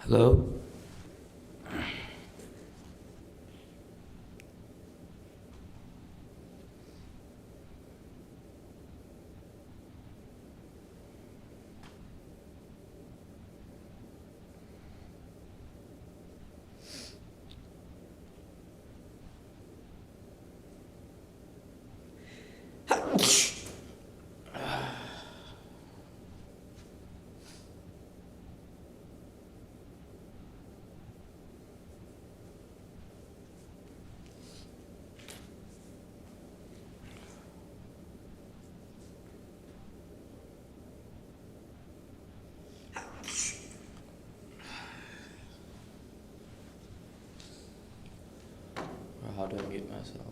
Hello? How do I mute myself?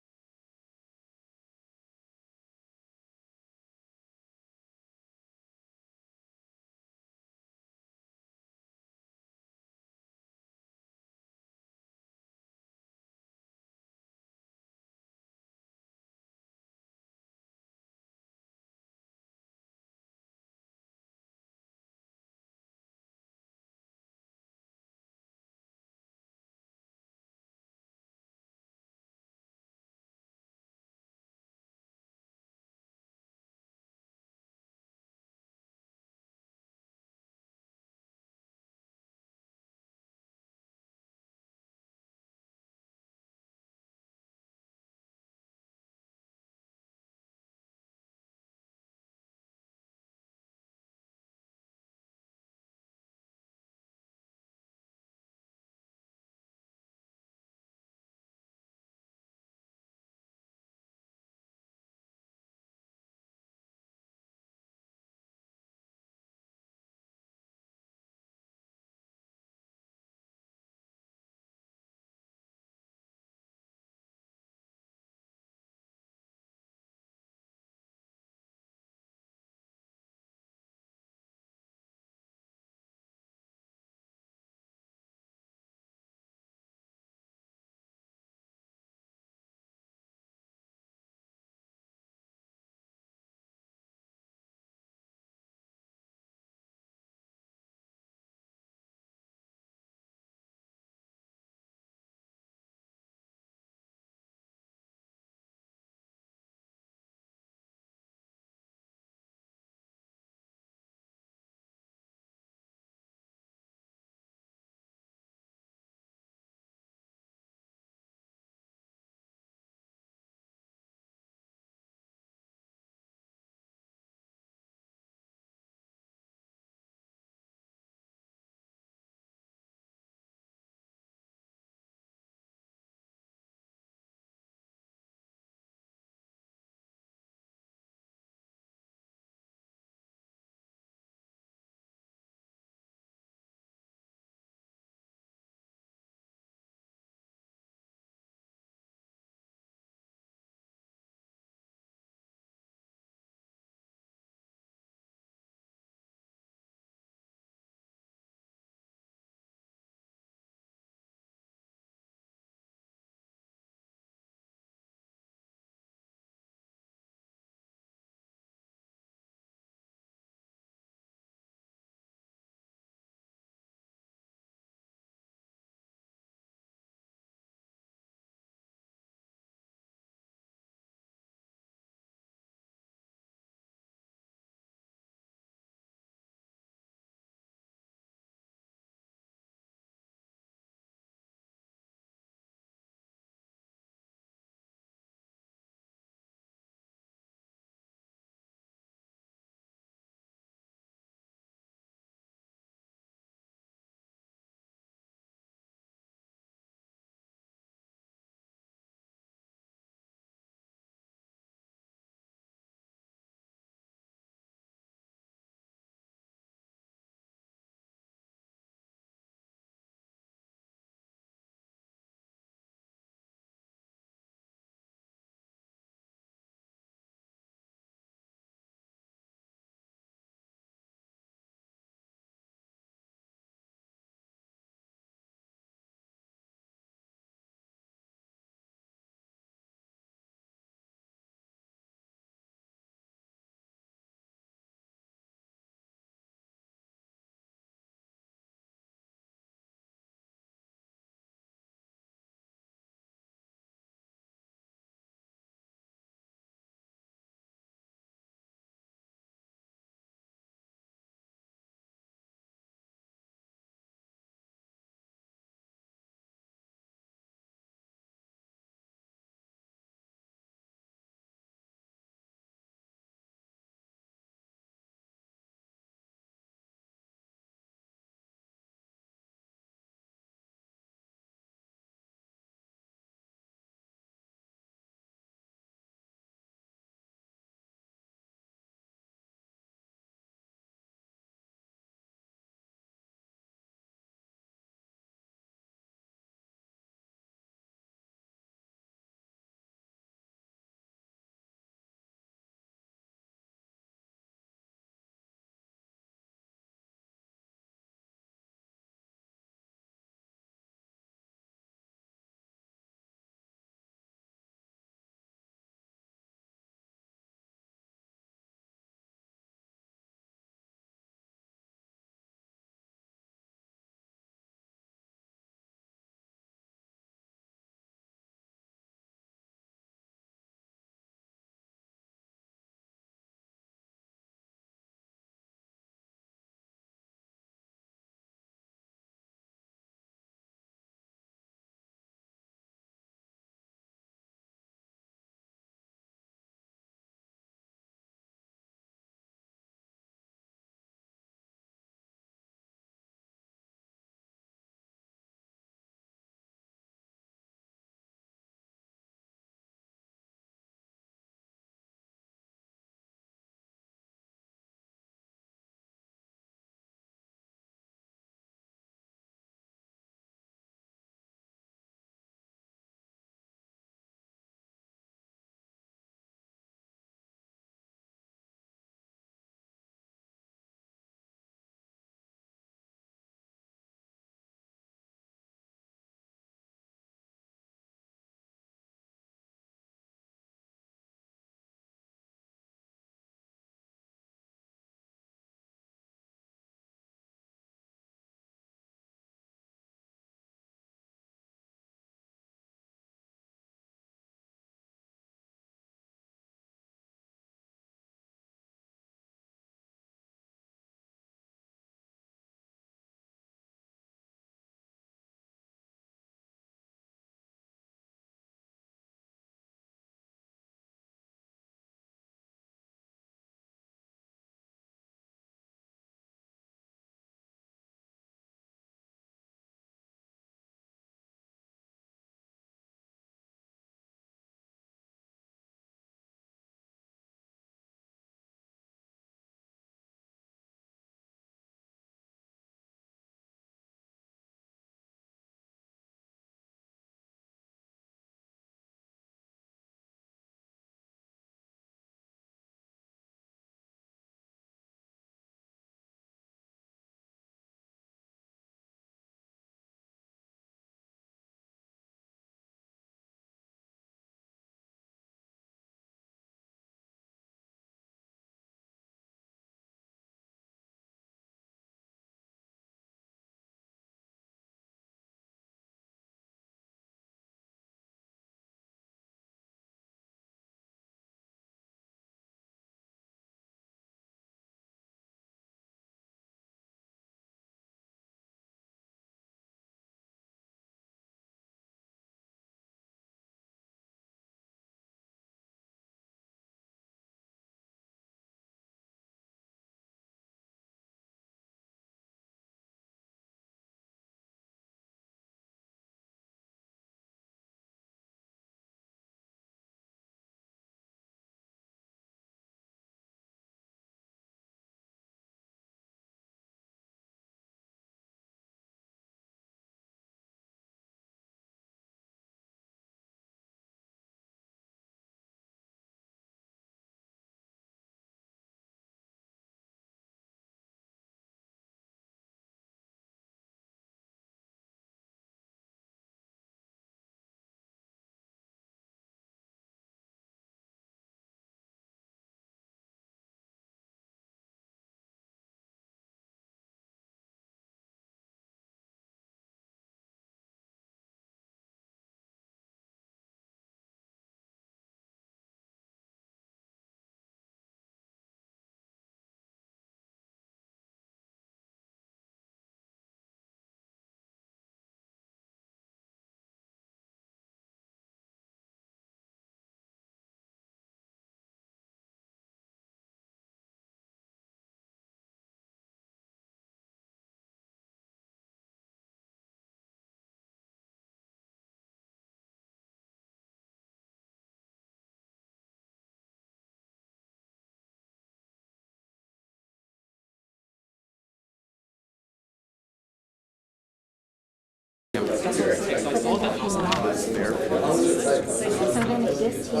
then if this team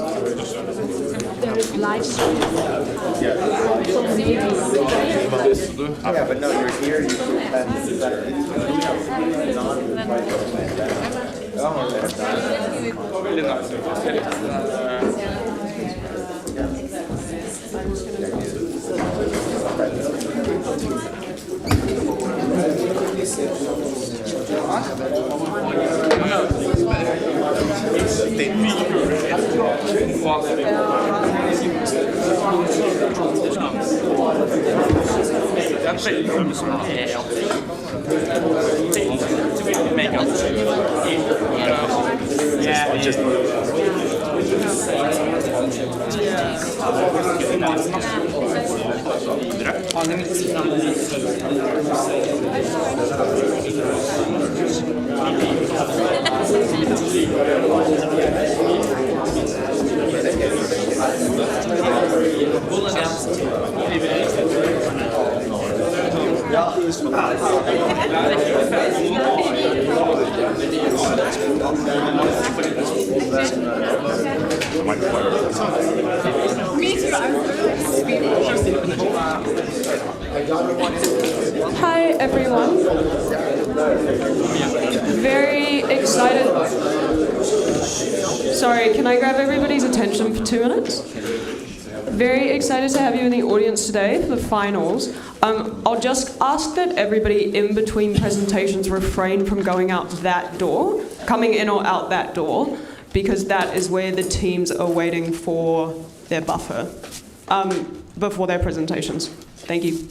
there is live stream. Yeah, but no, you're here, you Hi everyone. Very excited. Sorry, can I grab everybody's attention for 2 minutes? Very excited to have you in the audience today for the finals. I'll just ask that everybody in between presentations refrain from going out that door, coming in or out that door, because that is where the teams are waiting for their buffer before their presentations. Thank you.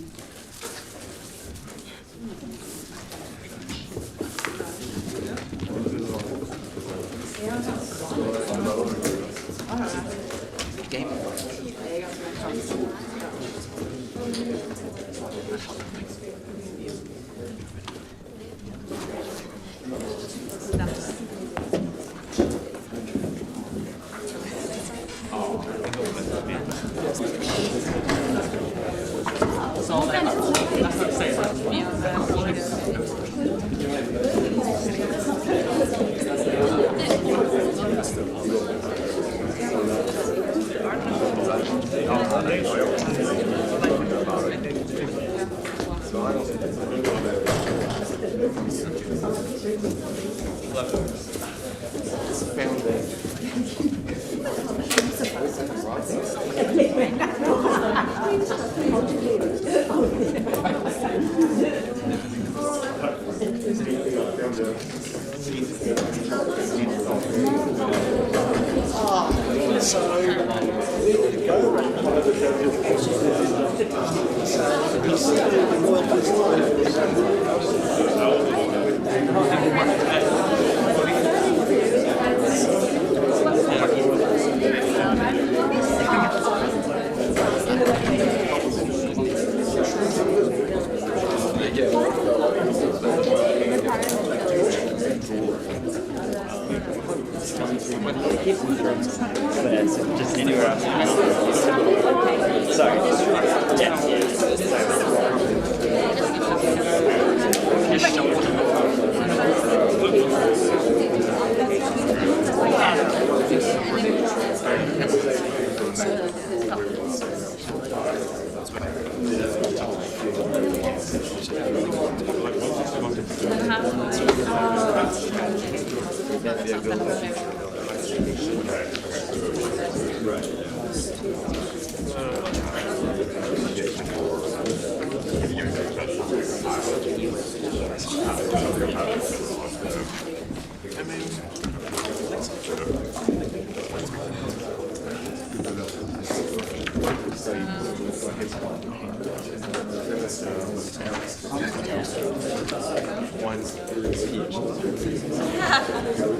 Just anywhere else. Sorry.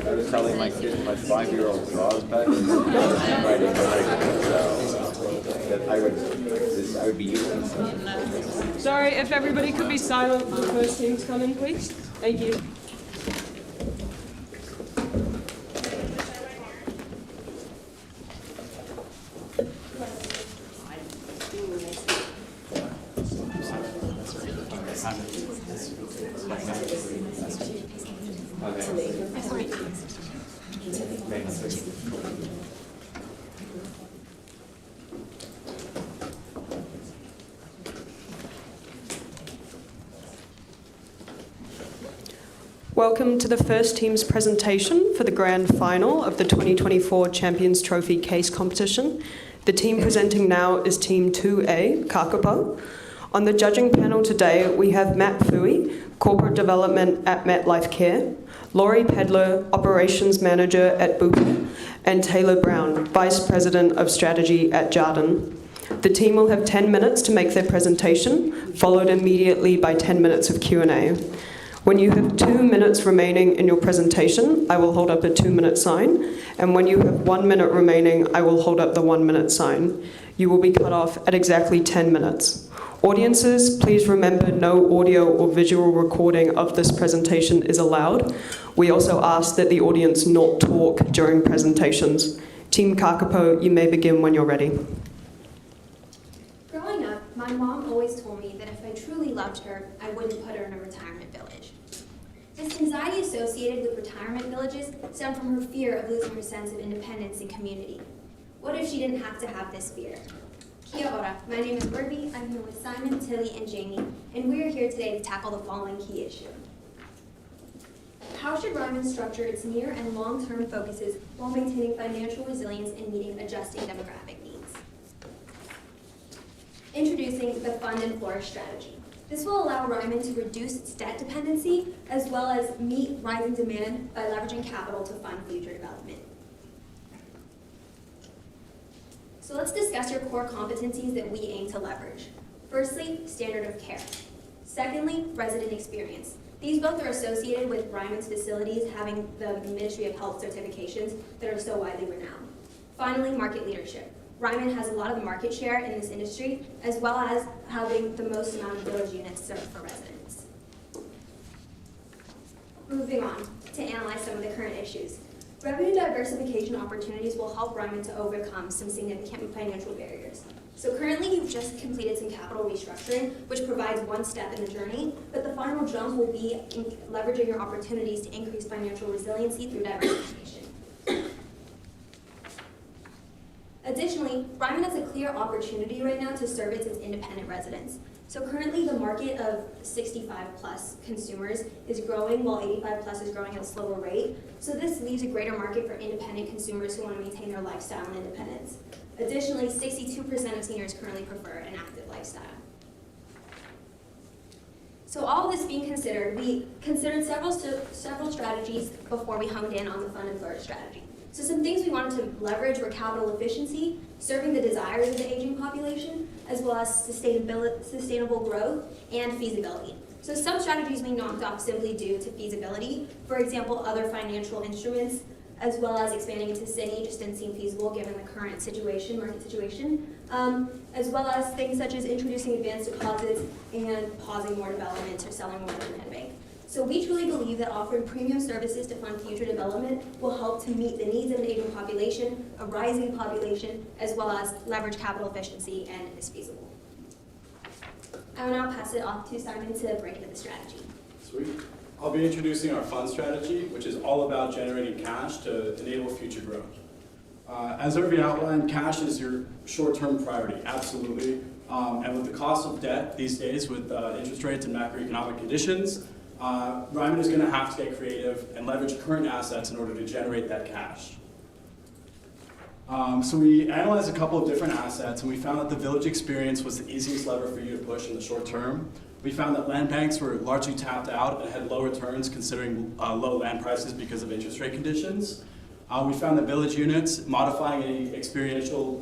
I was telling my kid, my 5-year-old draws back, writing that I would be using. Sorry, if everybody could be silent for the first team to come in, please. Thank you. Welcome to the first team's presentation for the grand final of the 2024 Champions Trophy Case Competition. The team presenting now is Team 2A, Kakapo. On the judging panel today, we have Matt Fui, Corporate Development at MetLife Care, Laurie Pedler, Operations Manager at Bupa, and Taylor Brown, Vice President of Strategy at Jarden. The team will have 10 minutes to make their presentation, followed immediately by 10 minutes of Q&A. When you have 2 minutes remaining in your presentation, I will hold up a 2-minute sign, and when you have 1 minute remaining, I will hold up the 1-minute sign. You will be cut off at exactly 10 minutes. Audiences, please remember no audio or visual recording of this presentation is allowed. We also ask that the audience not talk during presentations. Team Kakapo, you may begin when you're ready. Growing up, my mom always told me that if I truly loved her, I wouldn't put her in a retirement village. This anxiety associated with retirement villages stemmed from her fear of losing her sense of independence and community. What if she didn't have to have this fear? Kia ora, my name is Birdie. I'm here with Simon, Tilly, and Jamie, and we are here today to tackle the following key issue. How should Ryman structure its near and long-term focuses while maintaining financial resilience and meeting adjusting demographic needs? Introducing the Fund and Flourish strategy. This will allow Ryman to reduce its debt dependency as well as meet rising demand by leveraging capital to fund future development. So let's discuss your core competencies that we aim to leverage. Firstly, standard of care. Secondly, resident experience. These both are associated with Ryman's facilities having the Ministry of Health certifications that are so widely renowned. Finally, market leadership. Ryman has a lot of the market share in this industry, as well as having the most amount of village units served for residents. Moving on to analyze some of the current issues. Revenue diversification opportunities will help Ryman to overcome some significant financial barriers. So currently you've just completed some capital restructuring, which provides one step in the journey, but the final jump will be in leveraging your opportunities to increase financial resiliency through diversification. Additionally, Ryman has a clear opportunity right now to service its independent residents. So currently the market of 65 plus consumers is growing while 85 plus is growing at a slower rate. So this leaves a greater market for independent consumers who want to maintain their lifestyle and independence. Additionally, 62% of seniors currently prefer an active lifestyle. So all of this being considered, we considered several strategies before we honed in on the Fund and Flourish strategy. So some things we wanted to leverage were capital efficiency, serving the desires of the aging population, as well as sustainable growth and feasibility. So some strategies we knocked off simply due to feasibility. For example, other financial instruments, as well as expanding into city just didn't seem feasible given the current situation, market situation, as well as things such as introducing advanced deposits and pausing more development or selling more of the land bank. So we truly believe that offering premium services to fund future development will help to meet the needs of an aging population, a rising population, as well as leverage capital efficiency and is feasible. I will now pass it off to Simon to break into the strategy. Sweet. I'll be introducing our fund strategy, which is all about generating cash to enable future growth. As Irving outlined, cash is your short-term priority, absolutely. And with the cost of debt these days, with interest rates and macroeconomic conditions, Ryman is going to have to get creative and leverage current assets in order to generate that cash. So we analyzed a couple of different assets, and we found that the village experience was the easiest lever for you to push in the short term. We found that land banks were largely tapped out and had low returns considering low land prices because of interest rate conditions. We found that village units, modifying any experiential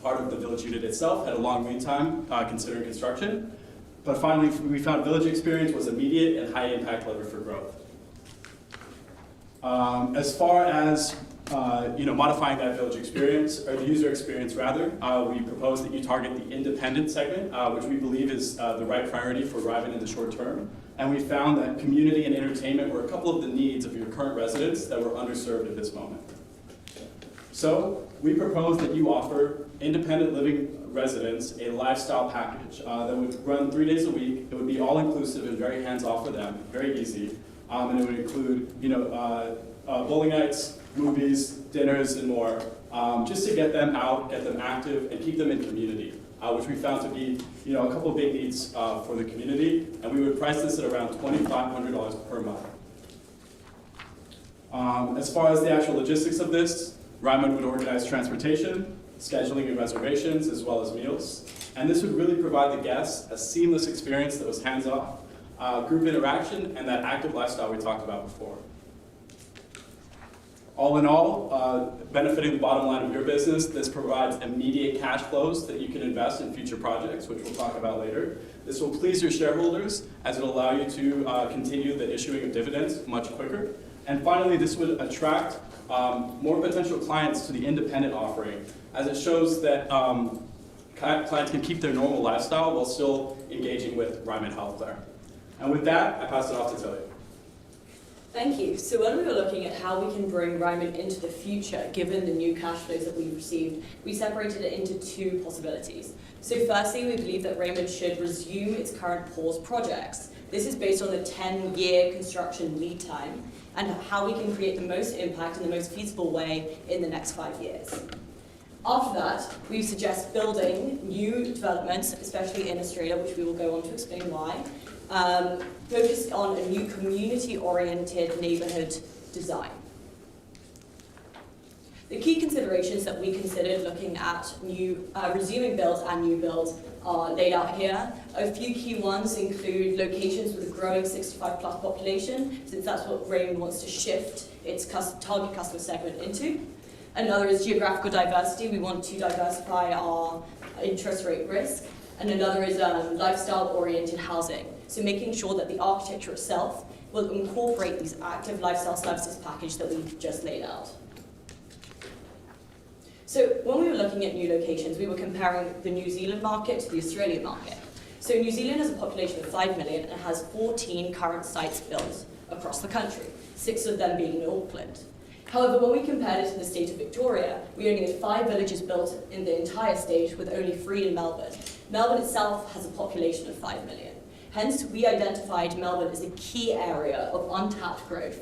part of the village unit itself, had a long lead time considering construction. But finally, we found village experience was immediate and high impact lever for growth. As far as modifying that village experience, or the user experience rather, we propose that you target the independent segment, which we believe is the right priority for Ryman in the short term. And we found that community and entertainment were a couple of the needs of your current residents that were underserved at this moment. So we propose that you offer independent living residents a lifestyle package that would run 3 days a week. It would be all-inclusive and very hands-off for them, very easy. And it would include bowling nights, movies, dinners, and more, just to get them out, get them active, and keep them in community, which we found to be a couple of big needs for the community, and we would price this at around $2,500 per month. As far as the actual logistics of this, Ryman would organize transportation, scheduling and reservations, as well as meals. And this would really provide the guests a seamless experience that was hands-off, group interaction, and that active lifestyle we talked about before. All in all, benefiting the bottom line of your business, this provides immediate cash flows that you can invest in future projects, which we'll talk about later. This will please your shareholders, as it will allow you to continue the issuing of dividends much quicker. And finally, this would attract more potential clients to the independent offering, as it shows that clients can keep their normal lifestyle while still engaging with Ryman Healthcare. And with that, I pass it off to Tilly. Thank you. So when we were looking at how we can bring Ryman into the future, given the new cash flows that we've received, we separated it into two possibilities. So firstly, we believe that Ryman should resume its current paused projects. This is based on the 10-year construction lead time and how we can create the most impact in the most feasible way in the next 5 years. After that, we suggest building new developments, especially in Australia, which we will go on to explain why, focused on a new community-oriented neighbourhood design. The key considerations that we considered looking at resuming builds and new builds are laid out here. A few key ones include locations with a growing 65+ population, since that's what Ryman wants to shift its target customer segment into. Another is geographical diversity. We want to diversify our interest rate risk. And another is lifestyle-oriented housing. So making sure that the architecture itself will incorporate these active lifestyle services package that we've just laid out. So when we were looking at new locations, we were comparing the New Zealand market to the Australian market. So New Zealand has a population of 5 million and has 14 current sites built across the country, 6 of them being in Auckland. However, when we compared it to the state of Victoria, we only had 5 villages built in the entire state, with only 3 in Melbourne. Melbourne itself has a population of 5 million. Hence, we identified Melbourne as a key area of untapped growth.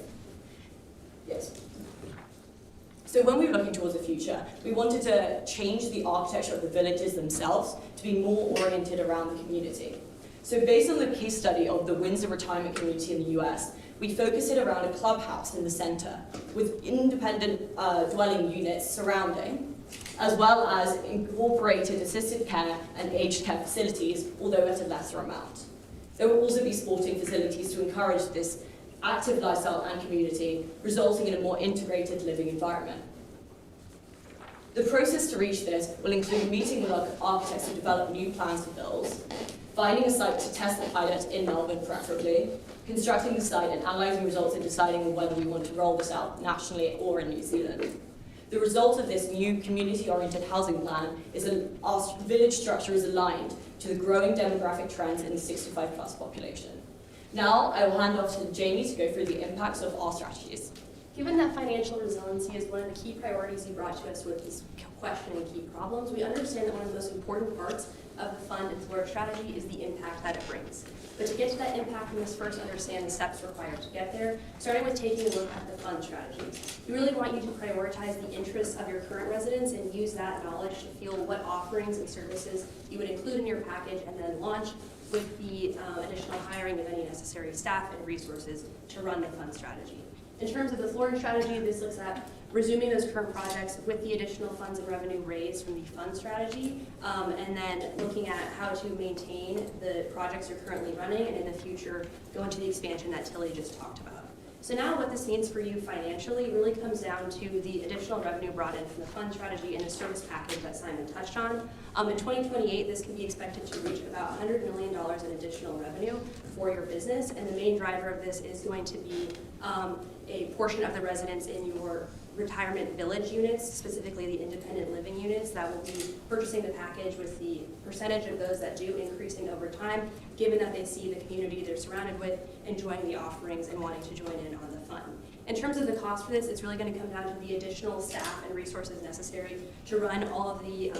Yes. So when we were looking towards the future, we wanted to change the architecture of the villages themselves to be more oriented around the community. So based on the case study of the Windsor retirement community in the US, we focused it around a clubhouse in the center with independent dwelling units surrounding, as well as incorporated assisted care and aged care facilities, although at a lesser amount. There will also be sporting facilities to encourage this active lifestyle and community, resulting in a more integrated living environment. The process to reach this will include meeting with our architects to develop new plans for builds, finding a site to test the pilot in Melbourne preferably, constructing the site and analysing results and deciding whether we want to roll this out nationally or in New Zealand. The result of this new community-oriented housing plan is that our village structure is aligned to the growing demographic trends in the 65+ population. Now, I will hand off to Jamie to go through the impacts of our strategies. Given that financial resiliency is one of the key priorities you brought to us with this question and key problems, we understand that one of the most important parts of the fund and floor strategy is the impact that it brings. But to get to that impact, we must first understand the steps required to get there, starting with taking a look at the fund strategy. We really want you to prioritize the interests of your current residents and use that knowledge to feel what offerings and services you would include in your package and then launch with the additional hiring of any necessary staff and resources to run the fund strategy. In terms of the flooring strategy, this looks at resuming those current projects with the additional funds and revenue raised from the fund strategy, and then looking at how to maintain the projects you're currently running and in the future go into the expansion that Tilly just talked about. So now what this means for you financially really comes down to the additional revenue brought in from the fund strategy and the service package that Simon touched on. In 2028, this can be expected to reach about $100 million in additional revenue for your business, and the main driver of this is going to be a portion of the residents in your retirement village units, specifically the independent living units, that will be purchasing the package, with the percentage of those that do increasing over time, given that they see the community they're surrounded with enjoying the offerings and wanting to join in on the fund. In terms of the cost for this, it's really going to come down to the additional staff and resources necessary to run all of the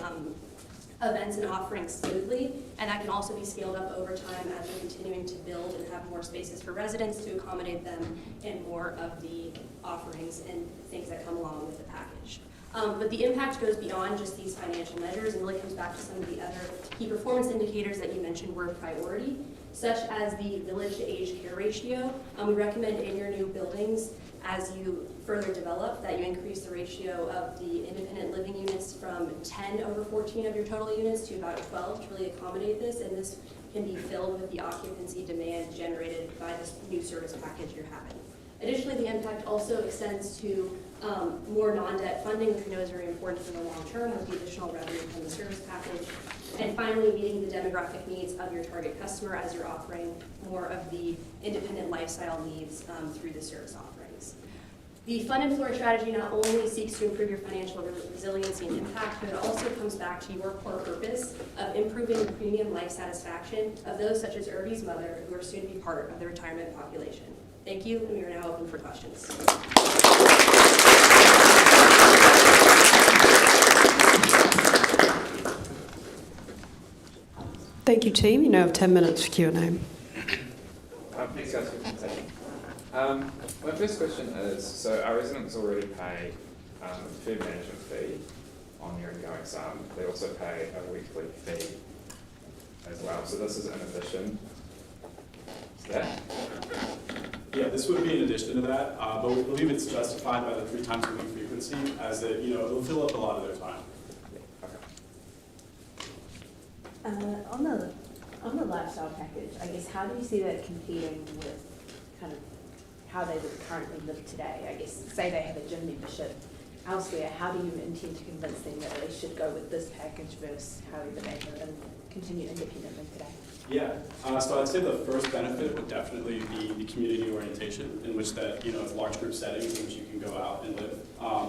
events and offerings smoothly, and that can also be scaled up over time as we're continuing to build and have more spaces for residents to accommodate them and more of the offerings and things that come along with the package. But the impact goes beyond just these financial measures and really comes back to some of the other key performance indicators that you mentioned were a priority, such as the village to age care ratio. We recommend in your new buildings, as you further develop, that you increase the ratio of the independent living units from 10/14 of your total units to about 12 to really accommodate this, and this can be filled with the occupancy demand generated by this new service package you're having. Additionally, the impact also extends to more non-debt funding, which we know is very important for the long term with the additional revenue from the service package. And finally, meeting the demographic needs of your target customer as you're offering more of the independent lifestyle needs through the service offerings. The Fund and Floor strategy not only seeks to improve your financial resiliency and impact, but it also comes back to your core purpose of improving the premium life satisfaction of those such as Irby's mother, who are soon to be part of the retirement population. Thank you, and we are now open for questions. Thank you, team. You now have 10 minutes for Q&A. Thanks guys for the presentation. My first question is, so our residents already pay a food management fee on your ongoing sum. They also pay a weekly fee as well. So this is in addition to that? Yeah, this would be in addition to that, but we believe it's justified by the 3 times a week frequency, as it, it'll fill up a lot of their time. On the lifestyle package, I guess, how do you see that competing with kind of how they would currently live today? I guess, say they have a gym membership elsewhere, how do you intend to convince them that they should go with this package versus how they live and continue independently today? Yeah, so I'd say the first benefit would definitely be the community orientation, in which that, it's large group settings in which you can go out and live.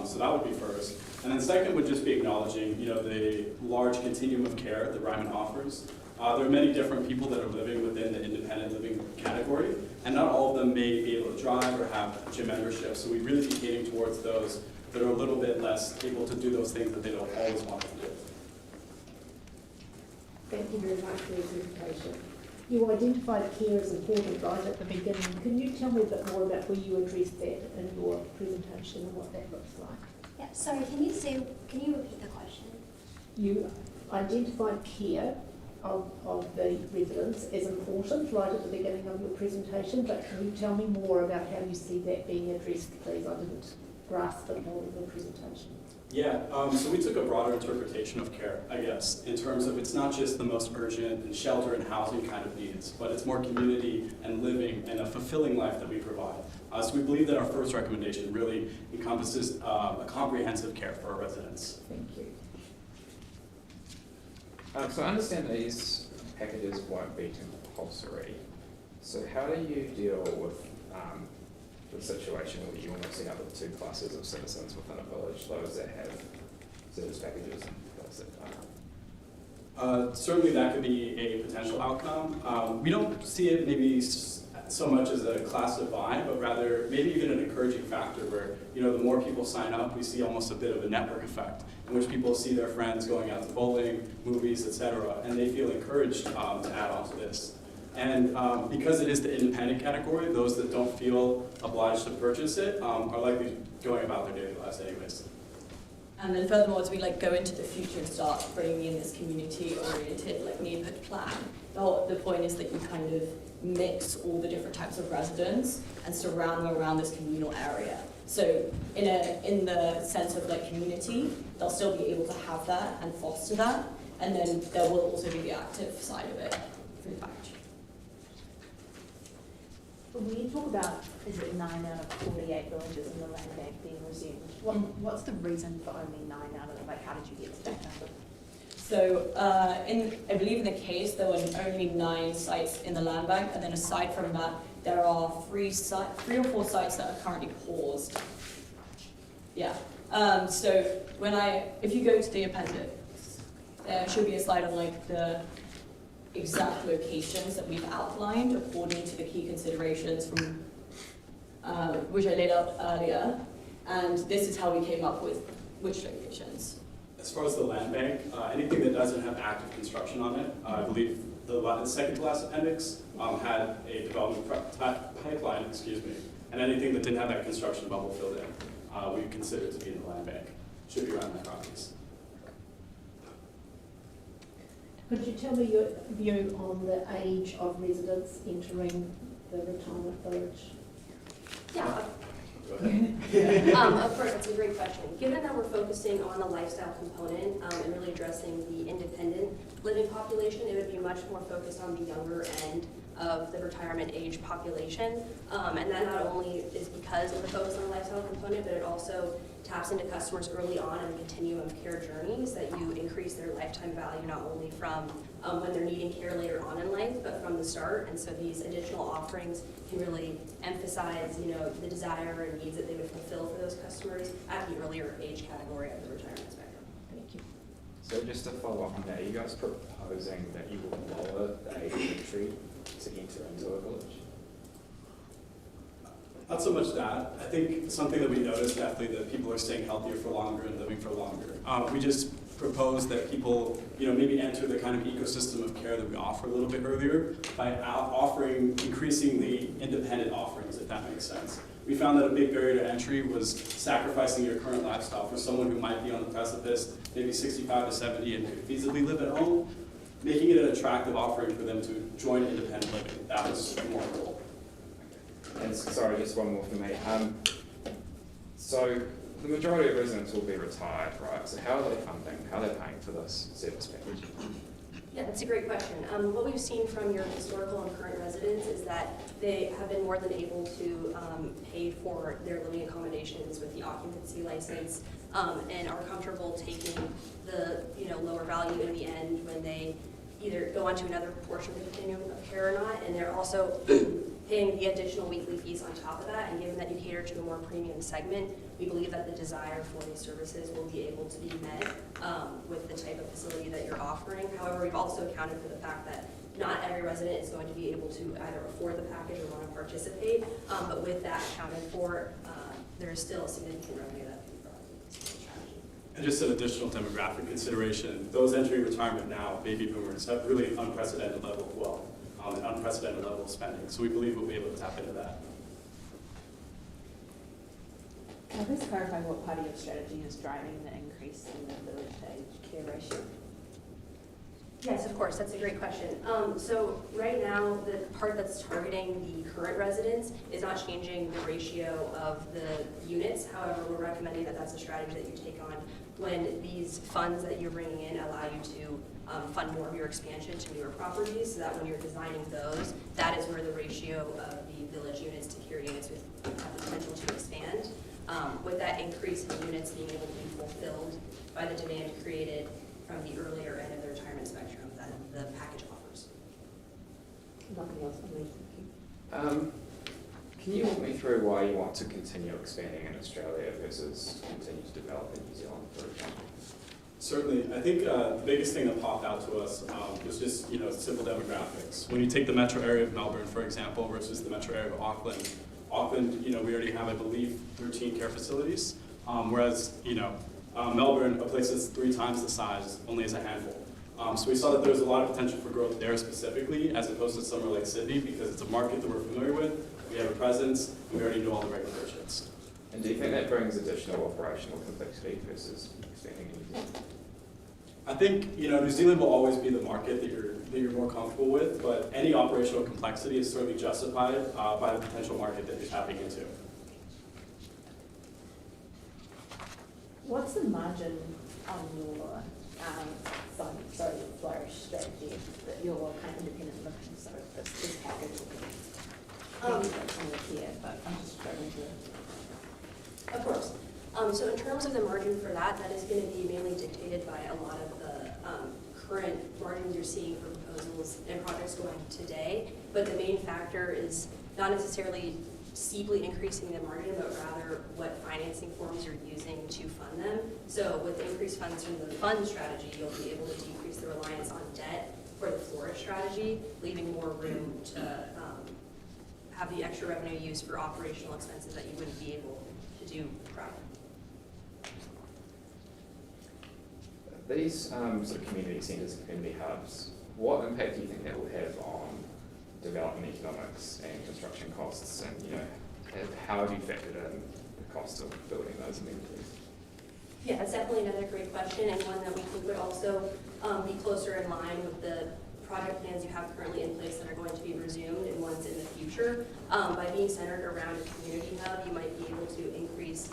So that would be first. And then second would just be acknowledging, the large continuum of care that Ryman offers. There are many different people that are living within the independent living category, and not all of them may be able to drive or have gym membership. So we'd really be catering towards those that are a little bit less able to do those things that they don't always want to do. Thank you very much for your presentation. You identified care as important right at the beginning. Can you tell me a bit more about where you addressed that in your presentation and what that looks like? Yeah, sorry, can you repeat the question? You identified care of the residents as important right at the beginning of your presentation, but can you tell me more about how you see that being addressed, please? I didn't grasp it more in your presentation. Yeah, so we took a broader interpretation of care, I guess, in terms of it's not just the most urgent and shelter and housing kind of needs, but it's more community and living and a fulfilling life that we provide. So we believe that our first recommendation really encompasses a comprehensive care for our residents. Thank you. So I understand these packages won't be compulsory. So how do you deal with the situation where you almost end up with 2 classes of citizens within a village, those that have service packages and those that don't? Certainly that could be a potential outcome. We don't see it maybe so much as a class divide, but rather maybe even an encouraging factor where, the more people sign up, we see almost a bit of a network effect in which people see their friends going out to bowling, movies, etc., and they feel encouraged to add on to this. And because it is the independent category, those that don't feel obliged to purchase it are likely going about their daily lives anyways. And then furthermore, as we go into the future and start bringing in this community-oriented neighborhood plan, the point is that you kind of mix all the different types of residents and surround them around this communal area. So in the sense of community, they'll still be able to have that and foster that, and then there will also be the active side of it through the package. When you talk about, is it 9 out of 48 villages in the land bank being resumed, what's the reason for only 9 out of them? How did you get to that number? So I believe in the case, there were only 9 sites in the land bank, and then aside from that, there are 3 or 4 sites that are currently paused. Yeah. So if you go to the appendix, there should be a slide on the exact locations that we've outlined according to the key considerations from which I laid out earlier, and this is how we came up with which locations. As far as the land bank, anything that doesn't have active construction on it, I believe the second to last appendix had a development pipeline, and anything that didn't have that construction bubble filled in, we consider to be in the land bank. Should be around 9 properties. Could you tell me your view on the age of residents entering the retirement village? Yeah, Go ahead. of course, that's a great question. Given that we're focusing on the lifestyle component and really addressing the independent living population, it would be much more focused on the younger end of the retirement age population. And that not only is because of the focus on the lifestyle component, but it also taps into customers early on in the continuum of care journeys, that you increase their lifetime value not only from when they're needing care later on in life, but from the start. And so these additional offerings can really emphasize, the desire and needs that they would fulfill for those customers at the earlier age category of the retirement spectrum. Thank you. So just to follow up on that, are you guys proposing that you will lower the age of entry to enter into a village? Not so much that. I think something that we noticed definitely that people are staying healthier for longer and living for longer. We just propose that people, maybe enter the kind of ecosystem of care that we offer a little bit earlier by increasing the independent offerings, if that makes sense. We found that a big barrier to entry was sacrificing your current lifestyle for someone who might be on the precipice, maybe 65 to 70, and could feasibly live at home, making it an attractive offering for them to join independent living. That was more our goal. And sorry, just one more from me. So the majority of residents will be retired, right? So how are they funding? How are they paying for this service package? Yeah, that's a great question. What we've seen from your historical and current residents is that they have been more than able to pay for their living accommodations with the occupancy license, and are comfortable taking the lower value in the end when they either go on to another portion of the continuum of care or not, and they're also paying the additional weekly fees on top of that. And given that you cater to a more premium segment, we believe that the desire for these services will be able to be met with the type of facility that you're offering. However, we've also accounted for the fact that not every resident is going to be able to either afford the package or want to participate, but with that accounted for, there is still a significant revenue that can be brought to this strategy. And just an additional demographic consideration, those entering retirement now, baby boomers, have really an unprecedented level of wealth, an unprecedented level of spending. So we believe we'll be able to tap into that. Can I please clarify what part of your strategy is driving the increase in the village to age care ratio? Yes, of course, that's a great question. So right now, the part that's targeting the current residents is not changing the ratio of the units. However, we're recommending that that's a strategy that you take on when these funds that you're bringing in allow you to fund more of your expansion to newer properties, so that when you're designing those, that is where the ratio of the village units to care units would have the potential to expand. With that increase in units being able to be fulfilled by the demand created from the earlier end of the retirement spectrum that the package offers. Nothing else on me, thank you. Can you walk me through why you want to continue expanding in Australia versus continue to develop in New Zealand, for example? Certainly. I think the biggest thing that popped out to us was just simple demographics. When you take the metro area of Melbourne, for example, versus the metro area of Auckland, we already have, I believe, 13 care facilities, whereas Melbourne, a place that's 3 times the size, only has a handful. So we saw that there was a lot of potential for growth there specifically, as opposed to somewhere like Sydney, because it's a market that we're familiar with, we have a presence, and we already know all the regulations. And do you think that brings additional operational complexity versus expanding in New Zealand? I think New Zealand will always be the market that you're more comfortable with, but any operational complexity is certainly justified by the potential market that you're tapping into. What's the margin on your flourish strategy that you're kind of independent living? So this package will be here, but I'm just struggling to. Of course. So in terms of the margin for that is going to be mainly dictated by a lot of the current margins you're seeing for proposals and projects going today. But the main factor is not necessarily steeply increasing the margin, but rather what financing forms you're using to fund them. So with increased funds from the fund strategy, you'll be able to decrease the reliance on debt for the flourish strategy, leaving more room to have the extra revenue used for operational expenses that you wouldn't be able to do prior. these sort of community centres, community hubs, what impact do you think that will have on development economics and construction costs, and how have you factored in the cost of building those amenities? Yeah, it's definitely another great question, and one that we think would also be closer in line with the project plans you have currently in place that are going to be resumed and ones in the future. By being centered around a community hub, you might be able to increase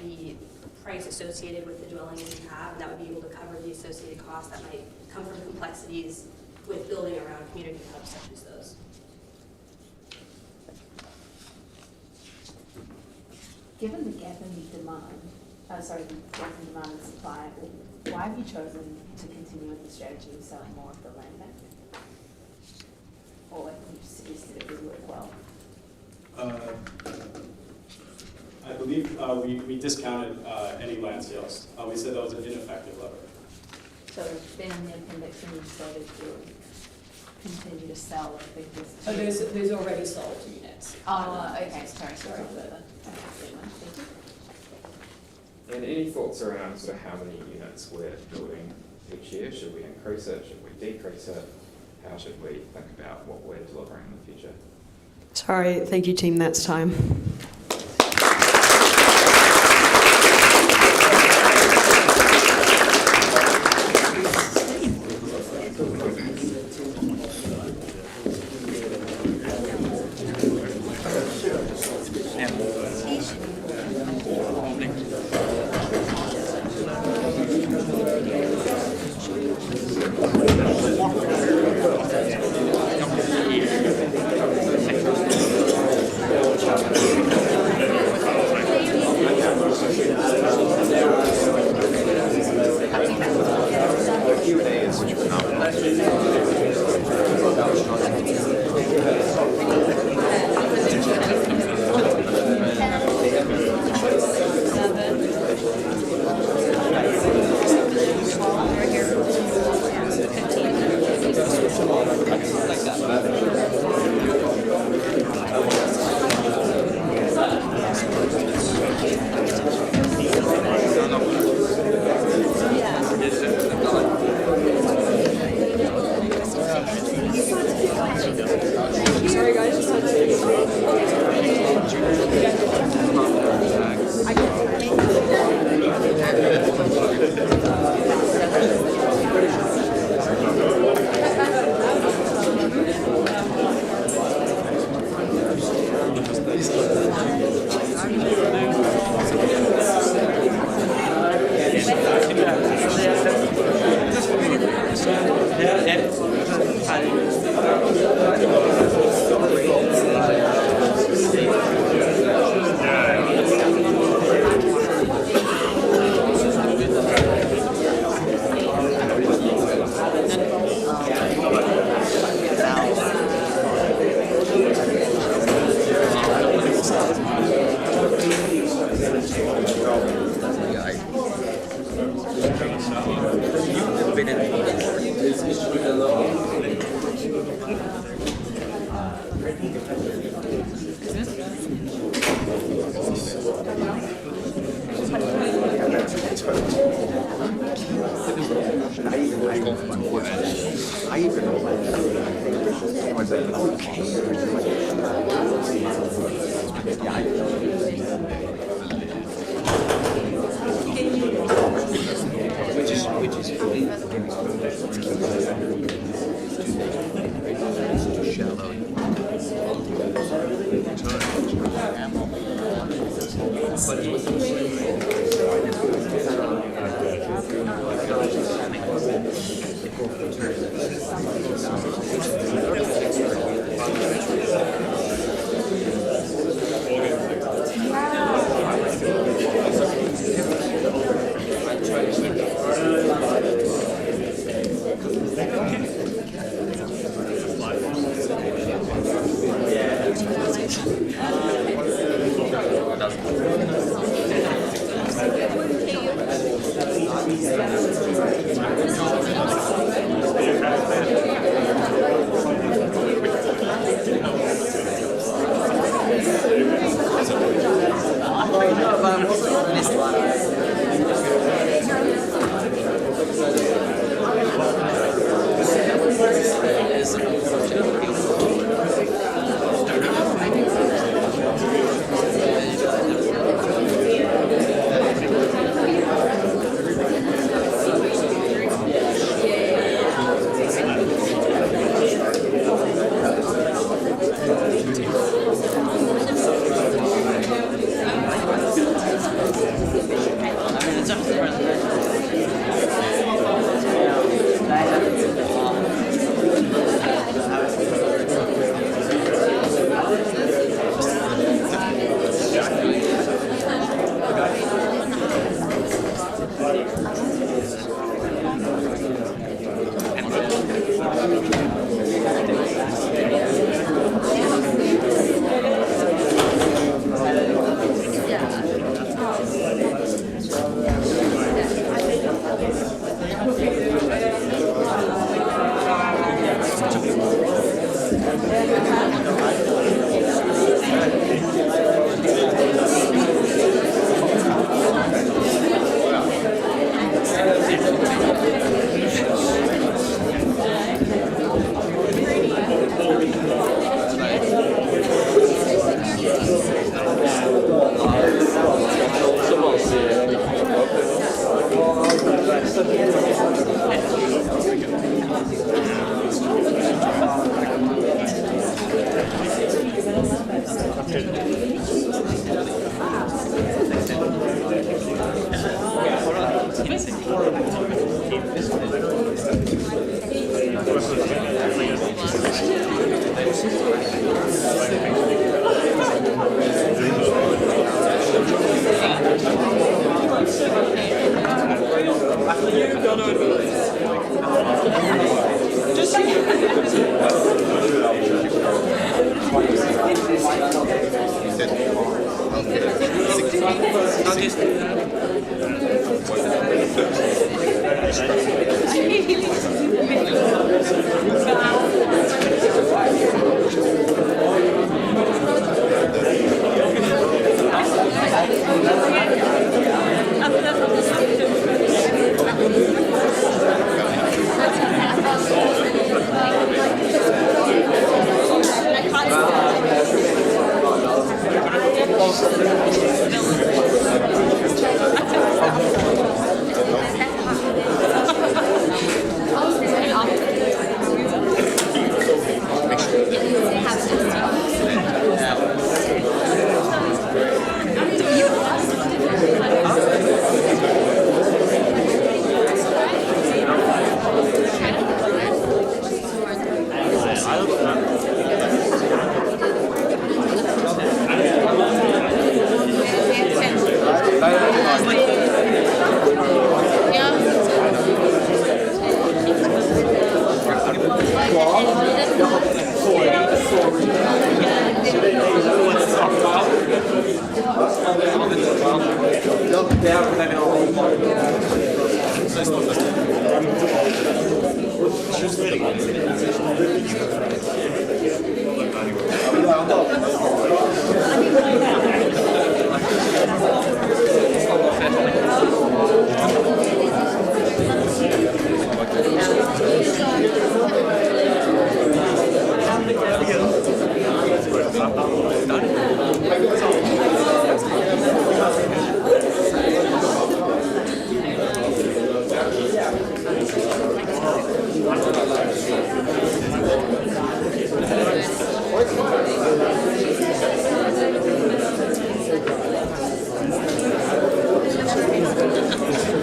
the price associated with the dwelling that you have, and that would be able to cover the associated costs that might come from complexities with building around community hubs such as those. Given the gap in the demand, the gap in demand and supply, why have you chosen to continue with the strategy of selling more of the land bank? Or have you suggested it would work well? I believe we discounted any land sales. We said that was an ineffective lever. So then in the appendix, when you decided to continue to sell, I think this. Oh, there's already sold units. Oh, okay, sorry. Further. Okay, thank you. And any thoughts around sort of how many units we're building each year? Should we increase it? Should we decrease it? How should we think about what we're delivering in the future? Sorry, thank you team, that's time.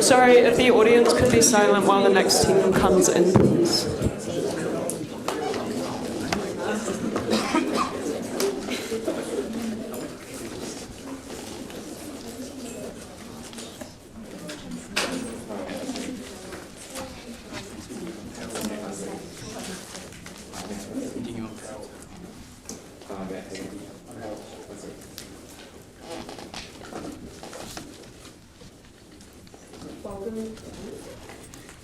Sorry, if the audience could be silent while the next team comes in, please.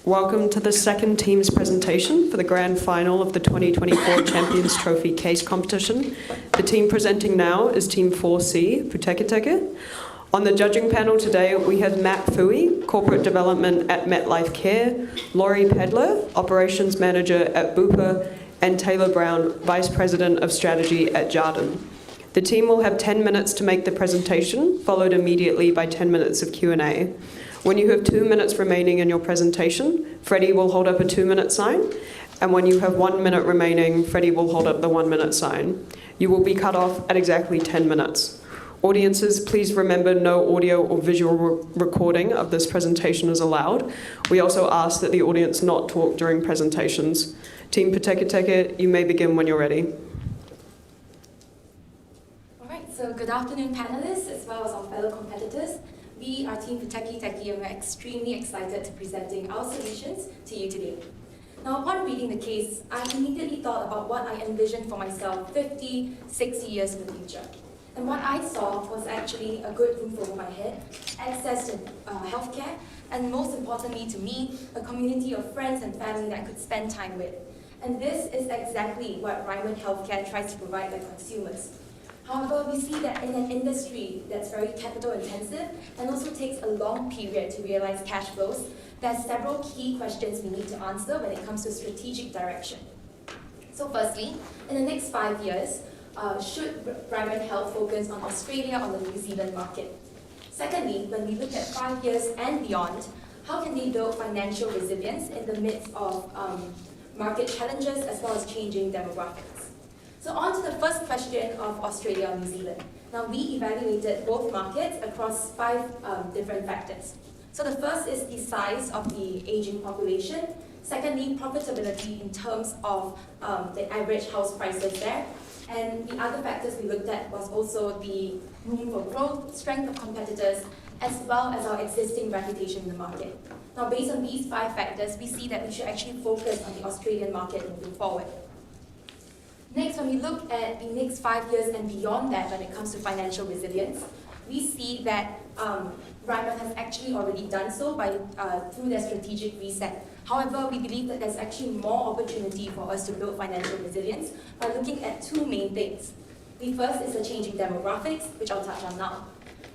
Welcome to the second team's presentation for the grand final of the 2024 Champions Trophy Case Competition. The team presenting now is Team 4C, Protet. On the judging panel today, we have Matt Fui, Corporate Development at MetLife Care, Laurie Pedler, Operations Manager at Bupa, and Taylor Brown, Vice President of Strategy at Jarden. The team will have 10 minutes to make the presentation, followed immediately by 10 minutes of Q&A. When you have 2 minutes remaining in your presentation, Freddie will hold up a 2-minute sign, and when you have 1 minute remaining, Freddie will hold up the 1-minute sign. You will be cut off at exactly 10 minutes. Audiences, please remember no audio or visual recording of this presentation is allowed. We also ask that the audience not talk during presentations. Team Protet, you may begin when you're ready. All right, so good afternoon, panelists, as well as our fellow competitors. We are Team Protet and we're extremely excited to presenting our solutions to you today. Now, upon reading the case, I immediately thought about what I envisioned for myself 50, 60 years in the future. And what I saw was actually a good roof over my head, access to healthcare, and most importantly to me, a community of friends and family that I could spend time with. And this is exactly what Ryman Healthcare tries to provide their consumers. However, we see that in an industry that's very capital intensive and also takes a long period to realize cash flows, there are several key questions we need to answer when it comes to strategic direction. So firstly, in the next 5 years, should Ryman Health focus on Australia or the New Zealand market? Secondly, when we look at 5 years and beyond, how can they build financial resilience in the midst of market challenges as well as changing demographics? So on to the first question of Australia and New Zealand. Now we evaluated both markets across 5 different factors. So the first is the size of the aging population. Secondly, profitability in terms of the average house prices there. And the other factors we looked at was also the room for growth, strength of competitors, as well as our existing reputation in the market. Now based on these 5 factors, we see that we should actually focus on the Australian market moving forward. Next, when we look at the next 5 years and beyond that when it comes to financial resilience, we see that Ryman has actually already done so through their strategic reset. However, we believe that there's actually more opportunity for us to build financial resilience by looking at 2 main things. The first is the changing demographics, which I'll touch on now.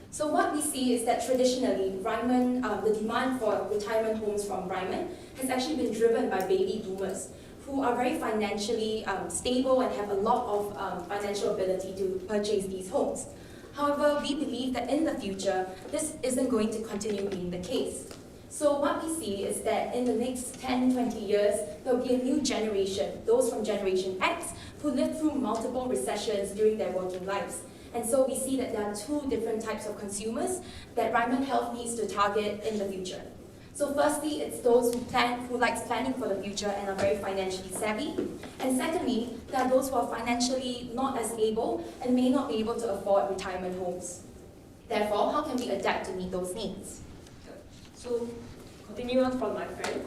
So what we see is that traditionally, Ryman, the demand for retirement homes from Ryman has actually been driven by baby boomers who are very financially stable and have a lot of financial ability to purchase these homes. However, we believe that in the future, this isn't going to continue being the case. So what we see is that in the next 10, 20 years, there will be a new generation, those from Generation X, who lived through multiple recessions during their working lives. And so we see that there are 2 different types of consumers that Ryman Health needs to target in the future. So firstly, it's those who likes planning for the future and are very financially savvy. And secondly, there are those who are financially not as able and may not be able to afford retirement homes. Therefore, how can we adapt to meet those needs? So, continuing on from my friend,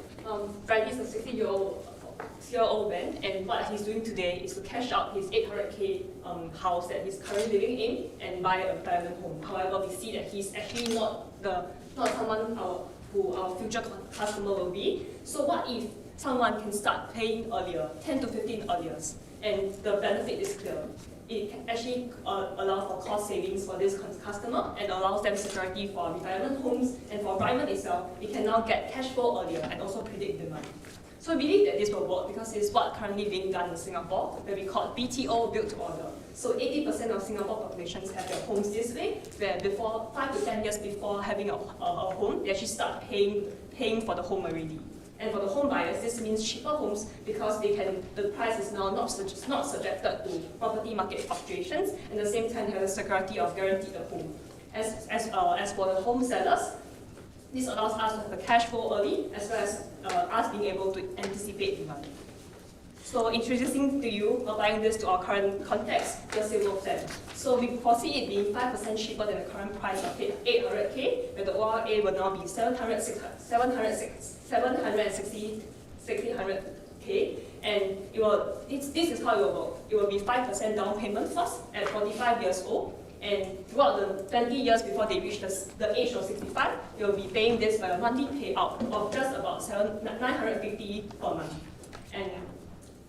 Freddy is a 60-year-old man, and what he's doing today is to cash out his 800K house that he's currently living in and buy a retirement home. However, we see that he's actually not someone who our future customer will be. So what if someone can start paying earlier, 10 to 15 earlier, and the benefit is clear? It can actually allow for cost savings for this customer and allows them security for retirement homes, and for Ryman itself, it can now get cash flow earlier and also predict demand. So we believe that this will work because it's what currently being done in Singapore, where we call BTO, built to order. So 80% of Singapore populations have their homes this way, where before 5 to 10 years before having a home, they actually start paying for the home already. And for the home buyers, this means cheaper homes because the price is now not subjected to property market fluctuations, and at the same time have the security of guaranteed a home. As for the home sellers, this allows us to have the cash flow early, as well as us being able to anticipate demand. So introducing to you, applying this to our current context, the silver plan. So we foresee it being 5% cheaper than the current price of 800K, where the ORA will now be 760K, and this is how it will work. It will be 5% down payment first at 45 years old, and throughout the 20 years before they reach the age of 65, they will be paying this by a monthly payout of just about $950 per month. And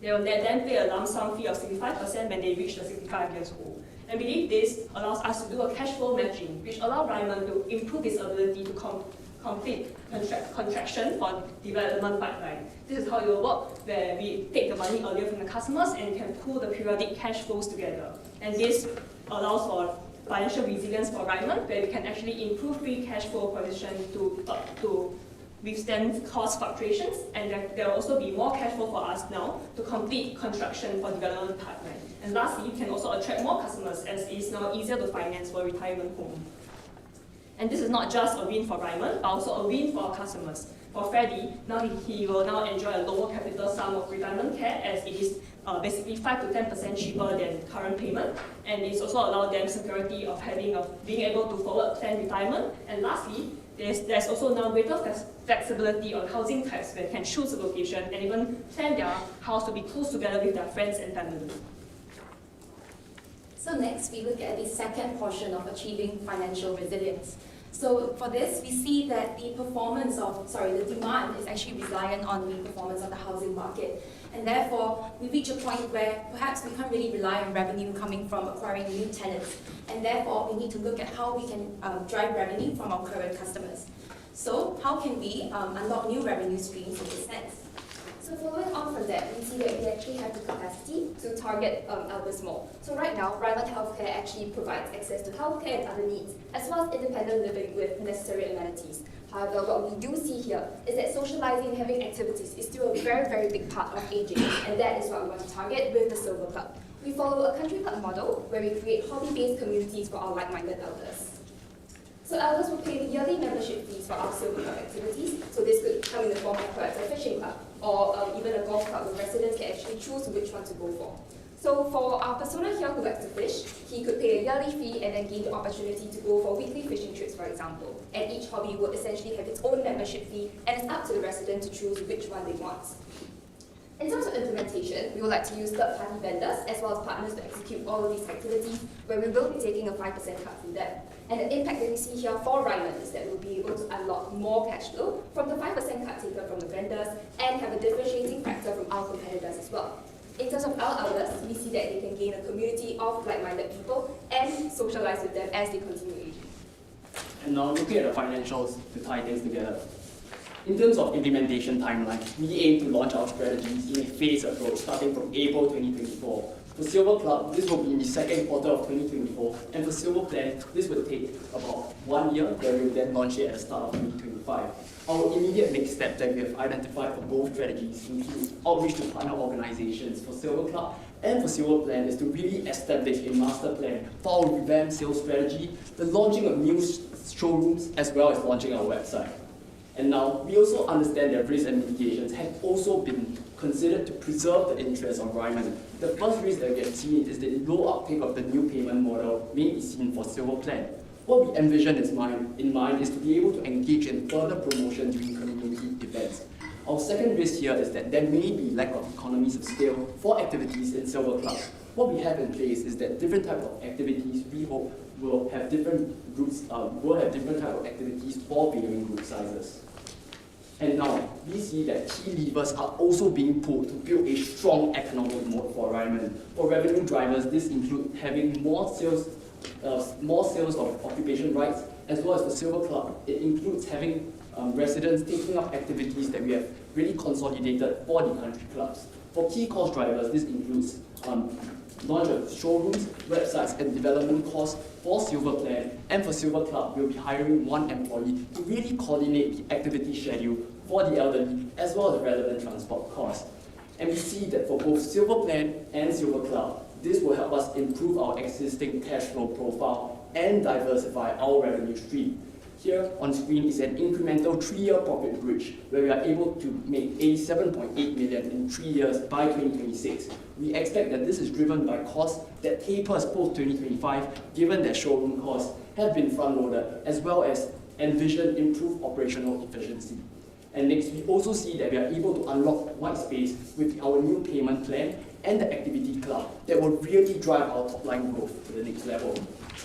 they will then pay a lump sum fee of 65% when they reach the 65 years old. And we believe this allows us to do a cash flow matching, which allows Ryman to improve its ability to complete contraction for development pipeline. This is how it will work, where we take the money earlier from the customers and can pool the periodic cash flows together. And this allows for financial resilience for Ryman, where we can actually improve free cash flow position to withstand cost fluctuations, and there will also be more cash flow for us now to complete construction for development pipeline. And lastly, we can also attract more customers as it is now easier to finance for retirement home. And this is not just a win for Ryman, but also a win for our customers. For Freddie, now he will now enjoy a lower capital sum of retirement care, as it is basically 5 to 10% cheaper than current payment, and it's also allowed them security of being able to forward plan retirement. And lastly, There's also now greater flexibility on housing types where they can choose a location and even plan their house to be close together with their friends and family. So next, we look at the second portion of achieving financial resilience. So for this, we see that the demand is actually reliant on the performance of the housing market. And therefore, we reach a point where perhaps we can't really rely on revenue coming from acquiring new tenants. And therefore, we need to look at how we can drive revenue from our current customers. So how can we unlock new revenue streams in this sense? So following on from that, we see that we actually have the capacity to target elders more. So right now, Ryman Healthcare actually provides access to healthcare and other needs, as well as independent living with necessary amenities. However, what we do see here is that socializing and having activities is still a very, very big part of aging, and that is what we want to target with the Silver Club. We follow a country club model where we create hobby-based communities for our like-minded elders. So elders will pay the yearly membership fees for our Silver Club activities. So this could come in the form of perhaps a fishing club or even a golf club where residents can actually choose which one to go for. So for our persona here who likes to fish, he could pay a yearly fee and then gain the opportunity to go for weekly fishing trips, for example. And each hobby would essentially have its own membership fee, and it's up to the resident to choose which one they want. In terms of implementation, we would like to use third-party vendors as well as partners to execute all of these activities, where we will be taking a 5% cut from them. And the impact that we see here for Ryman is that we'll be able to unlock more cash flow from the 5% cut taken from the vendors and have a differentiating factor from our competitors as well. In terms of our elders, we see that they can gain a community of like-minded people and socialize with them as they continue aging. And now looking at the financials to tie things together. In terms of implementation timeline, we aim to launch our strategies in a phased approach starting from April 2024. For Silver Club, this will be in the second quarter of 2024, and for Silver Plan, this will take about 1 year, where we will then launch it at the start of 2025. Our immediate next steps that we have identified for both strategies include outreach to partner organizations for Silver Club and for Silver Plan is to really establish a master plan for our revamped sales strategy, the launching of new showrooms, as well as launching our website. And now, we also understand that risk and mitigations have also been considered to preserve the interests of Ryman. The first risk that we have seen is the low uptake of the new payment model may be seen for Silver Plan. What we envision in mind is to be able to engage in further promotion during community events. Our second risk here is that there may be lack of economies of scale for activities in Silver Club. What we have in place is that different types of activities we hope will have different groups, different types of activities for varying group sizes. And now, we see that key levers are also being pulled to build a strong economic moat for Ryman. For revenue drivers, this includes having more sales of occupation rights, as well as the Silver Club. It includes having residents taking up activities that we have really consolidated for the country clubs. For key cost drivers, this includes launch of showrooms, websites, and development costs for Silver Plan, and for Silver Club, we'll be hiring 1 employee to really coordinate the activity schedule for the elderly, as well as the relevant transport costs. And we see that for both Silver Plan and Silver Club, this will help us improve our existing cash flow profile and diversify our revenue stream. Here on screen is an incremental 3-year profit bridge where we are able to make 87.8 million in 3 years by 2026. We expect that this is driven by costs that tapers post 2025, given that showroom costs have been front-loaded, as well as envision improved operational efficiency. And next, we also see that we are able to unlock white space with our new payment plan and the activity club that will really drive our top-line growth to the next level.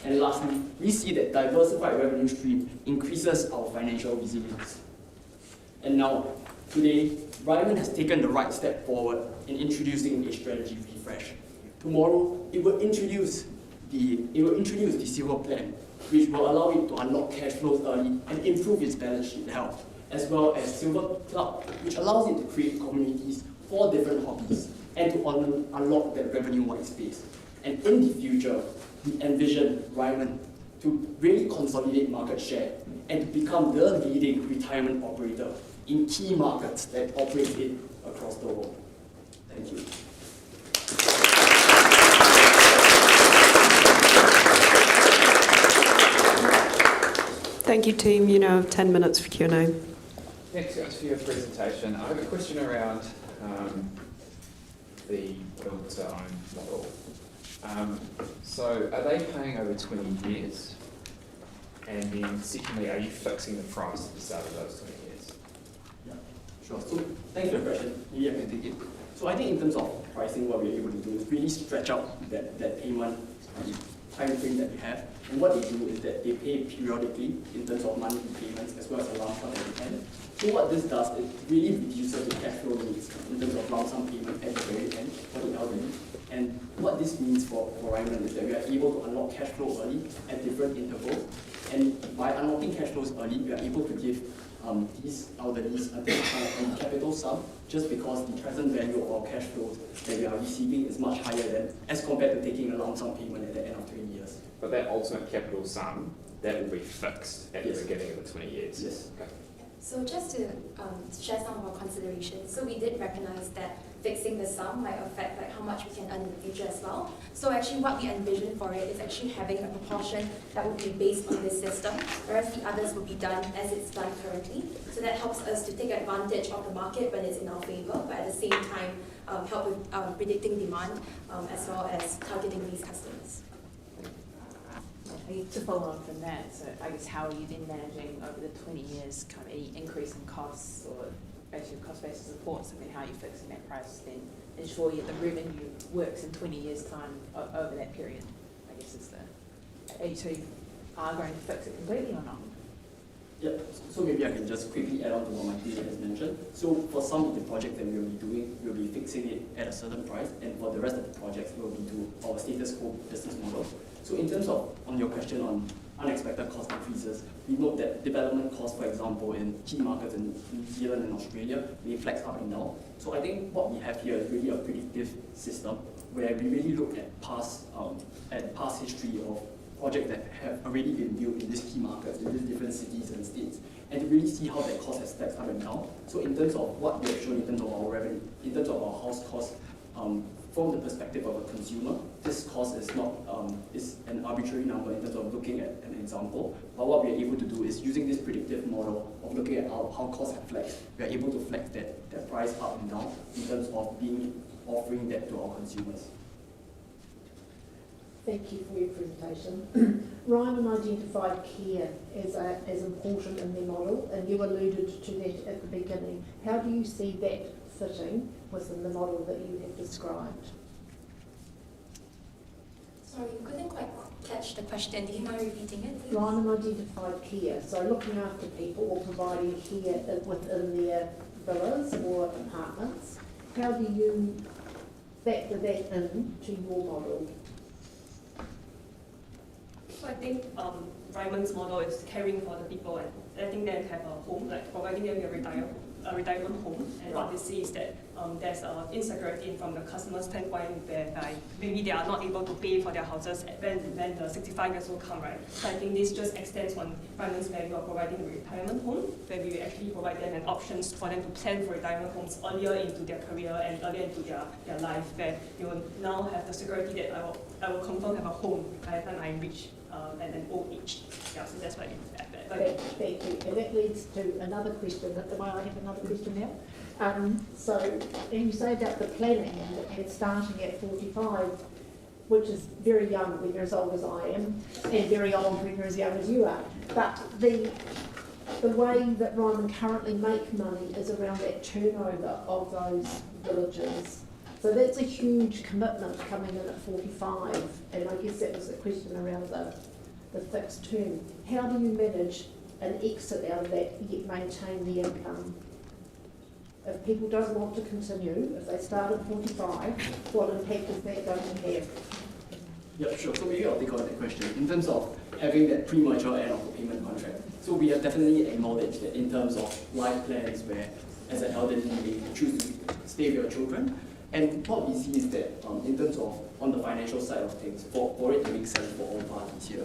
And lastly, we see that diversified revenue stream increases our financial resilience. And now, today, Ryman has taken the right step forward in introducing a strategy refresh. Tomorrow, it will introduce the Silver Plan, which will allow it to unlock cash flows early and improve its balance sheet health, as well as Silver Club, which allows it to create communities for different hobbies and to unlock that revenue white space. And in the future, we envision Ryman to really consolidate market share and to become the leading retirement operator in key markets that operate in across the world. Thank you. Thank you, team. You now have 10 minutes for Q&A. Thanks guys for your presentation. I have a question around the build-to-own model. So are they paying over 20 years? And then secondly, are you fixing the price at the start of those 20 years? Yeah, sure. So thanks for the question. Maybe I can take it. So I think in terms of pricing, what we're able to do is really stretch out that payment time frame that we have. And what they do is that they pay periodically in terms of monthly payments as well as a lump sum at the end. So what this does, it really reduces the cash flow needs in terms of lump sum payment at the very end for the elderly. And what this means for Ryman is that we are able to unlock cash flow early at different intervals. And by unlocking cash flows early, we are able to give these elderlies a capital sum just because the present value of our cash flows that we are receiving is much higher than as compared to taking a lump sum payment at the end of 20 years. But that ultimate capital sum, that will be fixed at the beginning of the 20 years? Yes. Okay. So just to share some of our considerations, so we did recognize that fixing the sum might affect how much we can earn in the future as well. So actually what we envision for it is actually having a proportion that would be based on this system, whereas the others will be done as it's done currently. So that helps us to take advantage of the market when it's in our favor, but at the same time help with predicting demand as well as targeting these customers. To follow on from that, so I guess how are you then managing over the 20 years kind of any increase in costs or basically cost-based supports? I mean, how are you fixing that price then ensure that the revenue works in 20 years' time over that period? I guess is the, are you two are going to fix it completely or not? Yeah, so maybe I can just quickly add on to what my team has mentioned. So for some of the projects that we'll be doing, we'll be fixing it at a certain price, and for the rest of the projects, we'll be doing our status quo business model. So in terms of, on your question on unexpected cost increases, we note that development costs, for example, in key markets in New Zealand and Australia, may flex up and down. So I think what we have here is really a predictive system where we really look at past history of projects that have already been built in these key markets, in these different cities and states, and to really see how that cost has flexed up and down. So in terms of what we have shown in terms of our revenue, in terms of our house cost, from the perspective of a consumer, this cost is not is an arbitrary number in terms of looking at an example. But what we are able to do is using this predictive model of looking at how costs have flexed, we are able to flex that price up and down in terms of offering that to our consumers. Thank you for your presentation. Ryman identified care as important in their model, and you alluded to that at the beginning. How do you see that fitting within the model that you have described? Sorry, I couldn't quite catch the question. Do you mind repeating it, please? Ryman identified care, so looking after people or providing care within their villas or apartments. How do you factor that into your model? So I think Ryman's model is caring for the people and letting them have a home, like providing them a retirement home. And what they see is that there's insecurity from the customer's standpoint where maybe they are not able to pay for their houses when the 65 years old come, right? So I think this just extends on Ryman's value of providing a retirement home, where we actually provide them an options for them to plan for retirement homes earlier into their career and earlier into their life, where you will now have the security that I will confirm have a home by the time I reach an old age. Yeah, so that's why we do that. Thank you. And that leads to another question. Am I have another question now? So you say about the planning and starting at 45, which is very young when you're as old as I am, and very old when you're as young as you are. But the way that Ryman currently make money is around that turnover of those villages. So that's a huge commitment coming in at 45, and I guess that was the question around the fixed term. How do you manage an exit out of that yet maintain the income? If people don't want to continue, if they start at 45, what impact is that going to have? Yeah, sure. So maybe I'll take on that question. In terms of having that premature end of the payment contract, so we have definitely acknowledged that in terms of life plans where as an elderly you choose to stay with your children. And what we see is that in terms of on the financial side of things, for it to make sense for all parties here,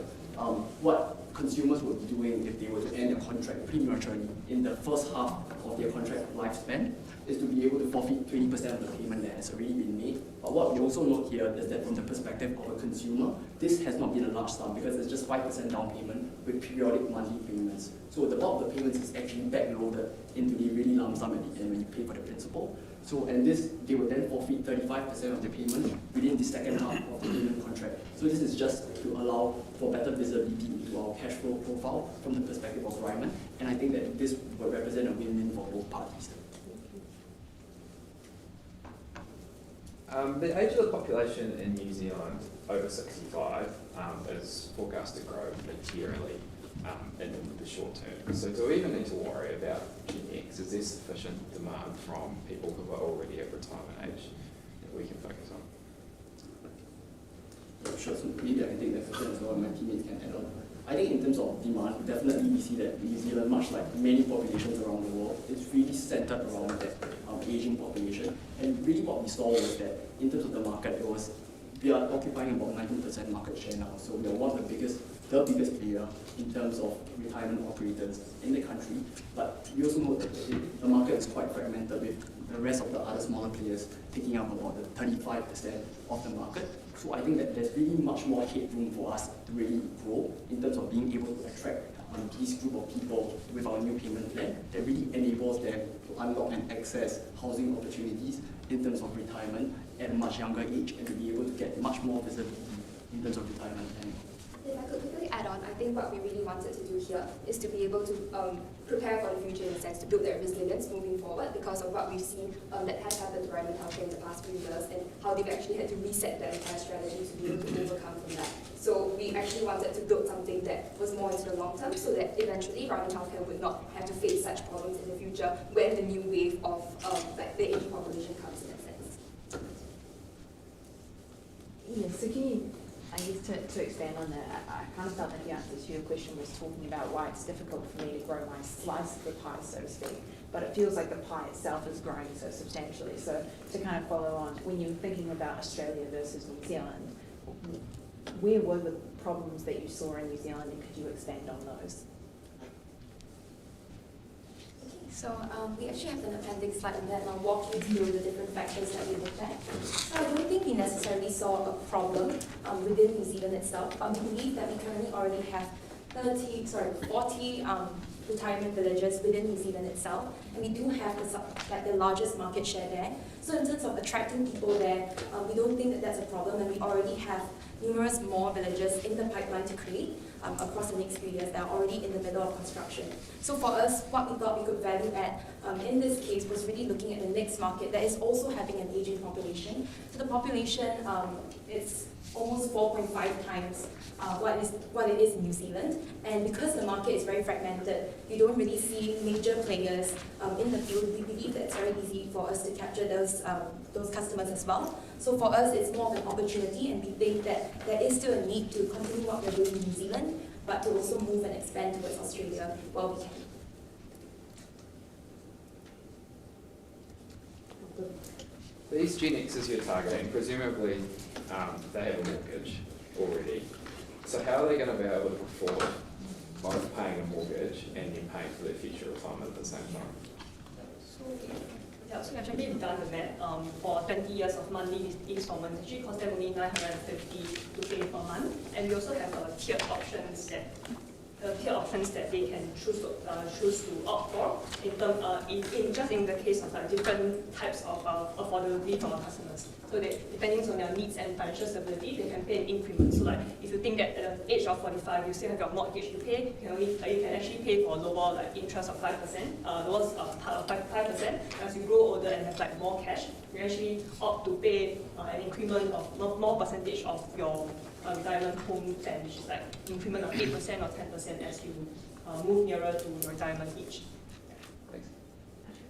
what consumers would be doing if they were to end their contract prematurely in the first half of their contract lifespan is to be able to forfeit 20% of the payment that has already been made. But what we also note here is that from the perspective of a consumer, this has not been a large sum because it's just 5% down payment with periodic monthly payments. So the bulk of the payments is actually backloaded into the really lump sum at the end when you pay for the principal. So, and this, they will then forfeit 35% of the payment within the second half of the payment contract. So this is just to allow for better visibility into our cash flow profile from the perspective of Ryman. And I think that this will represent a win-win for both parties. The age of the population in New Zealand over 65 is forecast to grow materially in the short term. So do we even need to worry about Gen X? Is there sufficient demand from people who are already at retirement age that we can focus on? Sure, so maybe I can take that question as well, and my teammates can add on. I think in terms of demand, definitely we see that New Zealand, much like many populations around the world, is really centered around that aging population. And really what we saw was that in terms of the market, we are occupying about 19% market share now. So we are one of the biggest player in terms of retirement operators in the country. But we also know that the market is quite fragmented with the rest of the other smaller players taking up about the 35% of the market. So I think that there's really much more headroom for us to really grow in terms of being able to attract this group of people with our new payment plan that really enables them to unlock and access housing opportunities in terms of retirement at a much younger age and to be able to get much more visibility in terms of retirement planning. If I could quickly add on, I think what we really wanted to do here is to be able to prepare for the future in a sense, to build their resilience moving forward because of what we've seen that has happened to Ryman Healthcare in the past few years and how they've actually had to reset their entire strategy to be able to overcome from that. So we actually wanted to build something that was more into the long term so that eventually Ryman Healthcare would not have to face such problems in the future when the new wave of like the aging population comes in that sense. Yes, so can you, I guess to expand on that, I kind of felt like the answer to your question was talking about why it's difficult for me to grow my slice of the pie, so to speak, but it feels like the pie itself is growing so substantially. So to kind of follow on, when you're thinking about Australia versus New Zealand, where were the problems that you saw in New Zealand and could you expand on those? So we actually have an appendix slide on that, and I'll walk you through the different factors that we looked at. So I don't think we necessarily saw a problem within New Zealand itself. We believe that we currently already have 40 retirement villages within New Zealand itself, and we do have the largest market share there. So in terms of attracting people there, we don't think that that's a problem, and we already have numerous more villages in the pipeline to create across the next few years that are already in the middle of construction. So for us, what we thought we could value add in this case was really looking at the next market that is also having an aging population. So the population, it's almost 4.5 times what it is in New Zealand. And because the market is very fragmented, you don't really see major players in the field. We believe that it's very easy for us to capture those customers as well. So for us, it's more of an opportunity, and we think that there is still a need to continue what we're doing in New Zealand, but to also move and expand towards Australia while we can. These Gen Xers you're targeting, presumably they have a mortgage already. So how are they going to be able to afford both paying a mortgage and then paying for their future retirement at the same time? Yeah, so we actually done the math for 20 years of monthly installments. Actually cost them only $950 to pay per month. And we also have tiered options that they can choose to opt for in the case of different types of affordability from our customers. So that depending on their needs and financial stability, they can pay in increments. So like if you think that at the age of 45 you still have your mortgage to pay, you can actually pay for lower interest of 5%, lowest part of 5%. As you grow older and have more cash, you actually opt to pay an increment of more percentage of your retirement home plan, which is increment of 8% or 10% as you move nearer to your retirement age. Thanks.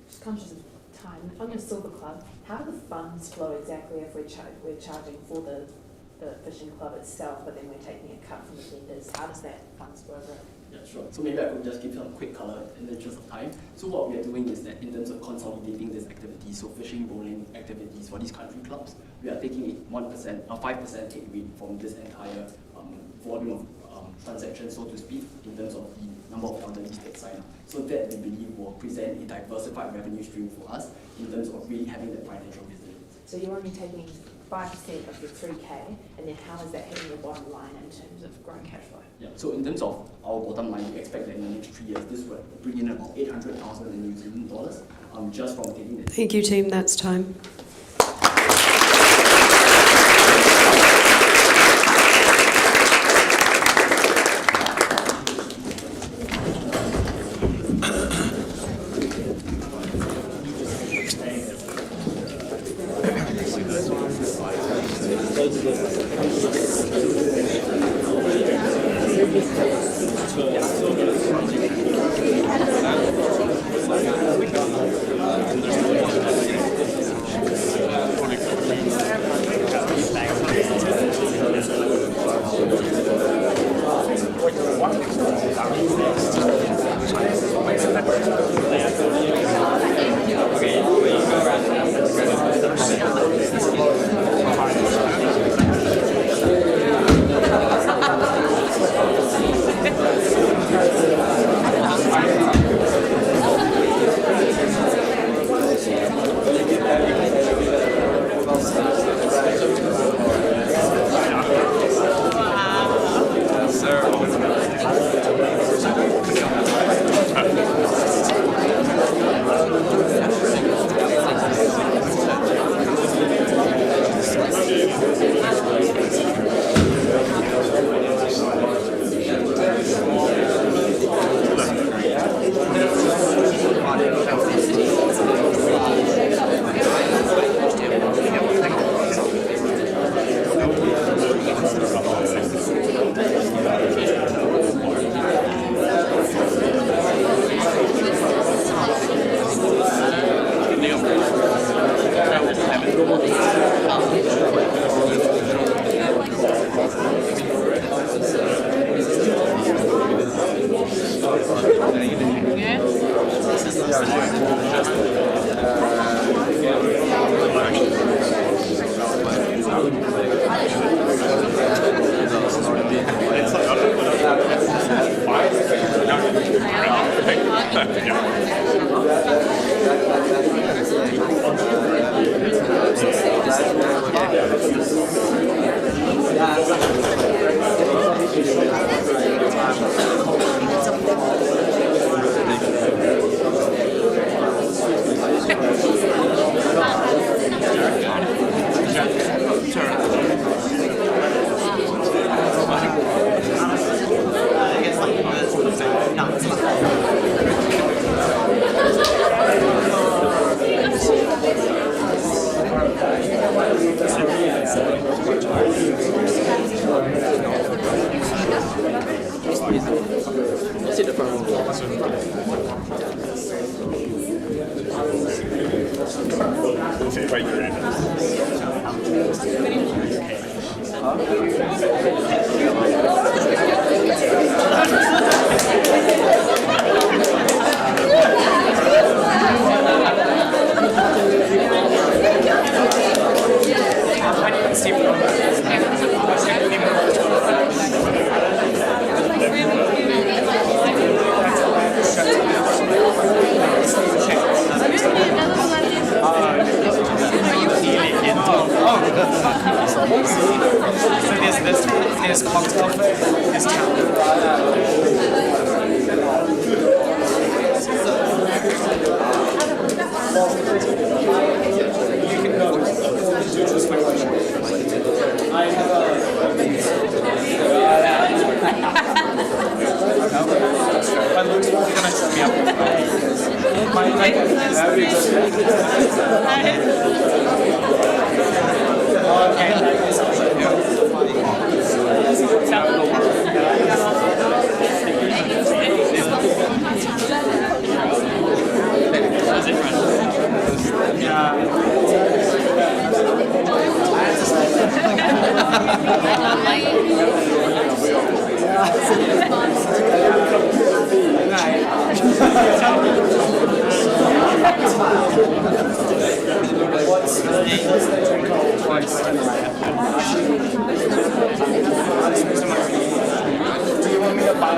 Just conscious of time, on your Silver Club, how do the funds flow exactly if we're charging for the fishing club itself, but then we're taking a cut from the vendors? How does that funds flow? Yeah, sure. So maybe I could just give some quick color in the interest of time. So what we are doing is that in terms of consolidating this activity, so fishing, bowling activities for these country clubs, we are taking a 5% take rate from this entire volume of transactions, so to speak, in terms of the number of elderly that sign up. So that we believe will present a diversified revenue stream for us in terms of really having that financial resilience. So you're only taking 5% of your 3K, and then how is that hitting your bottom line in terms of growing cash flow? Yeah. So in terms of our bottom line, we expect that in the next 3 years, this will bring in about 800,000 in New Zealand dollars, just from taking the. Thank you, team. That's time. Do you want me to buy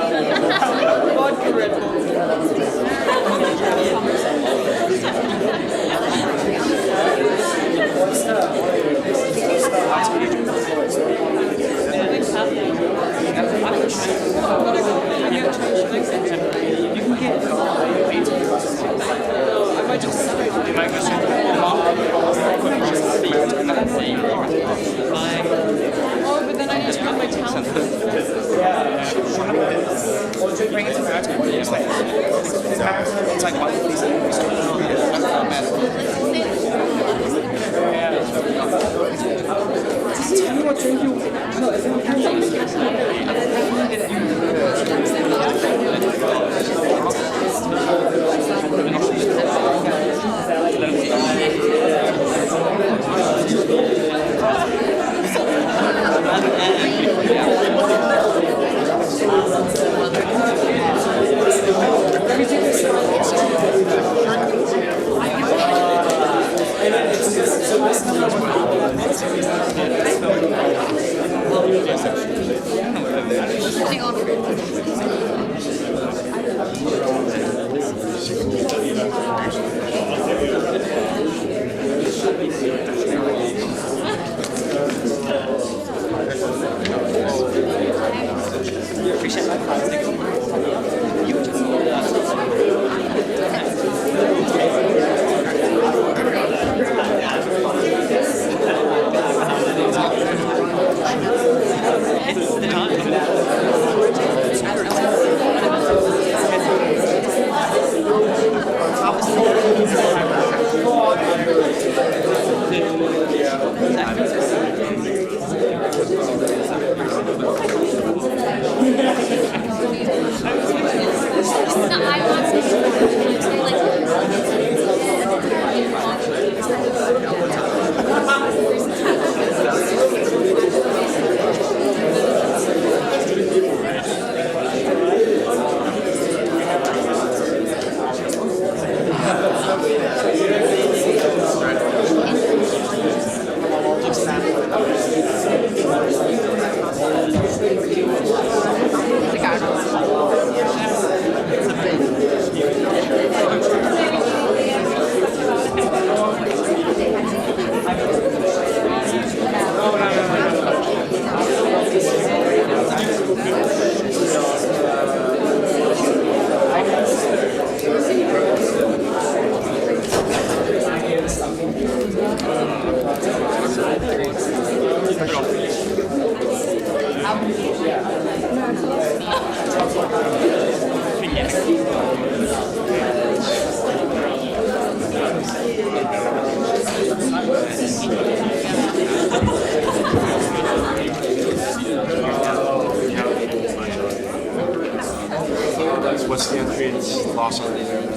it's lost on the internet.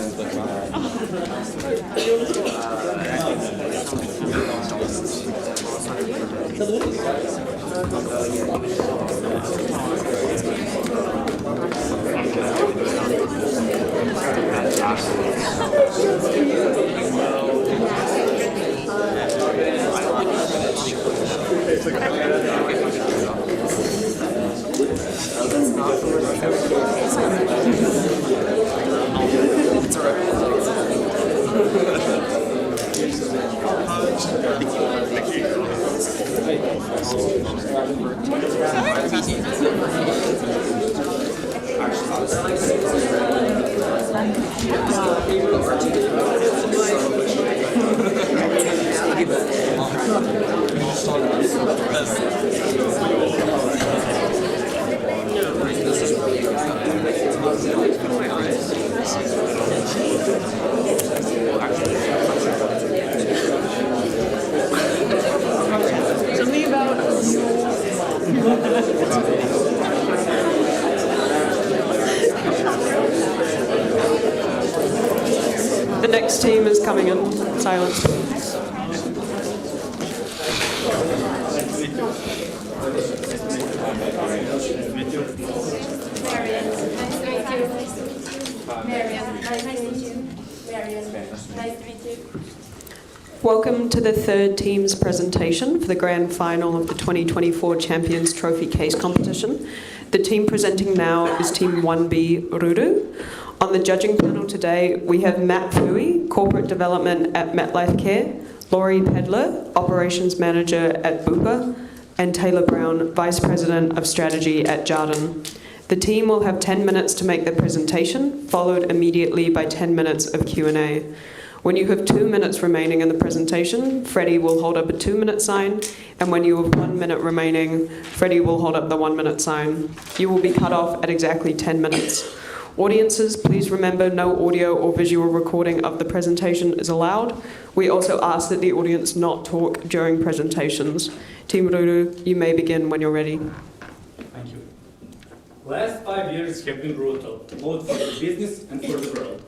Something about the next team is coming in. Silence, please. Welcome to the third team's presentation for the grand final of the 2024 Champions Trophy Case Competition. The team presenting now is Team 1B, Rudu. On the judging panel today, we have Matt Fui, Corporate Development at MetLife Care, Laurie Pedler, Operations Manager at Bupa, and Taylor Brown, Vice President of Strategy at Jarden. The team will have 10 minutes to make their presentation, followed immediately by 10 minutes of Q&A. When you have 2 minutes remaining in the presentation, Freddie will hold up a 2-minute sign, and when you have 1 minute remaining, Freddie will hold up the 1-minute sign. You will be cut off at exactly 10 minutes. Audiences, please remember no audio or visual recording of the presentation is allowed. We also ask that the audience not talk during presentations. Team Rudu, you may begin when you're ready. Thank you. Last 5 years have been brutal, both for the business and for the world.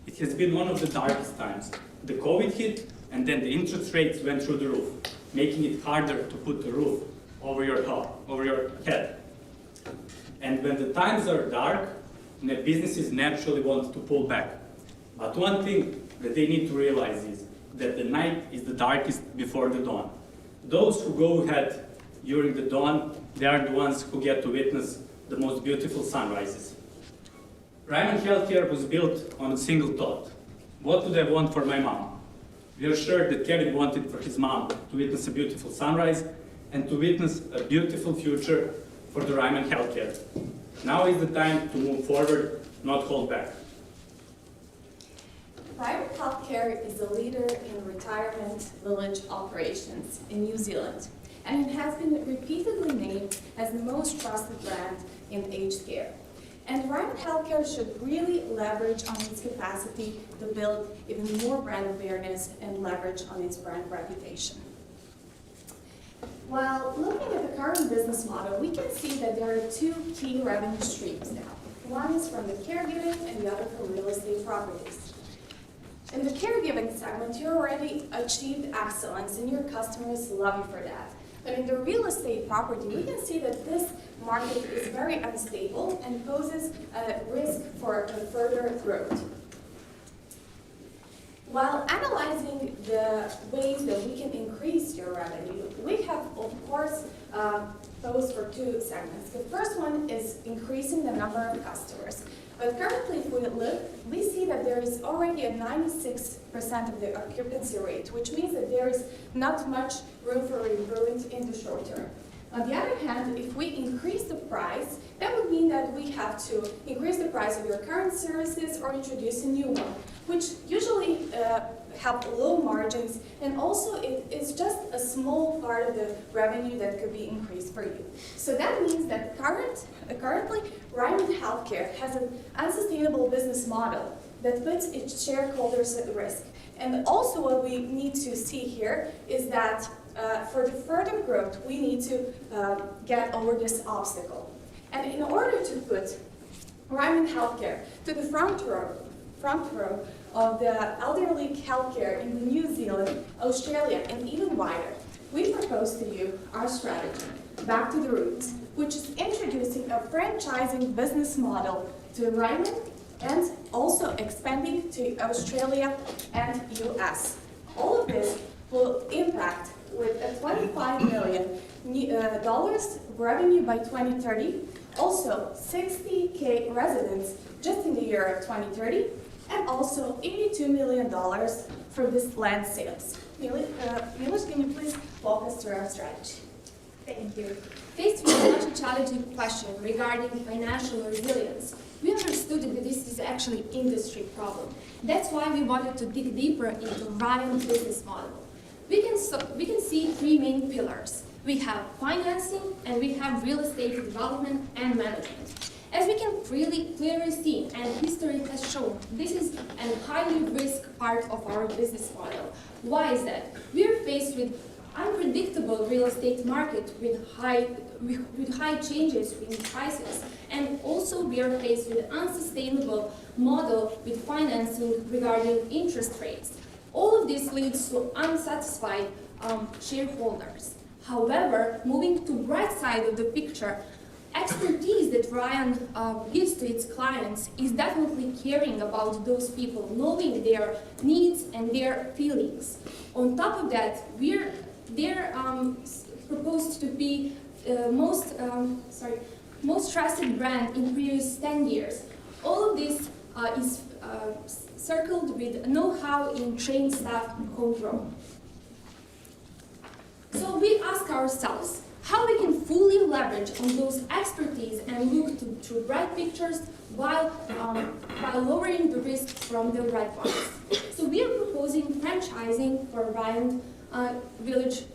It has been one of the darkest times. The COVID hit, and then the interest rates went through the roof, making it harder to put the roof over your head. And when the times are dark, the businesses naturally want to pull back. But one thing that they need to realize is that the night is the darkest before the dawn. Those who go ahead during the dawn, they are the ones who get to witness the most beautiful sunrises. Ryman Healthcare was built on a single thought. What would I want for my mom? We are sure that Kevin wanted for his mom to witness a beautiful sunrise and to witness a beautiful future for the Ryman Healthcare. Now is the time to move forward, not hold back. Ryman Healthcare is a leader in retirement village operations in New Zealand, and it has been repeatedly named as the most trusted brand in aged care. And Ryman Healthcare should really leverage on its capacity to build even more brand awareness and leverage on its brand reputation. While looking at the current business model, we can see that there are two key revenue streams now. One is from the caregiving and the other from real estate properties. In the caregiving segment, you already achieved excellence and your customers love you for that. But in the real estate property, we can see that this market is very unstable and poses a risk for further growth. While analyzing the ways that we can increase your revenue, we have, of course, posed for two segments. The first one is increasing the number of customers. But currently, if we look, we see that there is already a 96% of the occupancy rate, which means that there is not much room for improvement in the short term. On the other hand, if we increase the price, that would mean that we have to increase the price of your current services or introduce a new one, which usually have low margins, and also it is just a small part of the revenue that could be increased for you. So that means that currently, Ryman Healthcare has an unsustainable business model that puts its shareholders at risk. And also what we need to see here is that for the further growth, we need to get over this obstacle. And in order to put Ryman Healthcare to the front row of the elderly healthcare in New Zealand, Australia, and even wider. We propose to you our strategy, Back to the Roots, which is introducing a franchising business model to Ryman and also expanding to Australia and US. All of this will impact with a $25 million revenue by 2030, also 60K residents just in the year of 2030, and also $82 million for this land sales. Milos, can you please walk us through our strategy? Thank you. Faced with such a challenging question regarding financial resilience, we understood that this is actually an industry problem. That's why we wanted to dig deeper into Ryan's business model. We can see three main pillars. We have financing, and we have real estate development and management. As we can clearly see, and history has shown, this is a highly risk part of our business model. Why is that? We are faced with unpredictable real estate market with high changes in prices, and also we are faced with unsustainable model with financing regarding interest rates. All of this leads to unsatisfied shareholders. However, moving to bright side of the picture, expertise that Ryan gives to its clients is definitely caring about those people, knowing their needs and their feelings. On top of that, they're proposed to be most trusted brand in previous 10 years. All of this is circled with know-how in trained staff homegrown. So we ask ourselves how we can fully leverage on those expertise and look to bright pictures while lowering the risk from the red ones. So we are proposing franchising for Ryan Village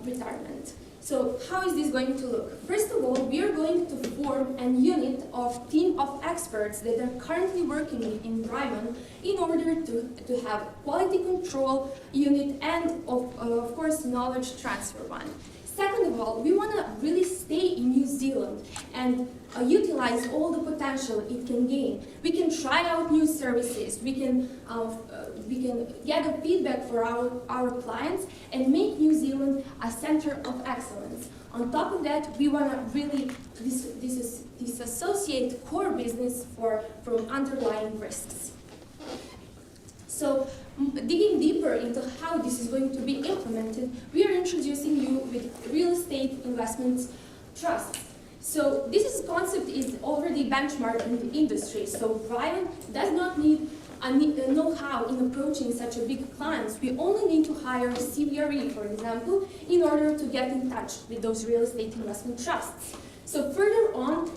Retirement. So how is this going to look? First of all, we are going to form a unit of team of experts that are currently working in Ryman in order to have quality control unit and of course knowledge transfer one. Second of all, we want to really stay in New Zealand and utilize all the potential it can gain. We can try out new services, we can gather feedback for our clients and make New Zealand a center of excellence. On top of that, we want to really disassociate core business from underlying risks. So, digging deeper into how this is going to be implemented, we are introducing you with real estate investments trusts. So this concept is already benchmarked in the industry. So Ryan does not need a know-how in approaching such a big clients. We only need to hire CBRE, for example, in order to get in touch with those real estate investment trusts. So further on,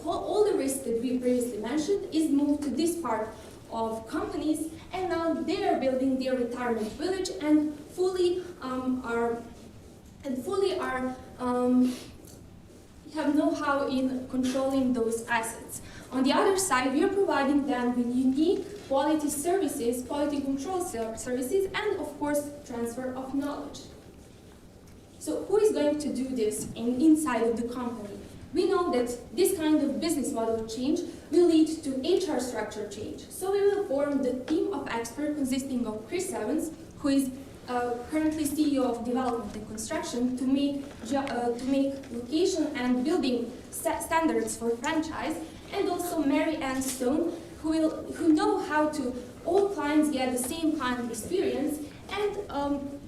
all the risks that we previously mentioned is moved to this part of companies, and now they are building their retirement village and fully have know-how in controlling those assets. On the other side, we are providing them with unique quality services, quality control services, and of course, transfer of knowledge. So who is going to do this inside of the company? We know that this kind of business model change will lead to HR structure change. So we will form the team of experts consisting of Chris Evans, who is currently CEO of Development and Construction, to make location and building standards for franchise, and also Mary Ann Stone, who know how to all clients get the same client experience, and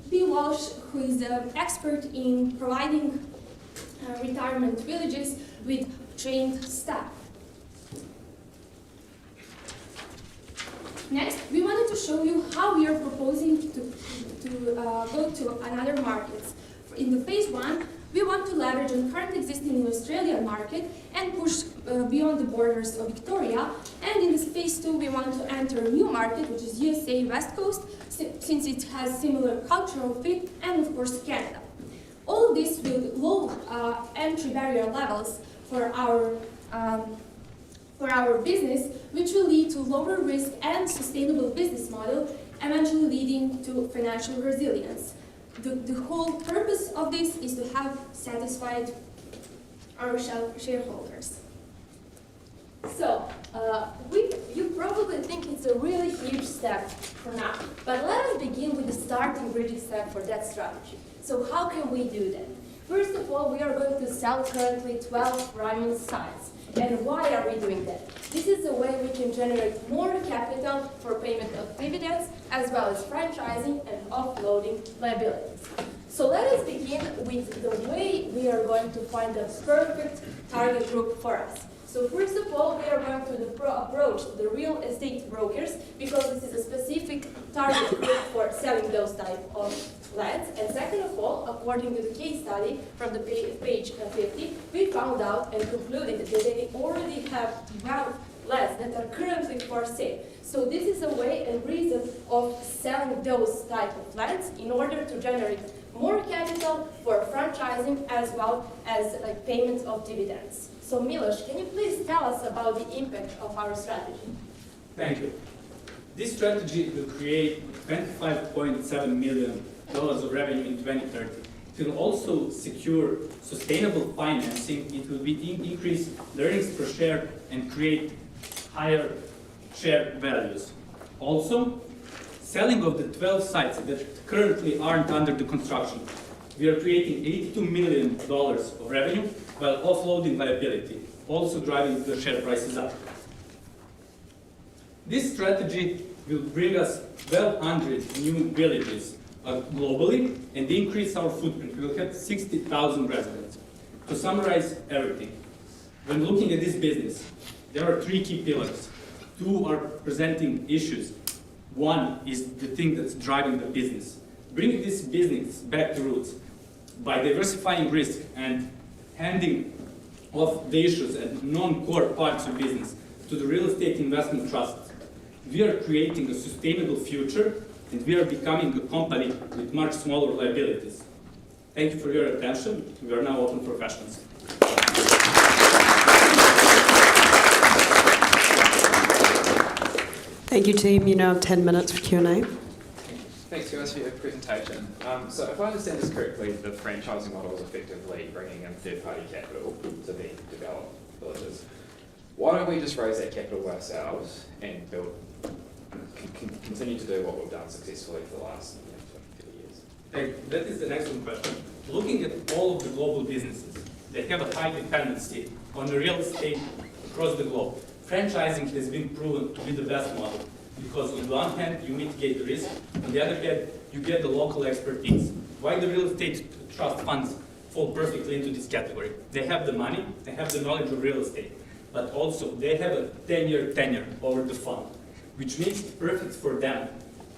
Bill Walsh, who is an expert in providing retirement villages with trained staff. Next, we wanted to show you how we are proposing to go to another markets. In the phase one, we want to leverage on current existing Australian market and push beyond the borders of Victoria. And in this phase two, we want to enter a new market, which is USA West Coast, since it has similar cultural fit, and of course Canada. All of this with low entry barrier levels for our business, which will lead to lower risk and sustainable business model, eventually leading to financial resilience. The whole purpose of this is to have satisfied our shareholders. So, you probably think it's a really huge step for now, but let us begin with the starting bridging step for that strategy. So how can we do that? First of all, we are going to sell currently 12 Ryman sites. And why are we doing that? This is a way we can generate more capital for payment of dividends, as well as franchising and offloading liabilities. So let us begin with the way we are going to find the perfect target group for us. So first of all, we are going to approach the real estate brokers because this is a specific target group for selling those type of lands. And second of all, according to the case study from the page 50, we found out and concluded that they already have 12 lands that are currently for sale. So this is a way and reason of selling those type of lands in order to generate more capital for franchising as well as payments of dividends. So Milos, can you please tell us about the impact of our strategy? Thank you. This strategy will create $25.7 million of revenue in 2030. It will also secure sustainable financing. It will increase the earnings per share and create higher share values. Also, selling of the 12 sites that currently aren't under the construction, we are creating $82 million of revenue while offloading liability, also driving the share prices up. This strategy will bring us 1,200 new villages globally and increase our footprint. We will have 60,000 residents. To summarize everything, when looking at this business, there are 3 key pillars. 2 are presenting issues. 1 is the thing that's driving the business. Bringing this business back to roots by diversifying risk and handing off the issues and non-core parts of business to the real estate investment trust. We are creating a sustainable future and we are becoming a company with much smaller liabilities. Thank you for your attention. We are now open for questions. Thank you, team. You now have 10 minutes for Q&A. Thanks guys for your presentation. So if I understand this correctly, the franchising model is effectively bringing in third-party capital to the developed villages. Why don't we just raise that capital ourselves and continue to do what we've done successfully for the last 20 years? Thank you. That is an excellent question. Looking at all of the global businesses, they have a high dependency on the real estate across the globe. Franchising has been proven to be the best model because on the one hand, you mitigate the risk, on the other hand, you get the local expertise. Why the real estate trust funds fall perfectly into this category? They have the money, they have the knowledge of real estate, but also they have a 10-year tenure over the fund, which makes it perfect for them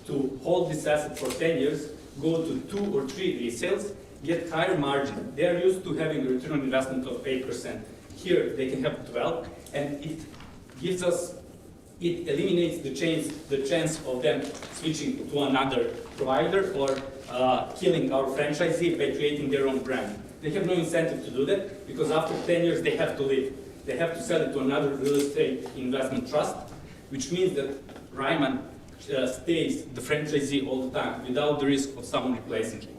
to hold this asset for 10 years, go to 2 or 3 resales, get higher margin. They are used to having a return on investment of 8%. Here they can have 12, and it gives us, it eliminates the chance of them switching to another provider or killing our franchisee by creating their own brand. They have no incentive to do that because after 10 years they have to leave. They have to sell it to another real estate investment trust, which means that Ryman stays the franchisee all the time without the risk of someone replacing him.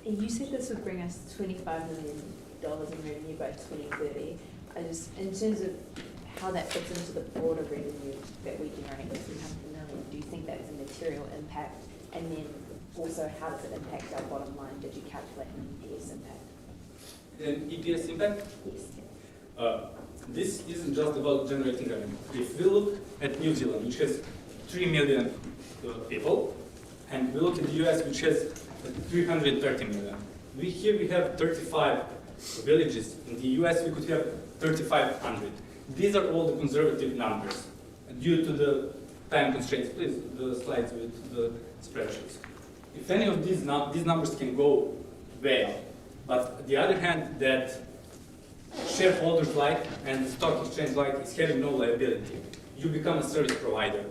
You said this would bring us $25 million in revenue by 2030. In terms of how that fits into the broader revenue that we generate, $300 million, do you think that is a material impact? And then also, how does it impact our bottom line? Did you calculate an EPS impact? An EPS impact? Yes. This isn't just about generating revenue. If we look at New Zealand, which has 3 million people, and we look at the US, which has 330 million. Here we have 35 villages. In the US, we could have 3,500. These are all the conservative numbers. Due to the time constraints, please, the slides with the spreadsheets. If any of these numbers can go well, but on the other hand, that shareholders like and the stock exchange like is having no liability. You become a service provider.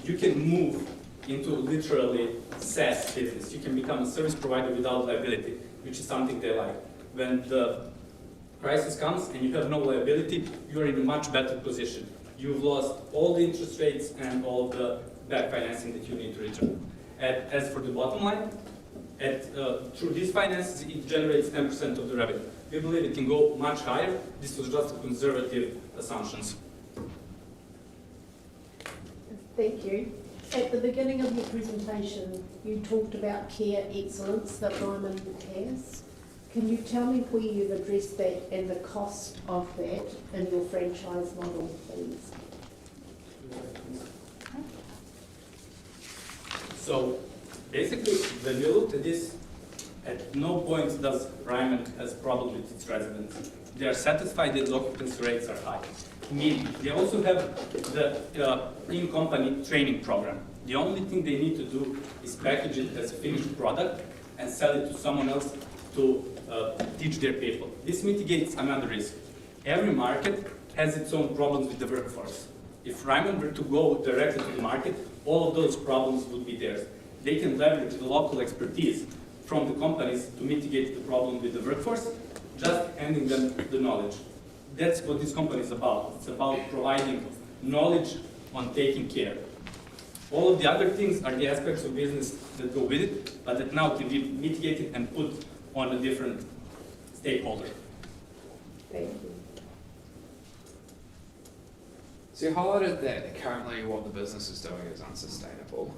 You can move into literally SaaS business. You can become a service provider without liability, which is something they like. When the crisis comes and you have no liability, you are in a much better position. You've lost all the interest rates and all of the back financing that you need to return. And as for the bottom line, through these finances, it generates 10% of the revenue. We believe it can go much higher. This was just conservative assumptions. Thank you. At the beginning of your presentation, you talked about care excellence that Ryman has. Can you tell me where you've addressed that and the cost of that in your franchise model, please? So basically, when we looked at this, at no point does Ryman has problem with its residents. They are satisfied that the occupancy rates are high. Meaning, they also have the in-company training program. The only thing they need to do is package it as a finished product and sell it to someone else to teach their people. This mitigates another risk. Every market has its own problems with the workforce. If Ryman were to go directly to the market, all of those problems would be theirs. They can leverage the local expertise from the companies to mitigate the problem with the workforce, just handing them the knowledge. That's what this company is about. It's about providing knowledge on taking care. All of the other things are the aspects of business that go with it, but that now can be mitigated and put on a different stakeholder. Thank you. So you highlighted that currently what the business is doing is unsustainable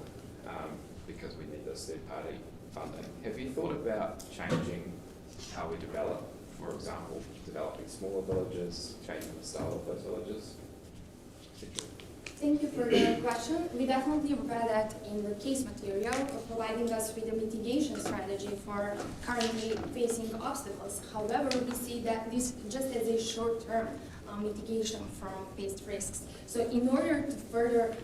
because we need this third-party funding. Have you thought about changing how we develop? For example, developing smaller villages, changing the style of those villages, etc. Thank you for the question. We definitely read that in the case material, providing us with a mitigation strategy for currently facing obstacles. However, we see that this just as a short-term mitigation from faced risks. So in order to further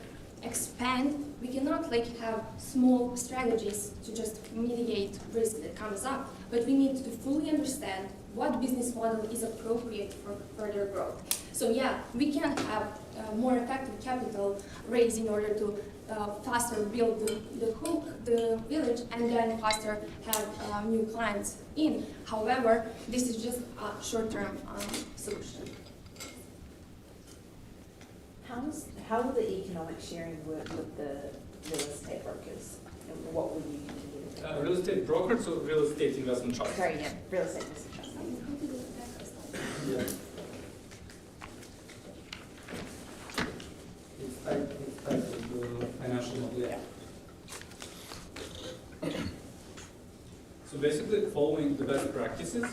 expand, we cannot have small strategies to just mitigate risk that comes up, but we need to fully understand what business model is appropriate for further growth. So yeah, we can have more effective capital raised in order to faster build the village and then faster have new clients in. However, this is just a short-term solution. How will the economic sharing work with the real estate brokers? And what will you continue to do? Real estate brokers or real estate investment trusts? Sorry, yeah, real estate investment trusts. Yeah. It's type of the financial model. Yeah. So basically, following the best practices,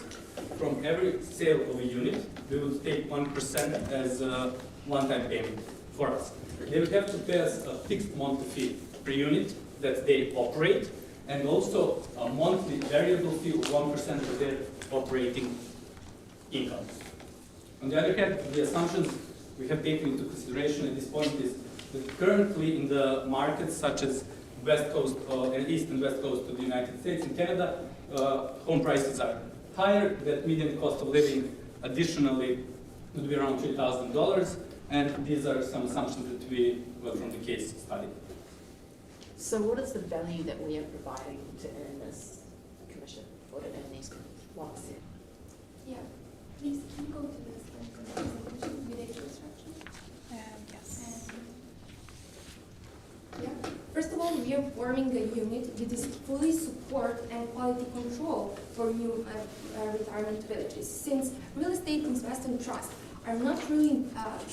from every sale of a unit, we would take 1% as a one-time payment for us. They would have to pay us a fixed monthly fee per unit that they operate, and also a monthly variable fee of 1% of their operating income. On the other hand, the assumptions we have taken into consideration at this point is that currently in the markets such as West Coast and East and West Coast of the United States and Canada, home prices are higher. That median cost of living additionally would be around $3,000, and these are some assumptions that we got from the case study. So what is the value that we are providing to earn this commission, or to earn these 1%? Yeah, please can you go to this presentation with the instructions? Yes. Yeah. First of all, we are forming a unit that is fully support and quality control for new retirement villages. Since real estate investment trusts are not really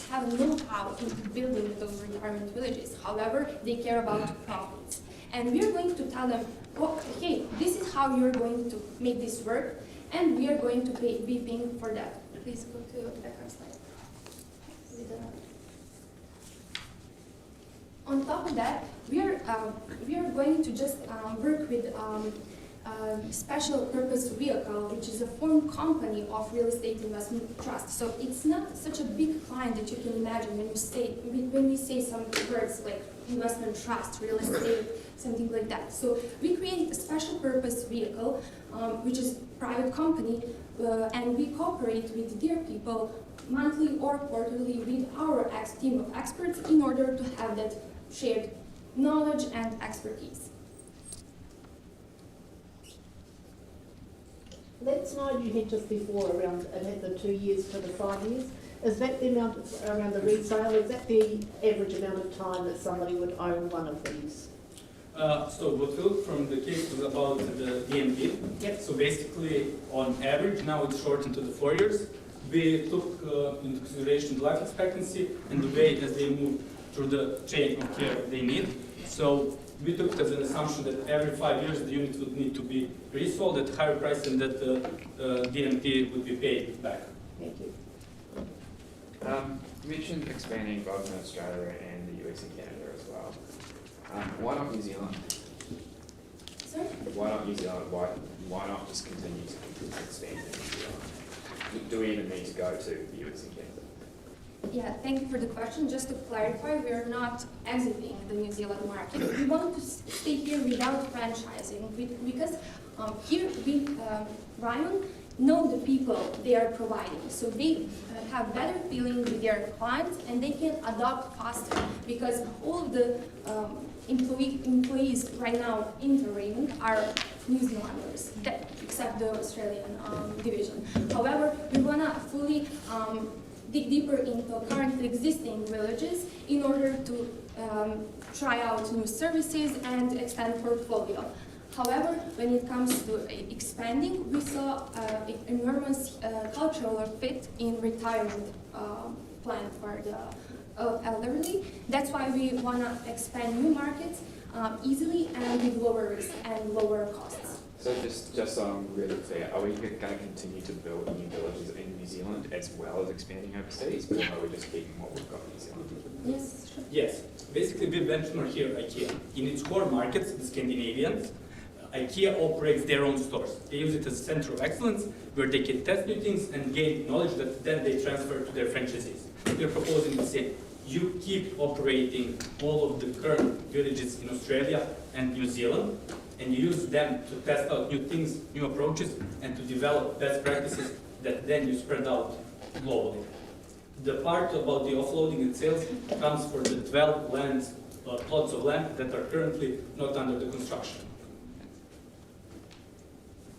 have a know-how into building those retirement villages. However, they care about profits. And we are going to tell them, oh, hey, this is how you're going to make this work, and we are going to be paying for that. Please go to the next slide. On top of that, we are going to just work with special purpose vehicle, which is a formed company of real estate investment trust. So it's not such a big client that you can imagine when we say some words like investment trust, real estate, something like that. So we create a special purpose vehicle, which is private company, and we cooperate with their people monthly or quarterly with our team of experts in order to have that shared knowledge and expertise. That slide you had just before around the 2 years to the 5 years, is that the amount around the resale? Is that the average amount of time that somebody would own one of these? So what we looked from the case was about the DMP. So basically, on average, now it's shortened to the 4 years. We took into consideration the life expectancy and the way as they move through the chain of care they need. So we took it as an assumption that every 5 years the unit would need to be resold at higher price and that the DMP would be paid back. Thank you. You mentioned expanding both in Australia and the US and Canada as well. Why not New Zealand? Sorry? Why not New Zealand? Why not just continue to expand in New Zealand? Do we even need to go to the US and Canada? Yeah, thank you for the question. Just to clarify, we are not exiting the New Zealand market. We want to stay here without franchising because here we, Ryan, know the people they are providing. So they have better feeling with their clients and they can adopt faster because all of the employees right now in the Raymond are New Zealanders, except the Australian division. However, we want to fully dig deeper into currently existing villages in order to try out new services and expand portfolio. However, when it comes to expanding, we saw enormous cultural fit in retirement plan for the elderly. That's why we want to expand new markets easily and with lower risk and lower costs. So just so I'm really clear, are we going to continue to build new villages in New Zealand as well as expanding overseas, or are we just keeping what we've got in New Zealand? Yes, sure. Yes, basically we benchmark here IKEA. In its core markets, the Scandinavians, IKEA operates their own stores. They use it as a center of excellence where they can test new things and gain knowledge that then they transfer to their franchisees. We're proposing the same. You keep operating all of the current villages in Australia and New Zealand, and you use them to test out new things, new approaches, and to develop best practices that then you spread out globally. The part about the offloading and sales comes for the 12 lands, plots of land that are currently not under the construction.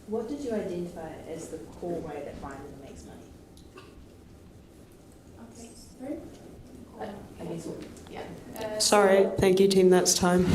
What did you identify as the core way that Ryman makes money? Okay, sorry? I guess, yeah. Sorry, thank you team, that's time.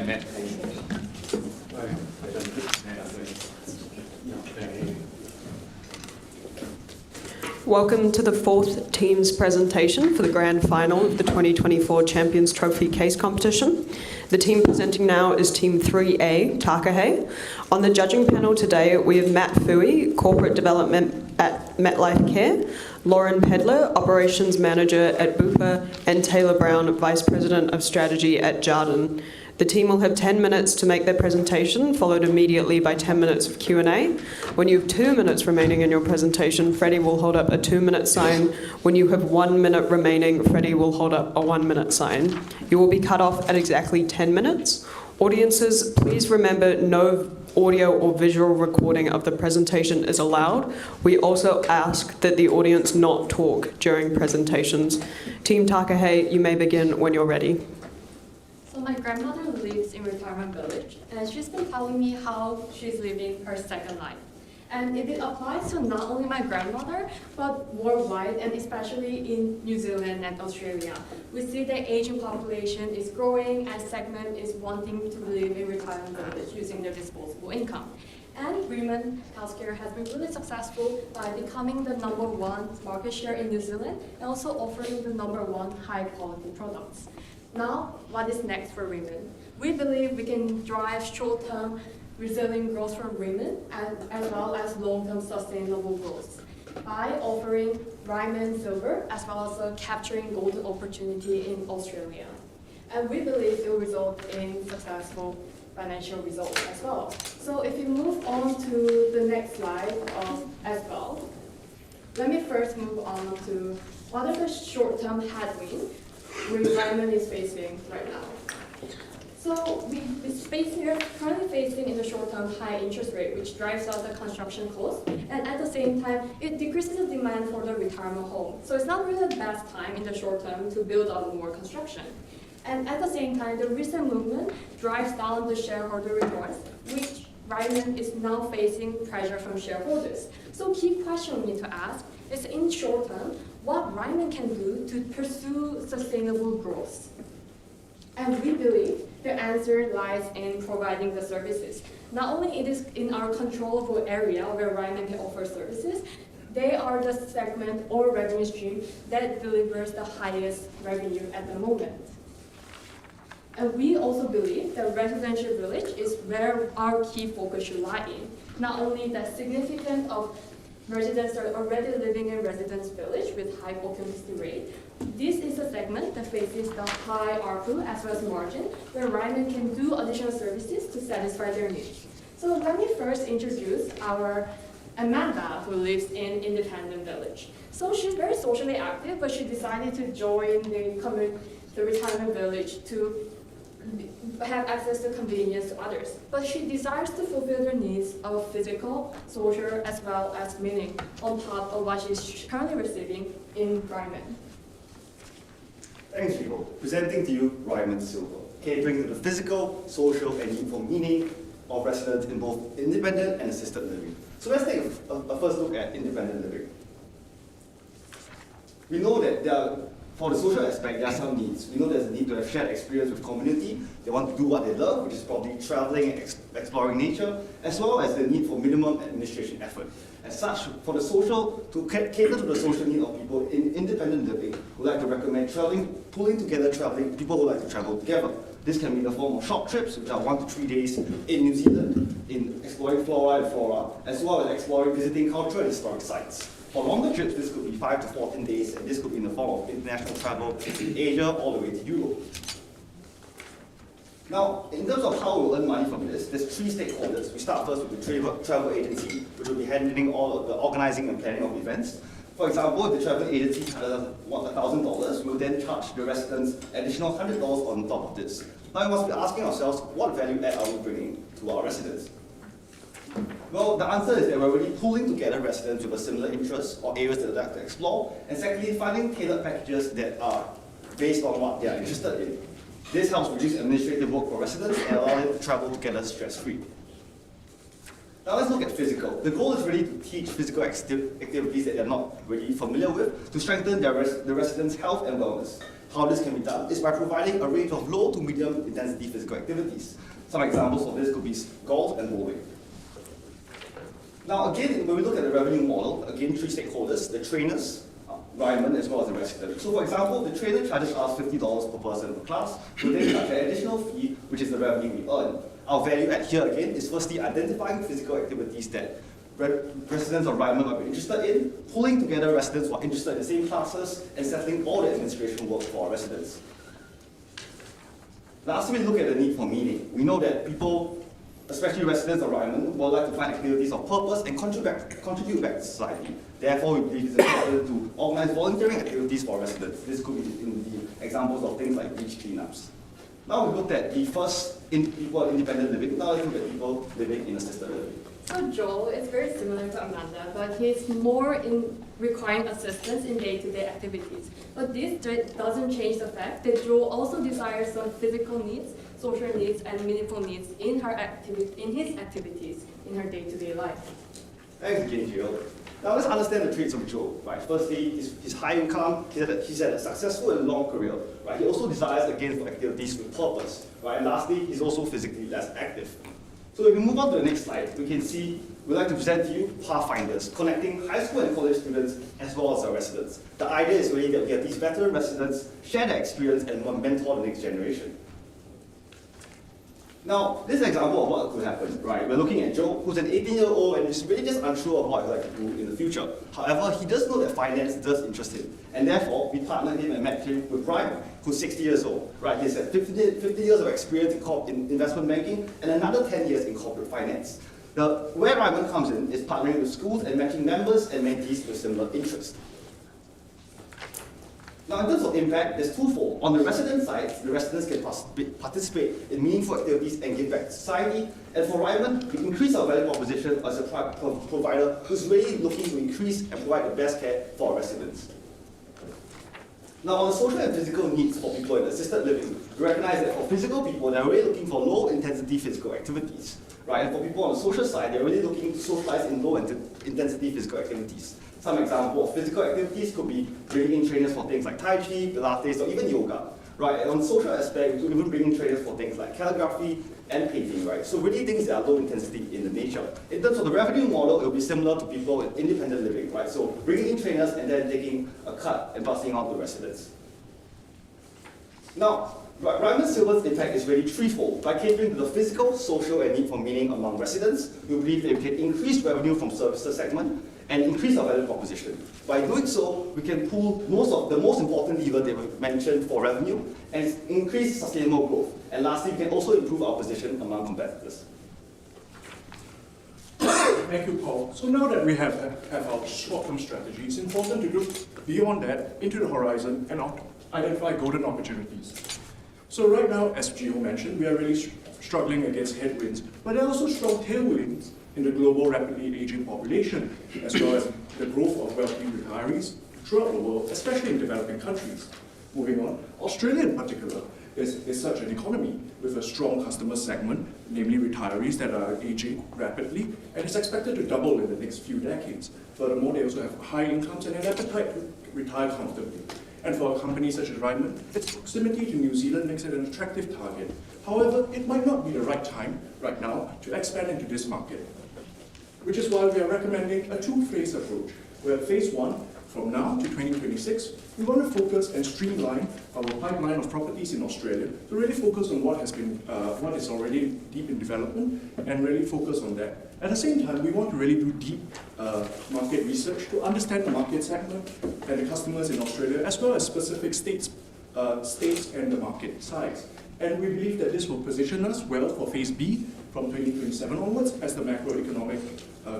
Matt. Welcome to the fourth team's presentation for the grand final of the 2024 Champions Trophy Case Competition. The team presenting now is Team 3A, Takahe. On the judging panel today, we have Matt Fui, Corporate Development at MetLife Care, Lauren Pedler, Operations Manager at Bupa, and Taylor Brown, Vice President of Strategy at Jarden. The team will have 10 minutes to make their presentation, followed immediately by 10 minutes of Q&A. When you have 2 minutes remaining in your presentation, Freddie will hold up a 2-minute sign. When you have 1 minute remaining, Freddie will hold up a 1-minute sign. You will be cut off at exactly 10 minutes. Audiences, please remember no audio or visual recording of the presentation is allowed. We also ask that the audience not talk during presentations. Team Takahe, you may begin when you're ready. So my grandmother lives in retirement village, and she's been telling me how she's living her second life. And it applies to not only my grandmother, but worldwide, and especially in New Zealand and Australia. We see the aging population is growing, and segment is wanting to live in retirement village using their disposable income. And Ryman Healthcare has been really successful by becoming the #1 market share in New Zealand, and also offering the #1 high quality products. Now, what is next for Ryman? We believe we can drive short-term resilient growth for Ryman as well as long-term sustainable growth by offering Ryman Silver as well as capturing golden opportunity in Australia. And we believe it will result in successful financial results as well. So if you move on to the next slide as well, let me first move on to what are the short-term headwinds Ryman is facing right now. So we're currently facing in the short term high interest rate, which drives up the construction cost, and at the same time, it decreases the demand for the retirement home. So it's not really the best time in the short term to build up more construction. And at the same time, the recent movement drives down the shareholder rewards, which Ryman is now facing pressure from shareholders. So key question we need to ask is in short term, what Ryman can do to pursue sustainable growth. And we believe the answer lies in providing the services. Not only it is in our controllable area where Ryman can offer services, they are the segment or revenue stream that delivers the highest revenue at the moment. And we also believe that residential village is where our key focus should lie in. Not only the significance of residents are already living in residence village with high occupancy rate. This is a segment that faces the high ARPU as well as margin, where Ryman can do additional services to satisfy their needs. So let me first introduce our Amanda, who lives in independent village. So she's very socially active, but she decided to join the retirement village to have access to convenience to others. But she desires to fulfill their needs of physical, social, as well as meaning on top of what she's currently receiving in Ryman. Thanks, people. Presenting to you Ryman Silver, catering to the physical, social, and need for meaning of residents in both independent and assisted living. So let's take a first look at independent living. We know that for the social aspect, there are some needs. We know there's a need to have shared experience with community. They want to do what they love, which is probably traveling and exploring nature, as well as the need for minimum administration effort. As such, for the social, to cater to the social need of people in independent living, we like to recommend pulling together traveling, people who like to travel together. This can be in the form of short trips, which are 1 to 3 days in New Zealand, in exploring flora and flora, as well as visiting cultural and historic sites. For longer trips, this could be 5 to 14 days, and this could be in the form of international travel in Asia all the way to Europe. Now, in terms of how we'll earn money from this, there's 3 stakeholders. We start first with the travel agency, which will be handling all of the organizing and planning of events. For example, if the travel agency charges $1,000, we'll then charge the residents additional $100 on top of this. Now, we must be asking ourselves, what value add are we bringing to our residents? Well, the answer is that we're really pulling together residents with a similar interest or areas that they'd like to explore, and secondly, finding tailored packages that are based on what they are interested in. This helps reduce administrative work for residents and allow them to travel together stress-free. Now let's look at physical. The goal is really to teach physical activities that they're not really familiar with to strengthen the residents' health and wellness. how this can be done is by providing a range of low to medium intensity physical activities. Some examples of this could be golf and bowling. Now again, when we look at the revenue model, again, three stakeholders, the trainers, Ryman, as well as the resident. So for example, the trainer charges us $50 per person per class, we then charge an additional fee, which is the revenue we earn. Our value add here again is firstly identifying physical activities that residents of Ryman might be interested in, pulling together residents who are interested in the same classes, and settling all the administration work for our residents. Lastly, we look at the need for meaning. We know that people, especially residents of Ryman, would like to find activities of purpose and contribute back to society. Therefore, we believe it's important to organize volunteering activities for residents. This could be in the examples of things like beach cleanups. Now we looked at the first people independent living. Now let's look at people living in assisted living. So Joel is very similar to Amanda, but he's more in requiring assistance in day-to-day activities. But this doesn't change the fact that Joel also desires some physical needs, social needs, and meaningful needs in his activities in her day-to-day life. Thanks again, Jill. Now let's understand the traits of Joe. Right? Firstly, he's high income, he's had a successful and long career. Right? He also desires again for activities with purpose. Right? And lastly, he's also physically less active. So if we move on to the next slide, we can see we'd like to present to you Pathfinders, connecting high school and college students as well as our residents. The idea is really that we have these veteran residents share their experience and mentor the next generation. Now, this is an example of what could happen, right? We're looking at Joe, who's an 18-year-old and is really just unsure of what he'd like to do in the future. However, he does know that finance does interest him, and therefore, we partnered him and matched him with Ryan, who's 60 years old, right? He's had 50 years of experience in investment banking and another 10 years in corporate finance. Where Ryan comes in is partnering with schools and matching members and mentees with similar interests. Now, in terms of impact, there's twofold. On the resident side, the residents can participate in meaningful activities and give back to society. And for Ryman, we increase our value proposition as a provider who's really looking to increase and provide the best care for our residents. Now, on the social and physical needs for people in assisted living, we recognize that for physical people, they're really looking for low-intensity physical activities. Right? And for people on the social side, they're really looking to socialize in low-intensity physical activities. Some example of physical activities could be bringing in trainers for things like Tai Chi, Pilates, or even yoga. Right? And on the social aspect, we could even bring in trainers for things like calligraphy and painting. Right? So really things that are low intensity in the nature. In terms of the revenue model, it will be similar to people in independent living. Right? So bringing in trainers and then taking a cut and passing on to residents. Now, Ryman Silver's impact is really threefold. By catering to the physical, social, and need for meaning among residents, we believe that we can increase revenue from services segment and increase our value proposition. By doing so, we can pull the most important lever that we mentioned for revenue and increase sustainable growth. And lastly, we can also improve our position among competitors. Thank you, Paul. So now that we have our short-term strategy, it's important to look beyond that into the horizon and identify golden opportunities. So right now, as Gio mentioned, we are really struggling against headwinds, but there are also strong tailwinds in the global rapidly aging population, as well as the growth of wealthy retirees throughout the world, especially in developing countries. Moving on, Australia in particular is such an economy with a strong customer segment, namely retirees that are aging rapidly, and it's expected to double in the next few decades. Furthermore, they also have high incomes and an appetite to retire comfortably. And for a company such as Ryman, its proximity to New Zealand makes it an attractive target. However, it might not be the right time, right now, to expand into this market. Which is why we are recommending a two-phase approach, where phase one, from now to 2026, we want to focus and streamline our pipeline of properties in Australia to really focus on what is already deep in development and really focus on that. At the same time, we want to really do deep market research to understand the market segment and the customers in Australia, as well as specific states and the market size. And we believe that this will position us well for phase B from 2027 onwards. As the macroeconomic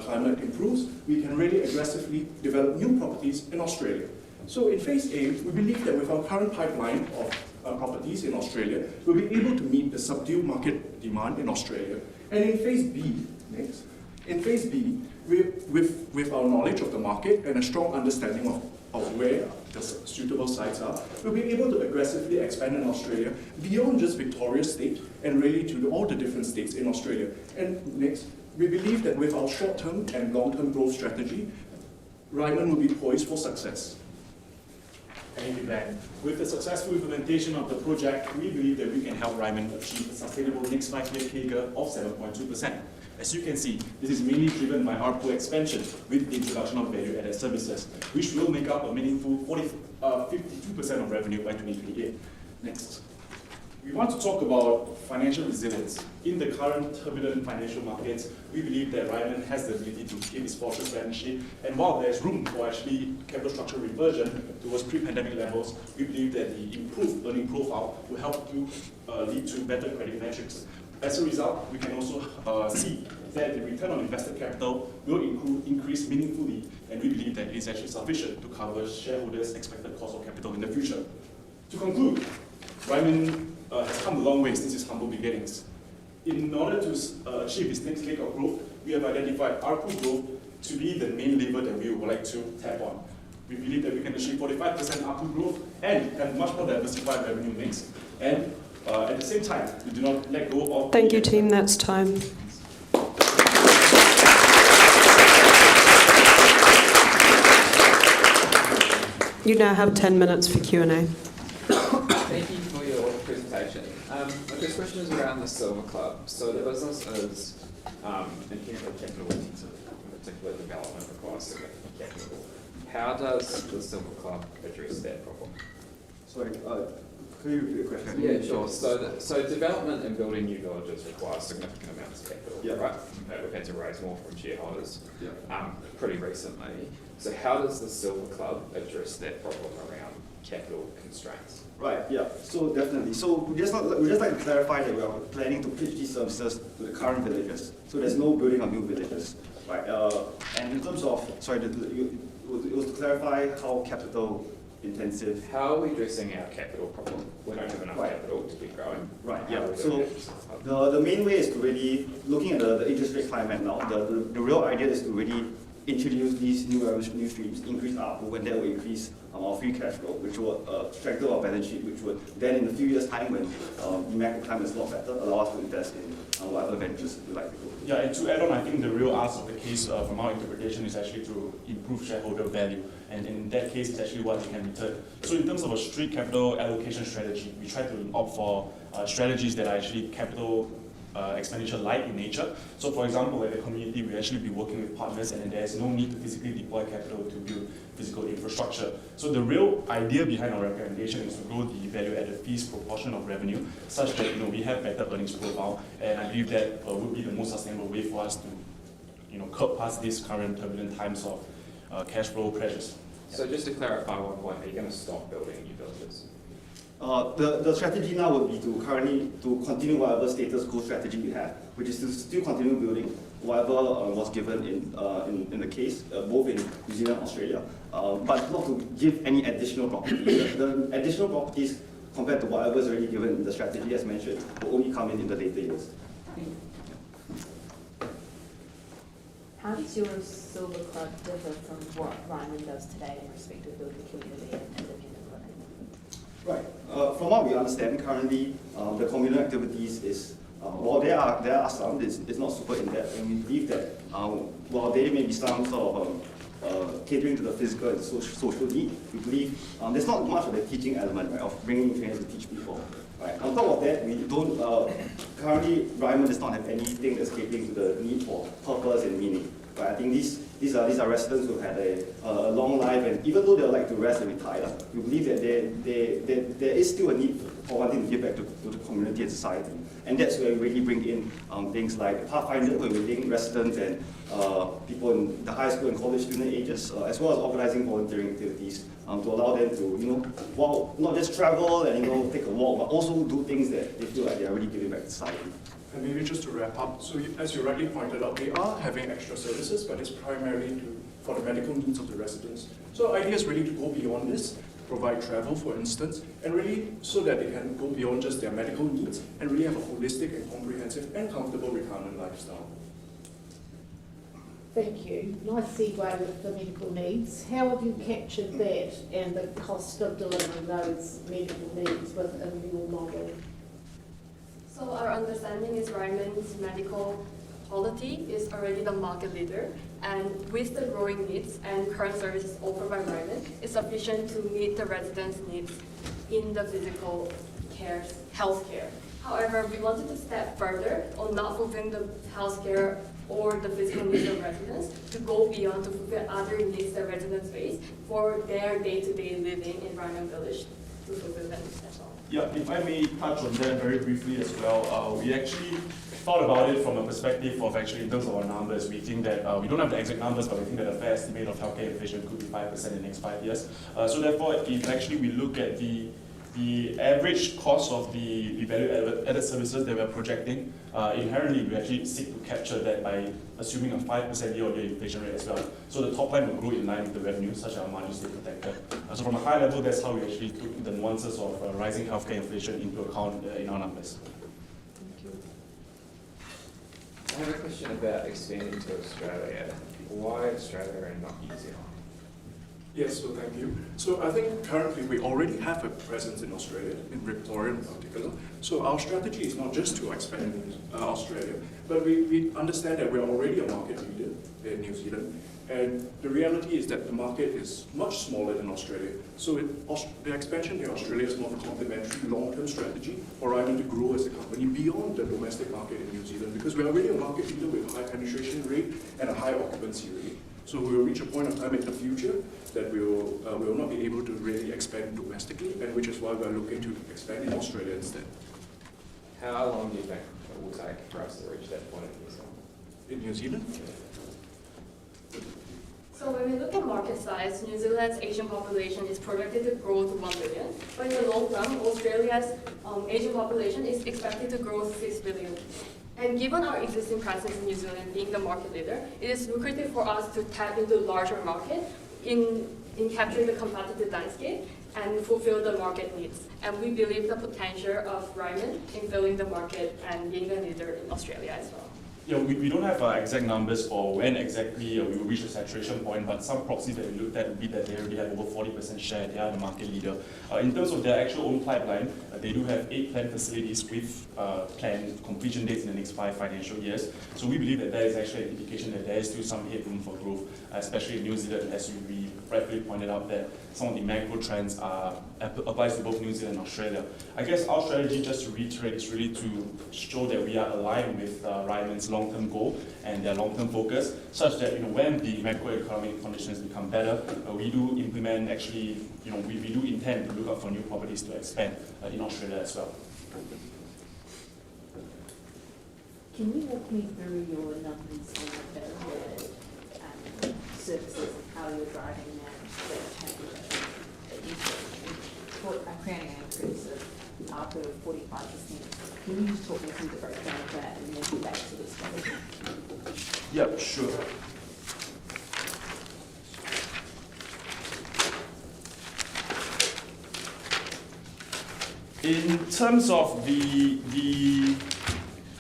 climate improves, we can really aggressively develop new properties in Australia. So in phase A, we believe that with our current pipeline of properties in Australia, we'll be able to meet the subdued market demand in Australia. And in phase B, with our knowledge of the market and a strong understanding of where the suitable sites are, we'll be able to aggressively expand in Australia beyond just Victoria State and really to all the different states in Australia. And next, we believe that with our short-term and long-term growth strategy, Ryman will be poised for success. energy plan. With the successful implementation of the project, we believe that we can help Ryman achieve a sustainable next 5-year CAGR of 7.2%. As you can see, this is mainly driven by ARPU expansion with the introduction of value-added services, which will make up a meaningful 52% of revenue by 2028. Next. We want to talk about financial resilience. In the current turbulent financial markets, we believe that Ryman has the ability to keep its fortress balance sheet, and while there's room for actually capital structure reversion towards pre-pandemic levels, we believe that the improved earning profile will help to lead to better credit metrics. As a result, we can also see that the return on invested capital will increase meaningfully, and we believe that it is actually sufficient to cover shareholders' expected cost of capital in the future. To conclude, Ryman has come a long way since its humble beginnings. In order to achieve its next leg of growth, we have identified ARPU growth to be the main lever that we would like to tap on. We believe that we can achieve 45% ARPU growth and have much more diversified revenue mix. And at the same time, we do not let go of... Thank you, team. That's time. You now have 10 minutes for Q&A. Thank you for your presentation. My first question is around the Silver Club. So the business is inherently capital intensive, in particular development requires significant capital. How does the Silver Club address that problem? Sorry, could you repeat the question? Yeah, sure. So development and building new villages requires significant amounts of capital, right? In fact, we've had to raise more from shareholders pretty recently. So how does the Silver Club address that problem around capital constraints? Right, yeah, so definitely. So we just like to clarify that we are planning to pitch these services to the current villages. So there's no building of new villages, right? And in terms of, sorry, it was to clarify how capital intensive. How are we addressing our capital problem? We don't have enough capital to keep growing. Right, yeah. So the main way is to really, looking at the interest rate climate now, the real idea is to really introduce these new revenue streams, increase ARPU, and that will increase our free cash flow, which will strengthen our balance sheet, which would then in a few years' time when the macro climate is a lot better, allow us to invest in whatever ventures we like to go. Yeah, and to add on, I think the real ask of the case from our interpretation is actually to improve shareholder value. And in that case, it's actually what we can return. So in terms of a strict capital allocation strategy, we try to opt for strategies that are actually capital expenditure light in nature. So for example, at the community, we actually be working with partners and there's no need to physically deploy capital to build physical infrastructure. So the real idea behind our recommendation is to grow the value-added fees proportion of revenue such that we have better earnings profile, and I believe that would be the most sustainable way for us to curb past these current turbulent times of cash flow pressures. So just to clarify one point, are you going to stop building new villages? The strategy now would be to continue whatever status quo strategy we have, which is to still continue building whatever was given in the case, both in New Zealand and Australia, but not to give any additional properties. The additional properties compared to whatever is already given in the strategy as mentioned will only come in the later years. How does your Silver Club differ from what Ryman does today in respect of building community and independent living? Right. From what we understand currently, the communal activities is, while there are some, it's not super in-depth, and we believe that while there may be some sort of catering to the physical and social need, we believe there's not much of a teaching element, right, of bringing trainers to teach people. Right. On top of that, we don't, currently Ryman does not have anything that's catering to the need for purpose and meaning. Right. I think these are residents who had a long life, and even though they would like to rest and retire, we believe that there is still a need for wanting to give back to the community and society. And that's where we really bring in things like Pathfinder, where we bring residents and people in the high school and college student ages, as well as organizing volunteering activities to allow them to, not just travel and take a walk, but also do things that they feel like they are really giving back to society. And maybe just to wrap up, so as you rightly pointed out, we are having extra services, but it's primarily for the medical needs of the residents. So the idea is really to go beyond this, provide travel, for instance, and really so that they can go beyond just their medical needs and really have a holistic and comprehensive and comfortable retirement lifestyle. Thank you. Nice segue with the medical needs. How have you captured that and the cost of delivering those medical needs within your model? So our understanding is Ryman's medical quality is already the market leader, and with the growing needs and current services offered by Ryman, it's sufficient to meet the residents' needs in the physical care, healthcare. However, we wanted to step further on not fulfilling the healthcare or the physical needs of residents to go beyond to fulfill other needs that residents face for their day-to-day living in Ryman Village to fulfill them as well. Yeah, if I may touch on that very briefly as well, we actually thought about it from a perspective of actually in terms of our numbers. We think that, we don't have the exact numbers, but we think that a fair estimate of healthcare inflation could be 5% in the next 5 years. So therefore, if actually we look at the average cost of the value-added services that we're projecting, inherently we actually seek to capture that by assuming a 5% year-on-year inflation rate as well. So the top line will grow in line with the revenue, such that our margins stay protected. So from a high level, that's how we actually took the nuances of rising healthcare inflation into account in our numbers. I have a question about expanding to Australia. Why Australia and not New Zealand? Yes, so thank you. So I think currently we already have a presence in Australia, in Victoria in particular. So our strategy is not just to expand in Australia, but we understand that we're already a market leader in New Zealand. And the reality is that the market is much smaller than Australia. So the expansion in Australia is more of a complementary long-term strategy for Ryman to grow as a company beyond the domestic market in New Zealand, because we're already a market leader with a high penetration rate and a high occupancy rate. So we will reach a point of time in the future that we will not be able to really expand domestically, and which is why we're looking to expand in Australia instead. How long do you think it will take for us to reach that point in New Zealand? In New Zealand? So when we look at market size, New Zealand's Asian population is projected to grow to 1 billion, but in the long run, Australia's Asian population is expected to grow to 6 billion. And given our existing presence in New Zealand being the market leader, it is lucrative for us to tap into a larger market in capturing the competitive landscape and fulfill the market needs. And we believe the potential of Ryman in filling the market and being the leader in Australia as well. Yeah, we don't have exact numbers for when exactly we will reach the saturation point, but some proxies that we looked at would be that they already have over 40% share, they are the market leader. In terms of their actual own pipeline, they do have 8 planned facilities with planned completion dates in the next 5 financial years. So we believe that that is actually an indication that there is still some headroom for growth, especially in New Zealand, as we rightfully pointed out that some of the macro trends applies to both New Zealand and Australia. I guess our strategy, just to reiterate, is really to show that we are aligned with Ryman's long-term goal and their long-term focus, such that when the macroeconomic conditions become better, we do implement actually, we do intend to look out for new properties to expand in Australia as well. Can you walk me through your numbers on the value-added services and how you're driving that I'm creating an increase of ARPU of 45%. Can you just talk me through the breakdown of that and then get back to this one? Yeah, sure. In terms of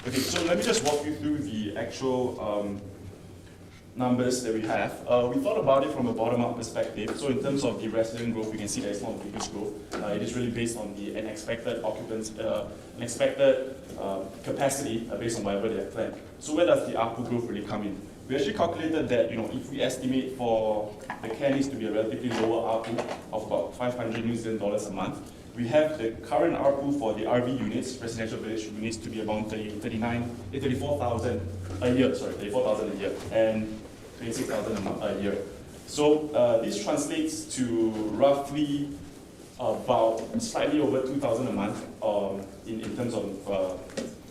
okay, so let me just walk you through the actual numbers that we have. We thought about it from a bottom-up perspective. So in terms of the resident growth, we can see that it's not the biggest growth. It is really based on an expected occupants, an expected capacity based on whatever they have planned. So where does the ARPU growth really come in? We actually calculated that if we estimate for the care needs to be a relatively lower ARPU of about 500 New Zealand dollars a month, we have the current ARPU for the RV units, residential village units, to be about 34,000 a year, and 26,000 a year. So this translates to roughly about slightly over 2,000 a month in terms of.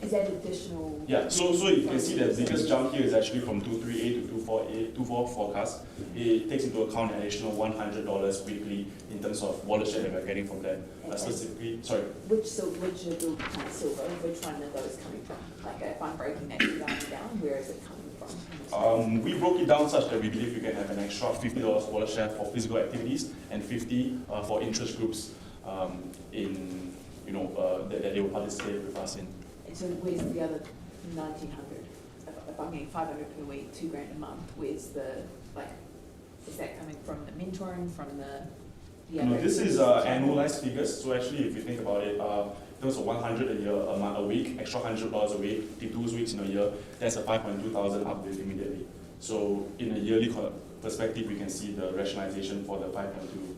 Is that additional? Yeah, so you can see the biggest jump here is actually from 238 to 24 forecast. It takes into account an additional $100 weekly in terms of wallet share that we're getting from them. Specifically, sorry. Which are the kind of silver? Which one are those coming from? Like if I'm breaking that down, where is it coming from? We broke it down such that we believe we can have an extra $50 wallet share for physical activities and $50 for interest groups that they will participate with us in. So where's the other 1,900? If I'm getting 500 per week, $2,000 a month, where's is that coming from the mentoring, from the No, this is annualized figures. So actually, if you think about it, terms of 100 a year, a week, extra $100 a week, take 2 weeks in a year, that's a 5,200 uplift immediately. So in a yearly perspective, we can see the rationalization for the 5.2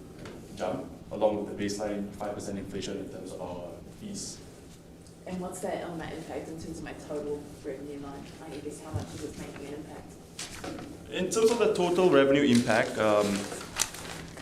jump, along with the baseline 5% inflation in terms of our fees. And what's that on that impact in terms of my total revenue line? I guess how much is it making an impact? In terms of the total revenue impact,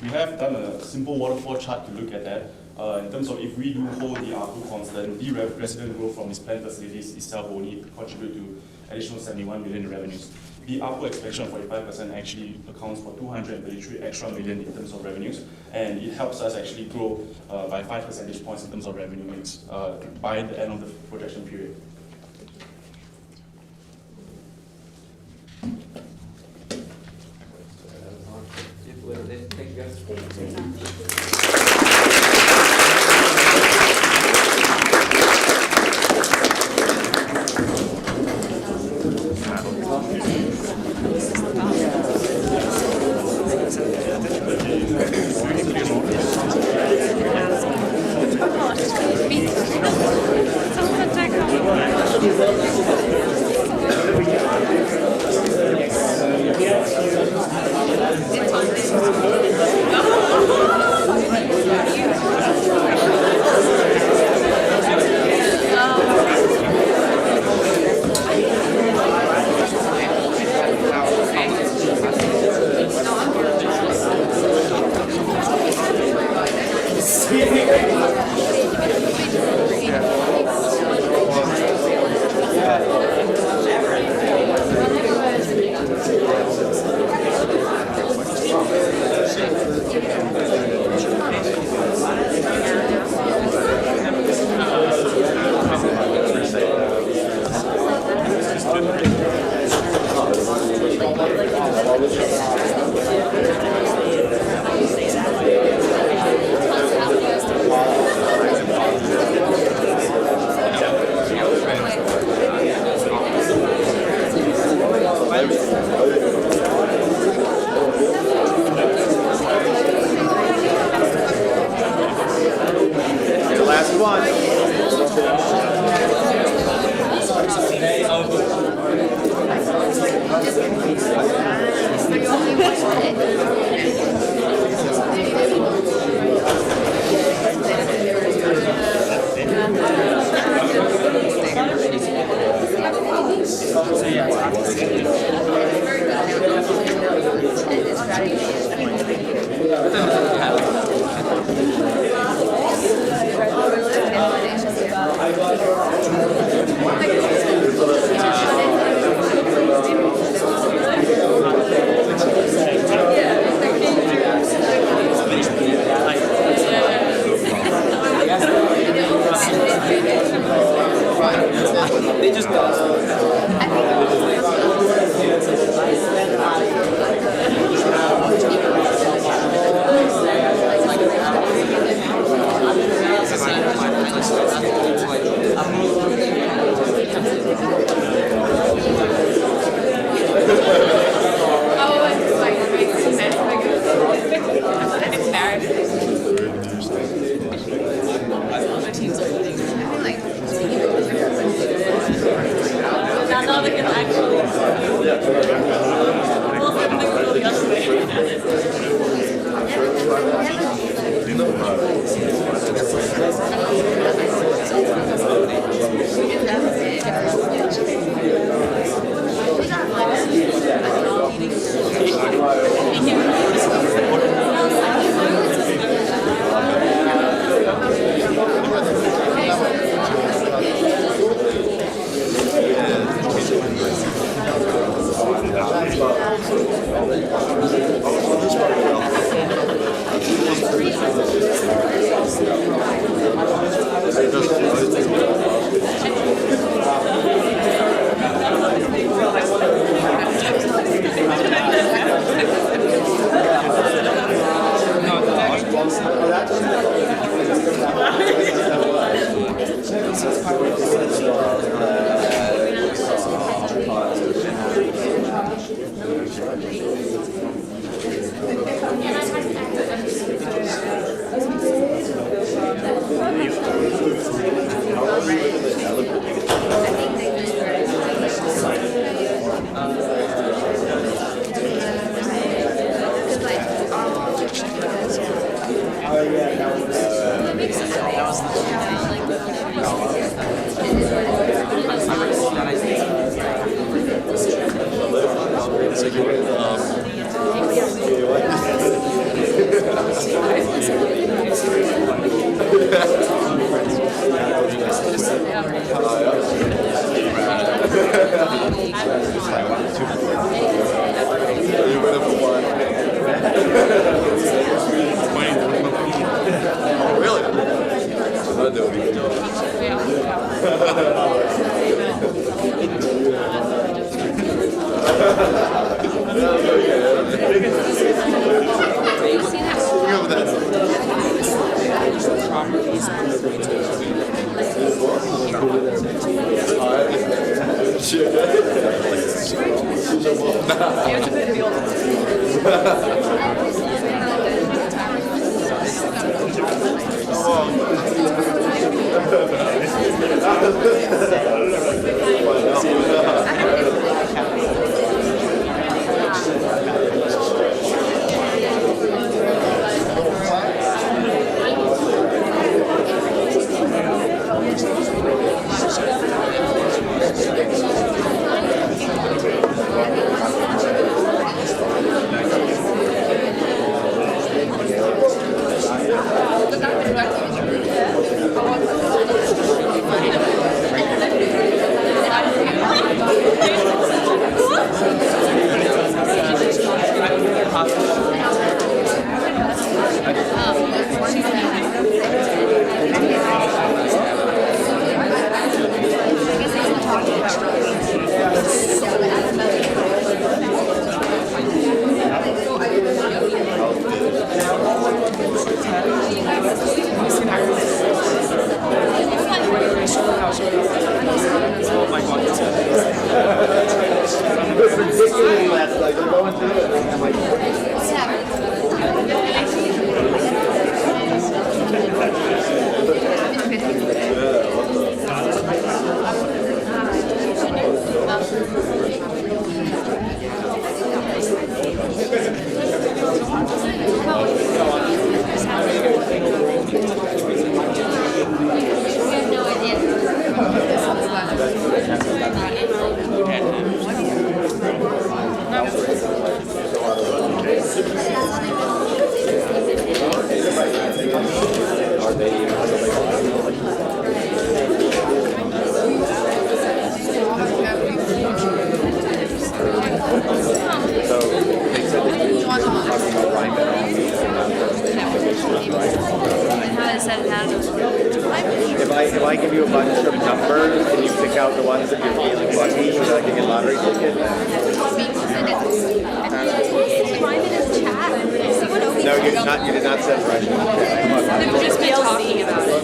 we have done a simple waterfall chart to look at that. In terms of if we do hold the ARPU constant, the resident growth from these planned facilities itself will only contribute to additional 71 million in revenues. The ARPU expansion of 45% actually accounts for 233 extra million in terms of revenues, and it helps us actually grow by 5 percentage points in terms of revenue mix by the end of the projection period. Thank you guys. I just If I give you a bunch of numbers and you pick out the ones that you're feeling lucky, would you like to get a lottery ticket? No, you did not send right. Come on. They would just be talking about it.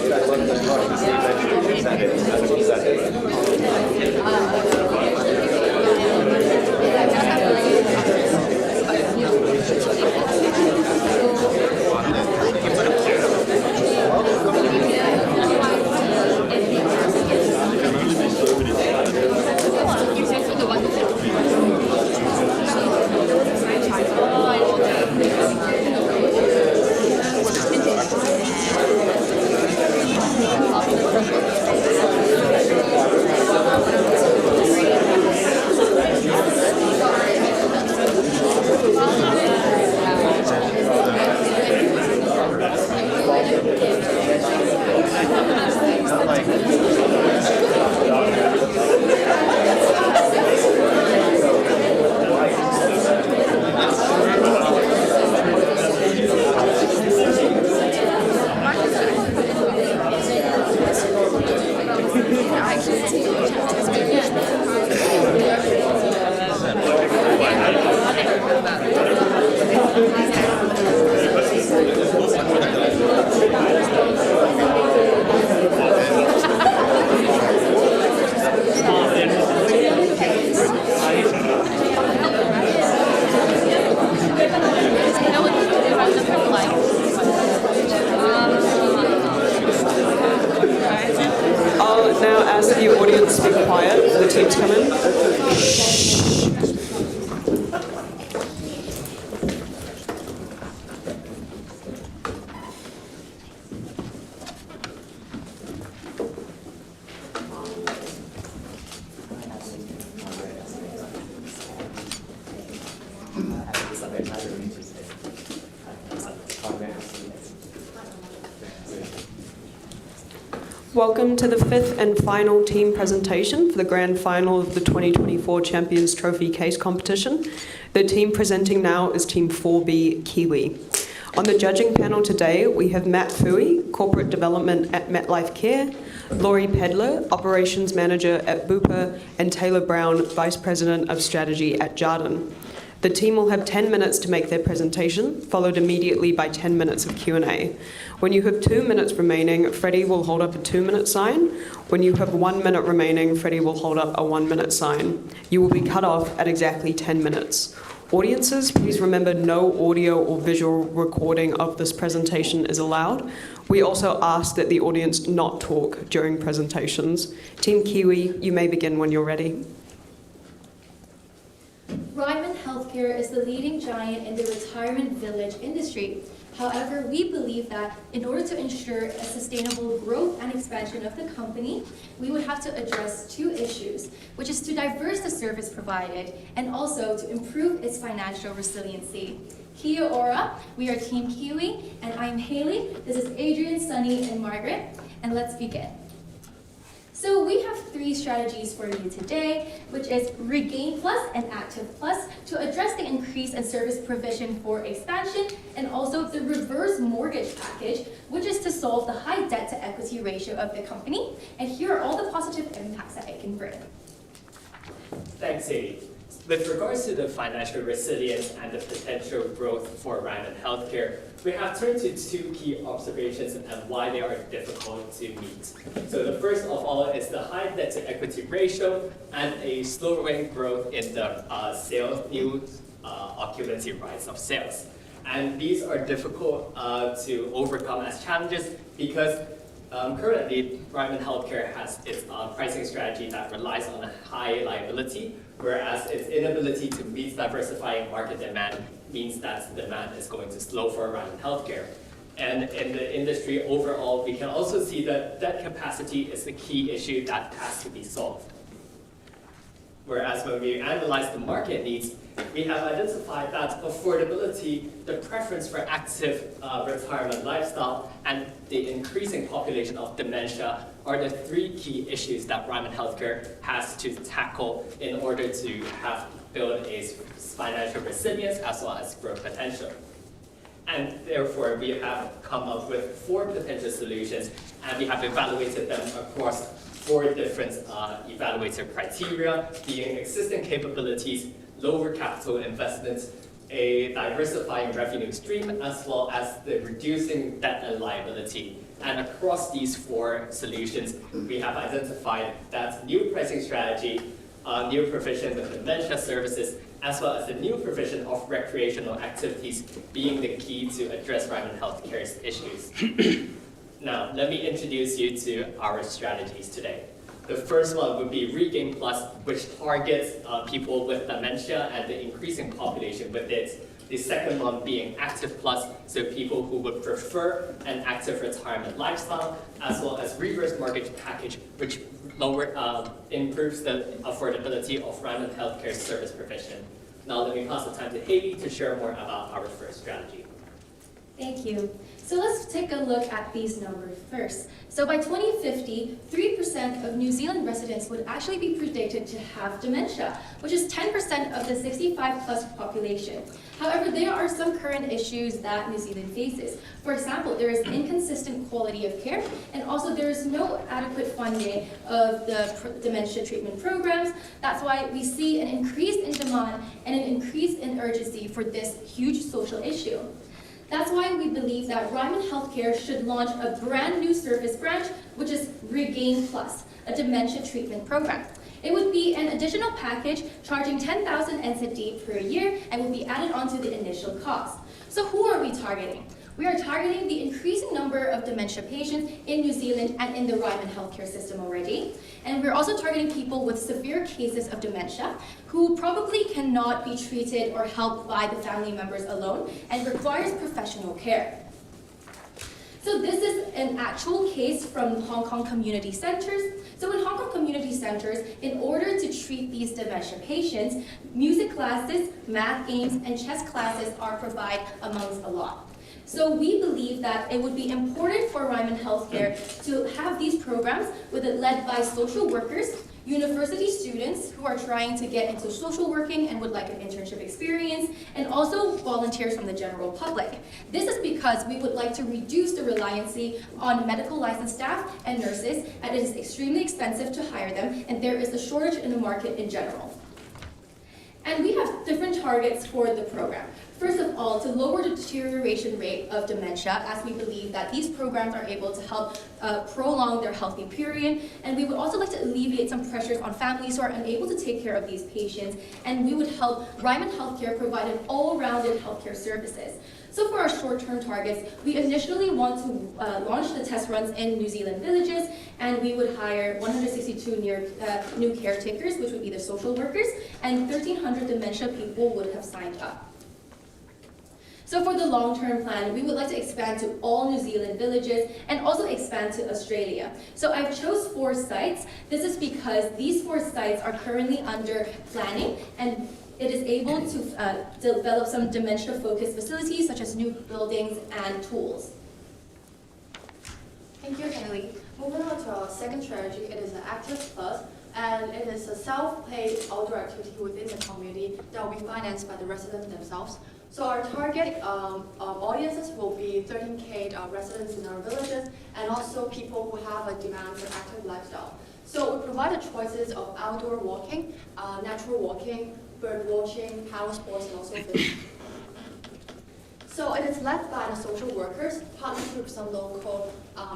Welcome to the fifth and final team presentation for the grand final of the 2024 Champions Trophy Case Competition. The team presenting now is Team 4B Kiwi. On the judging panel today, we have Matt Fui, Corporate Development at MetLife Care, Laurie Pedler, Operations Manager at Bupa, and Taylor Brown, Vice President of Strategy at Jarden. The team will have 10 minutes to make their presentation, followed immediately by 10 minutes of Q&A. When you have 2 minutes remaining, Freddie will hold up a 2-minute sign. When you have 1 minute remaining, Freddie will hold up a 1-minute sign. You will be cut off at exactly 10 minutes. Audiences, please remember no audio or visual recording of this presentation is allowed. We also ask that the audience not talk during presentations. Team Kiwi, you may begin when you're ready. Ryman Healthcare is the leading giant in the retirement village industry. However, we believe that in order to ensure a sustainable growth and expansion of the company, we would have to address 2 issues, which is to diverse the service provided and also to improve its financial resiliency. Kia ora, we are Team Kiwi, and I'm Haley. This is Adrian, Sunny, and Margaret, and let's begin. So we have 3 strategies for you today, which is Regain Plus and Active Plus to address the increase in service provision for expansion, and also the reverse mortgage package, which is to solve the high debt to equity ratio of the company. And here are all the positive impacts that it can bring. Thanks, Haley. With regards to the financial resilience and the potential growth for Ryman Healthcare, we have turned to 2 key observations and why they are difficult to meet. So the first of all is the high debt to equity ratio and a slowing growth in the new occupancy rates of sales. And these are difficult to overcome as challenges because currently Ryman Healthcare has its pricing strategy that relies on a high liability, whereas its inability to meet diversifying market demand means that demand is going to slow for Ryman Healthcare. And in the industry overall, we can also see that debt capacity is the key issue that has to be solved. Whereas when we analyze the market needs, we have identified that affordability, the preference for active retirement lifestyle, and the increasing population of dementia are the 3 key issues that Ryman Healthcare has to tackle in order to build a financial resilience as well as growth potential. And therefore, we have come up with 4 potential solutions, and we have evaluated them across 4 different evaluator criteria, being existing capabilities, lower capital investments, a diversifying revenue stream, as well as the reducing debt and liability. And across these 4 solutions, we have identified that new pricing strategy, new provision with dementia services, as well as the new provision of recreational activities being the key to address Ryman Healthcare's issues. Now, let me introduce you to our strategies today. The first one would be Regain Plus, which targets people with dementia and the increasing population with it. The second one being Active Plus, so people who would prefer an active retirement lifestyle, as well as Reverse Mortgage Package, which improves the affordability of Ryman Healthcare's service provision. Now let me pass the time to Haley to share more about our first strategy. Thank you. So let's take a look at these numbers first. So by 2050, 3% of New Zealand residents would actually be predicted to have dementia, which is 10% of the 65 plus population. However, there are some current issues that New Zealand faces. For example, there is inconsistent quality of care, and also there is no adequate funding of the dementia treatment programs. That's why we see an increase in demand and an increase in urgency for this huge social issue. That's why we believe that Ryman Healthcare should launch a brand new service branch, which is Regain Plus, a dementia treatment program. It would be an additional package charging 10,000 NZD per year and would be added onto the initial cost. So who are we targeting? We are targeting the increasing number of dementia patients in New Zealand and in the Ryman healthcare system already. And we're also targeting people with severe cases of dementia who probably cannot be treated or helped by the family members alone and requires professional care. So this is an actual case from Hong Kong community centers. So in Hong Kong community centers, in order to treat these dementia patients, music classes, math games, and chess classes are provided amongst a lot. So we believe that it would be important for Ryman Healthcare to have these programs led by social workers, university students who are trying to get into social working and would like an internship experience, and also volunteers from the general public. This is because we would like to reduce the reliancy on medical licensed staff and nurses, and it is extremely expensive to hire them, and there is a shortage in the market in general. And we have different targets for the program. First of all, to lower the deterioration rate of dementia, as we believe that these programs are able to help prolong their healthy period. And we would also like to alleviate some pressures on families who are unable to take care of these patients. And we would help Ryman Healthcare provide an all-rounded healthcare services. So for our short-term targets, we initially want to launch the test runs in New Zealand villages, and we would hire 162 new caretakers, which would be the social workers, and 1,300 dementia people would have signed up. So for the long-term plan, we would like to expand to all New Zealand villages and also expand to Australia. So I've chose 4 sites. This is because these 4 sites are currently under planning, and it is able to develop some dementia-focused facilities such as new buildings and tools. Thank you, Haley. Moving on to our second strategy, it is an Active Plus, and it is a self-paid outdoor activity within the community that will be financed by the residents themselves. So our target audiences will be 13K residents in our villages, and also people who have a demand for active lifestyle. So we provide the choices of outdoor walking, natural walking, bird watching, paddle sports, and also fishing. So it is led by the social workers, partners with some local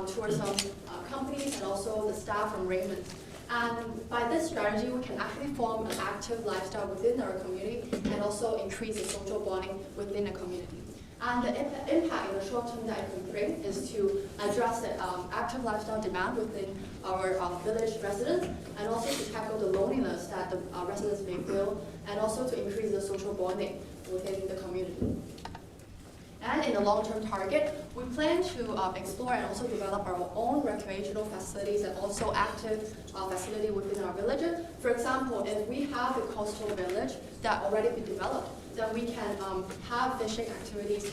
tourism companies, and also the staff from Raymond. And by this strategy, we can actually form an active lifestyle within our community and also increase the social bonding within the community. And the impact in the short term that it can bring is to address the active lifestyle demand within our village residents, and also to tackle the loneliness that the residents may feel, and also to increase the social bonding within the community. And in the long-term target, we plan to explore and also develop our own recreational facilities and also active facility within our villages. For example, if we have a coastal village that already been developed, then we can have fishing activities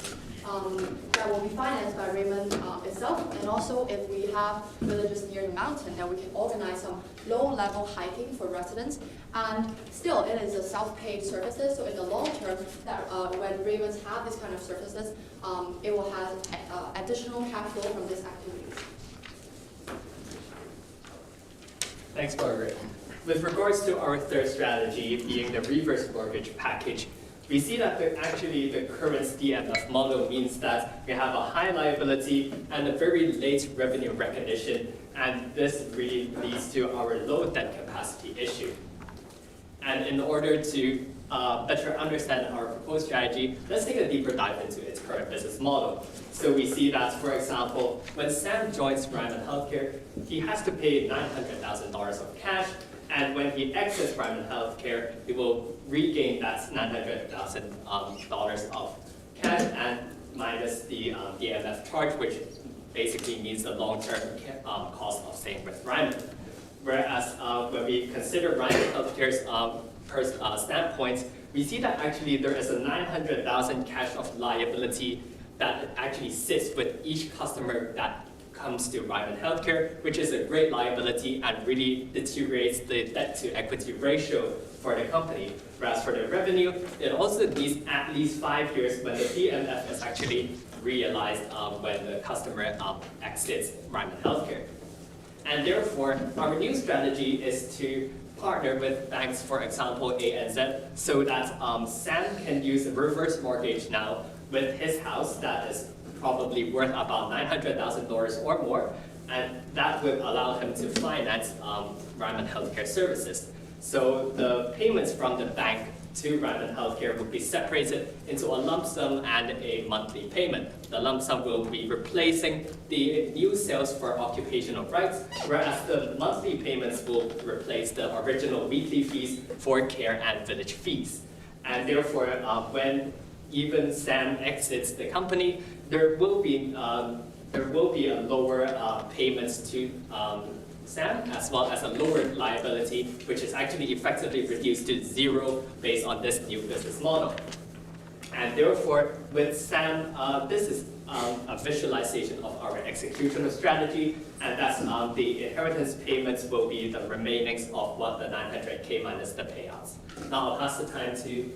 that will be financed by Raymond itself. And also if we have villages near the mountain, then we can organize some low-level hiking for residents. And still, it is a self-paid services, so in the long term, that when Ravens have this kind of services, it will have additional cash flow from these activities. Thanks, Margaret. With regards to our third strategy, being the reverse mortgage package, we see that the current DMF model means that we have a high liability and a very late revenue recognition, and this really leads to our low debt capacity issue. And in order to better understand our proposed strategy, let's take a deeper dive into its current business model. So we see that, for example, when Sam joins Ryman Healthcare, he has to pay $900,000 of cash, and when he exits Ryman Healthcare, he will regain that $900,000 of cash and minus the DMF charge, which basically means the long-term cost of staying with Ryman. Whereas when we consider Ryman Healthcare's standpoint, we see that actually there is a $900,000 cash of liability that actually sits with each customer that comes to Ryman Healthcare, which is a great liability and really deteriorates the debt-to-equity ratio for the company. Whereas for the revenue, it also needs at least 5 years when the DMF is actually realized when the customer exits Ryman Healthcare. And therefore, our new strategy is to partner with banks, for example, ANZ, so that Sam can use a reverse mortgage now with his house that is probably worth about $900,000 or more, and that would allow him to finance Ryman Healthcare services. So the payments from the bank to Ryman Healthcare would be separated into a lump sum and a monthly payment. The lump sum will be replacing the new sales for occupational rights, whereas the monthly payments will replace the original weekly fees for care and village fees. And therefore, when even Sam exits the company, there will be there will be a lower payments to SAM, as well as a lower liability, which is actually effectively reduced to zero based on this new business model. And therefore, with SAM, this is a visualization of our executional strategy, and that's the inheritance payments will be the remainings of what the 900K minus the payouts. Now I'll pass the time to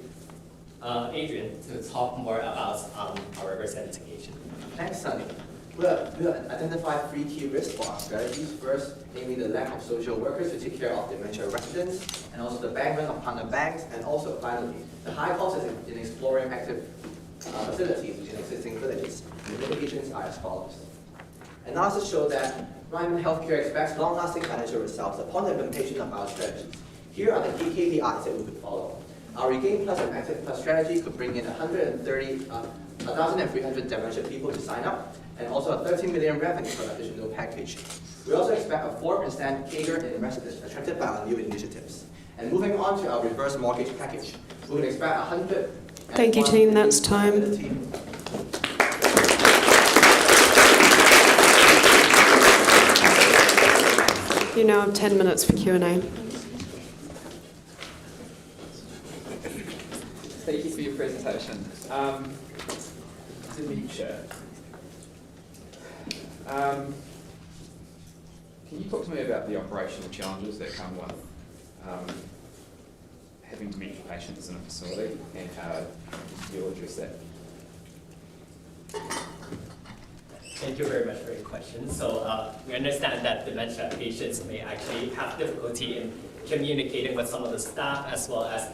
Adrian to talk more about our reverse mitigation. Thanks, Sunny. We identified 3 key risks for our strategies. First, namely the lack of social workers to take care of dementia residents, and also the abandonment of partner banks, and also finally, the high costs in exploring active facilities within existing villages. And the mitigations are as follows. Analysis showed that Ryman Healthcare expects long-lasting financial results upon the implementation of our strategies. Here are the key KPIs that we could follow. Our Regain Plus and Active Plus strategy could bring in 1,300 dementia people to sign up, and also a 13 million revenue for an additional package. We also expect a 4% CAGR in residents attracted by our new initiatives. And moving on to our reverse mortgage package, we would expect 100. Thank you, team. That's time. You now have 10 minutes for Q&A. Thank you for your presentation. Dementia. Can you talk to me about the operational challenges that come with having dementia patients in a facility and how you'll address that? Thank you very much for your question. So we understand that dementia patients may actually have difficulty in communicating with some of the staff, as well as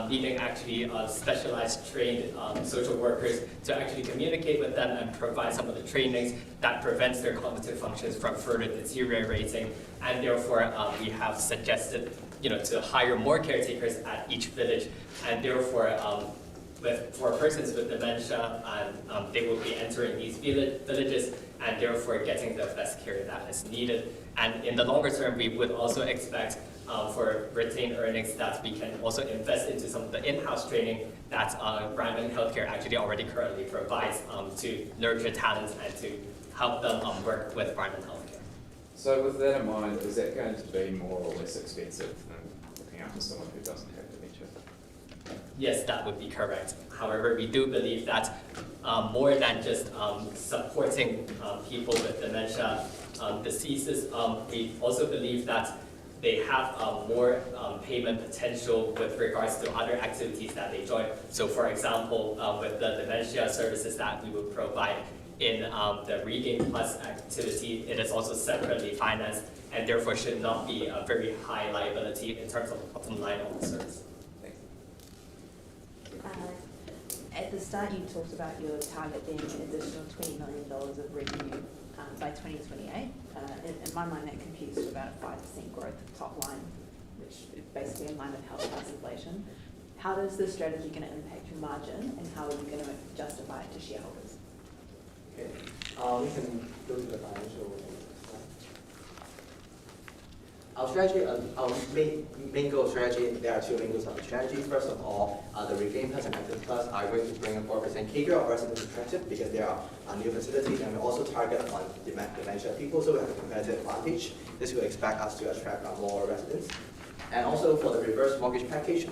needing actually specialized trained social workers to actually communicate with them and provide some of the trainings that prevents their cognitive functions from further deteriorating. And therefore, we have suggested, to hire more caretakers at each village, and therefore, for persons with dementia, and they will be entering these villages and therefore getting the best care that is needed. And in the longer term, we would also expect for retained earnings that we can also invest into some of the in-house training that Ryman Healthcare actually already currently provides to nurture talents and to help them work with Ryman Healthcare. So with that in mind, is that going to be more or less expensive than looking after someone who doesn't have dementia? Yes, that would be correct. However, we do believe that more than just supporting people with dementia diseases, we also believe that they have more payment potential with regards to other activities that they join. So for example, with the dementia services that we would provide in the Regain Plus activity, it is also separately financed and therefore should not be a very high liability in terms of the bottom line of the service. At the start, you talked about your target being an additional $20 million of revenue by 2028. In my mind, that computes to about a 5% growth of top line, which is basically in line with house price inflation. How is this strategy going to impact your margin, and how are you going to justify it to shareholders? Okay, we can go to the financial. Our strategy, our main goal strategy, there are 2 main goals of the strategy. First of all, the Regain Plus and Active Plus are going to bring a 4% CAGR of residents attracted because they are new facilities, and we also target on dementia people, so we have a competitive advantage. This will expect us to attract more residents. And also for the reverse mortgage package,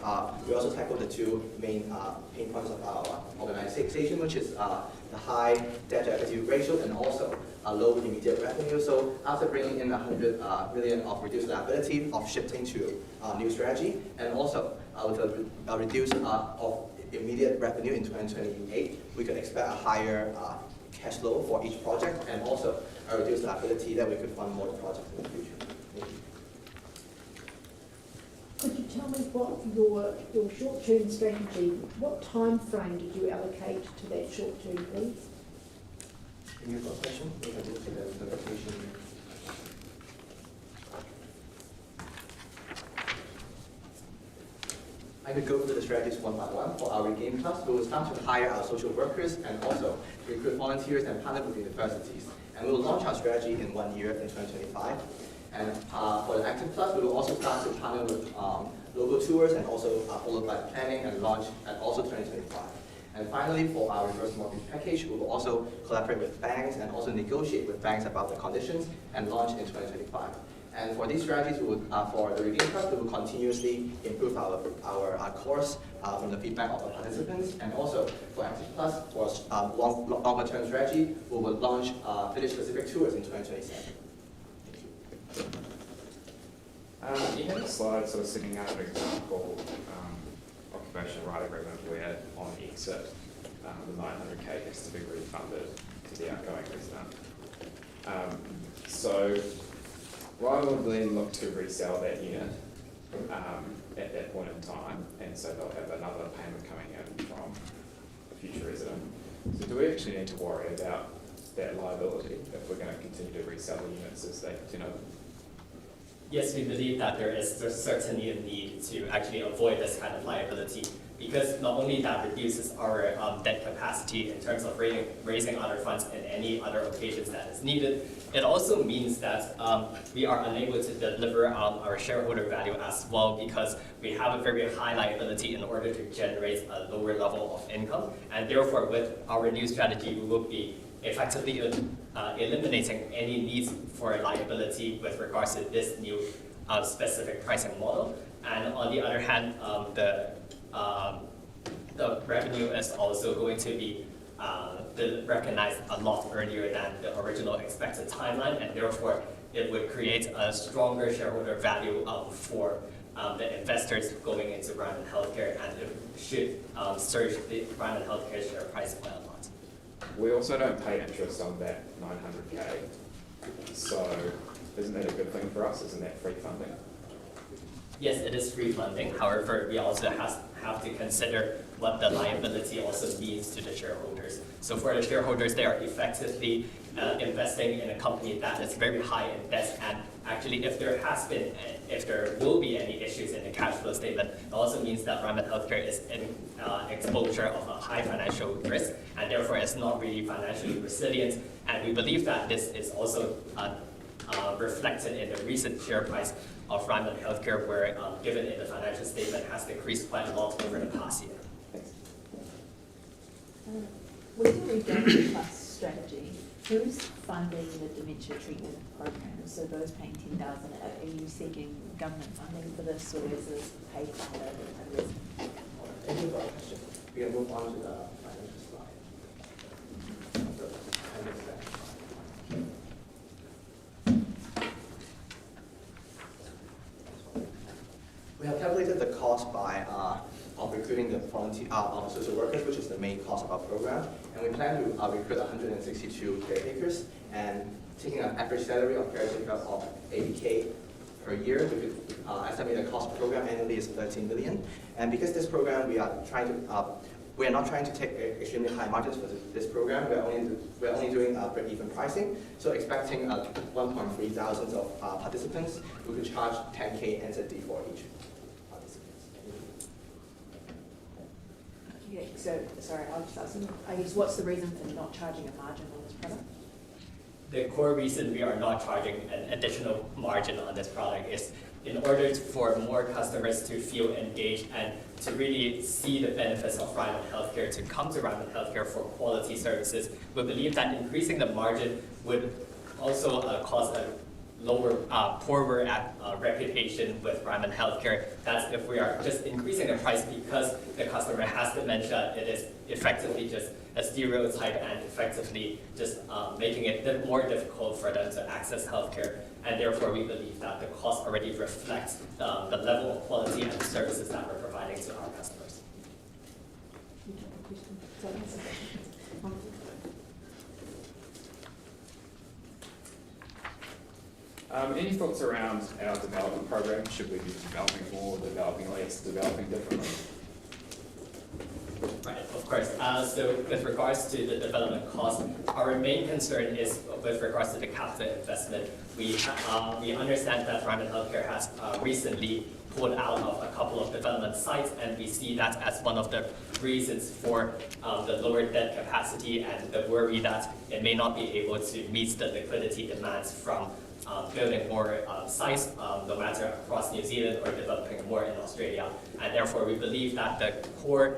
we also tackle the 2 main pain points of our organization, which is the high debt to equity ratio and also a low immediate revenue. So after bringing in 100 million of reduced liability of shifting to new strategy, and also with a reduce of immediate revenue in 2028, we could expect a higher cash flow for each project, and also a reduced liability that we could fund more projects in the future. Thank you. Could you tell me what your short-term strategy, what time frame did you allocate to that short-term, please? Can you have a question? We can move to the interpretation. I could go through the strategies one by one. For our Regain Plus, we will start to hire our social workers and also recruit volunteers and partner with universities. And we will launch our strategy in 1 year in 2025. And for the Active Plus, we will also start to partner with local tours and also followed by planning and launch at also 2025. And finally, for our reverse mortgage package, we will also collaborate with banks and also negotiate with banks about the conditions and launch in 2025. And for these strategies, we would, for the Redeem Trust, we will continuously improve our course from the feedback of the participants. And also for Active Plus, for longer term strategy, we will launch village-specific tours in 2027. You had a slide sort of sitting out an example, occupational right agreement where on exit, the 900K has to be refunded to the outgoing resident. So Ryder will then look to resell that unit at that point in time, and so they'll have another payment coming in from a future resident. So do we actually need to worry about that liability if we're going to continue to resell the units as they continue? Yes, we believe that there's certainly a need to actually avoid this kind of liability, because not only that reduces our debt capacity in terms of raising other funds in any other occasions that is needed, it also means that we are unable to deliver our shareholder value as well, because we have a very high liability in order to generate a lower level of income. And therefore, with our new strategy, we will be effectively eliminating any needs for liability with regards to this new specific pricing model. And on the other hand, the revenue is also going to be recognized a lot earlier than the original expected timeline, and therefore it would create a stronger shareholder value for the investors going into Ryman Healthcare, and it should surge the Ryman Healthcare share price by a lot. We also don't pay interest on that 900K, so isn't that a good thing for us? Isn't that free funding? Yes, it is free funding. However, we also have to consider what the liability also means to the shareholders. So for the shareholders, they are effectively investing in a company that is very high in debt, and actually if there will be any issues in the cash flow statement, it also means that Ryman Healthcare is in exposure of a high financial risk, and therefore it's not really financially resilient. And we believe that this is also reflected in the recent share price of Ryman Healthcare, where given in the financial statement has decreased quite a lot over the past year. With the Redeem Plus strategy, who's funding the dementia treatment program? So those paying $10,000, are you seeking government funding for this, or is this paid by the resident? Thank you for the question. We can move on to the financial slide. We have calculated the cost of recruiting the volunteer of social workers, which is the main cost of our program, and we plan to recruit 162 caretakers, and taking an average salary of caretaker of 80K per year, we could estimate the cost of the program annually is 13 million. And because this program, we are not trying to take extremely high margins for this program. We're only doing break-even pricing. So expecting 1.3 thousands of participants, we could charge 10K NZD for each participant. Okay, so sorry, I'll just ask you, I guess what's the reason for not charging a margin on this product? The core reason we are not charging an additional margin on this product is in order for more customers to feel engaged and to really see the benefits of Ryman Healthcare, to come to Ryman Healthcare for quality services. We believe that increasing the margin would also cause a poorer reputation with Ryman Healthcare. That's if we are just increasing the price because the customer has dementia, it is effectively just a stereotype and effectively just making it more difficult for them to access healthcare. And therefore, we believe that the cost already reflects the level of quality and the services that we're providing to our customers. Any thoughts around our development program? Should we be developing more, developing less, developing differently? Right, of course. So with regards to the development cost, our main concern is with regards to the capital investment. We understand that Ryman Healthcare has recently pulled out of a couple of development sites, and we see that as one of the reasons for the lower debt capacity and the worry that it may not be able to meet the liquidity demands from building more sites, no matter across New Zealand or developing more in Australia. And therefore, we believe that the core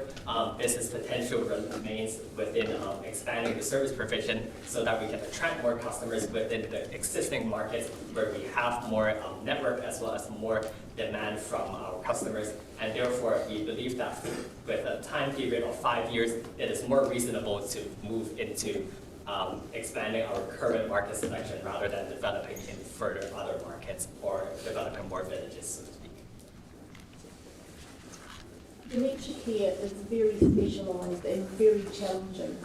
business potential remains within expanding the service provision so that we can attract more customers within the existing markets where we have more network as well as more demand from our customers. And therefore, we believe that with a time period of 5 years, it is more reasonable to move into expanding our current market selection rather than developing in further other markets or developing more villages, so to speak. Dementia care is very specialised and very challenging.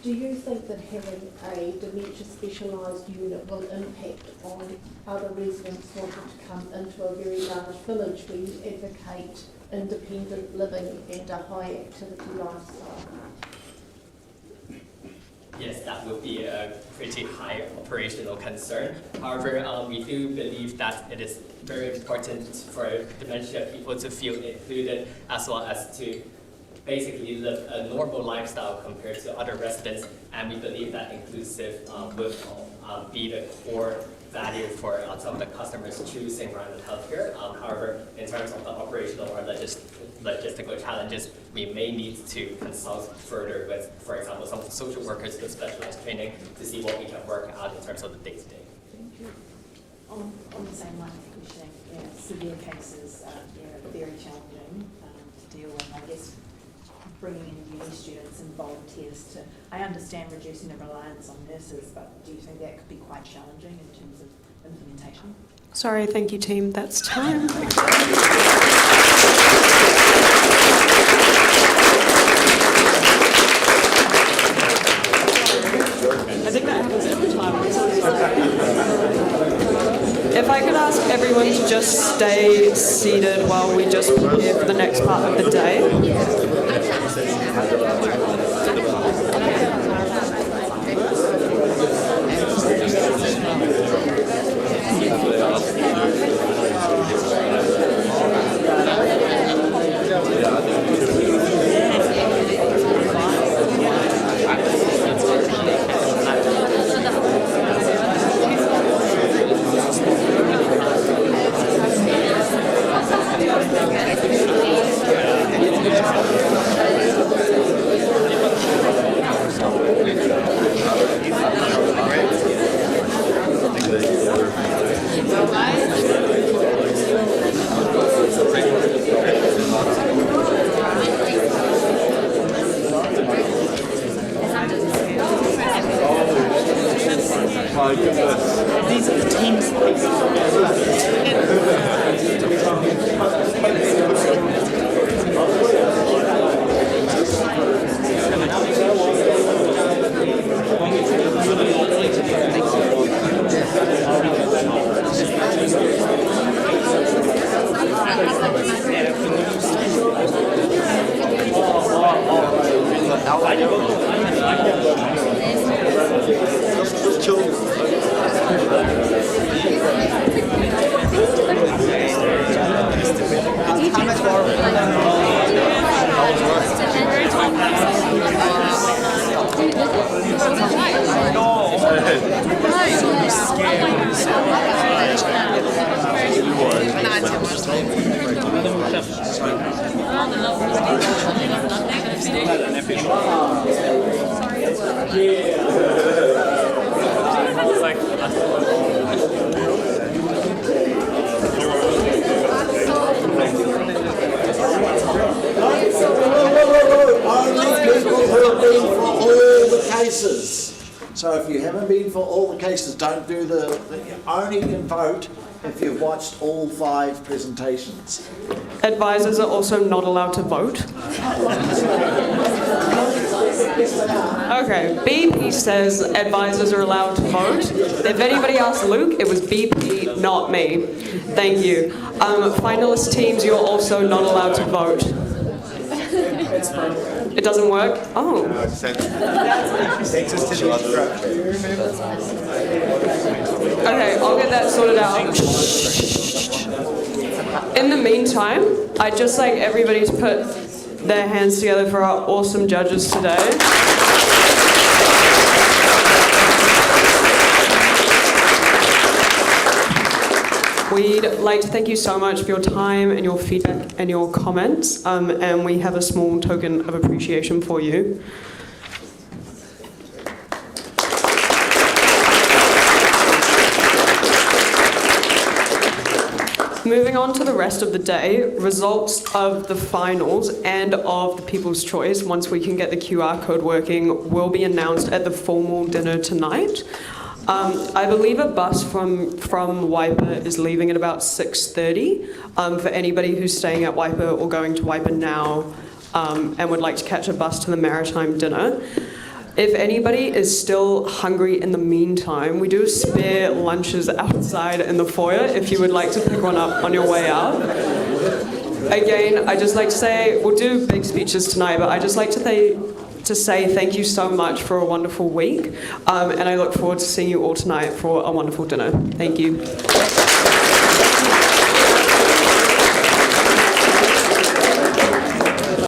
Do you think that having a dementia specialised unit will impact on other residents wanting to come into a very large village where you advocate independent living and a high activity lifestyle? Yes, that would be a pretty high operational concern. However, we do believe that it is very important for dementia people to feel included as well as to basically live a normal lifestyle compared to other residents, and we believe that inclusive will be the core value for some of the customers choosing Ryman Healthcare. However, in terms of the operational or logistical challenges, we may need to consult further with, for example, some social workers with specialized training to see what we can work out in terms of the day-to-day. Thank you. On the same line of questioning, severe cases are very challenging to deal with. I guess bringing in uni students and volunteers to, I understand reducing the reliance on nurses, but do you think that could be quite challenging in terms of implementation? Sorry, thank you team, that's time. I think that happens every time. If I could ask everyone to just stay seated while we just prepare for the next part of the day. These are the teams. So if you haven't been for all the cases, don't do you only can vote if you've watched all 5 presentations. Advisors are also not allowed to vote. Okay, BP says advisors are allowed to vote. If anybody asked Luke, it was BP, not me. Thank you. Finalist teams, you're also not allowed to vote. It doesn't work? Oh. Okay, I'll get that sorted out. In the meantime, I'd just like everybody to put their hands together for our awesome judges today. We'd like to thank you so much for your time and your feedback and your comments, and we have a small token of appreciation for you. Moving on to the rest of the day, results of the finals and of the People's Choice, once we can get the QR code working, will be announced at the formal dinner tonight. I believe a bus from Waipa is leaving at about 6:30. For anybody who's staying at Waipa or going to Waipa now and would like to catch a bus to the Maritime dinner. If anybody is still hungry in the meantime, we do spare lunches outside in the foyer if you would like to pick one up on your way out. Again, I'd just like to say, we'll do big speeches tonight, but I'd just like to say thank you so much for a wonderful week, and I look forward to seeing you all tonight for a wonderful dinner. Thank you.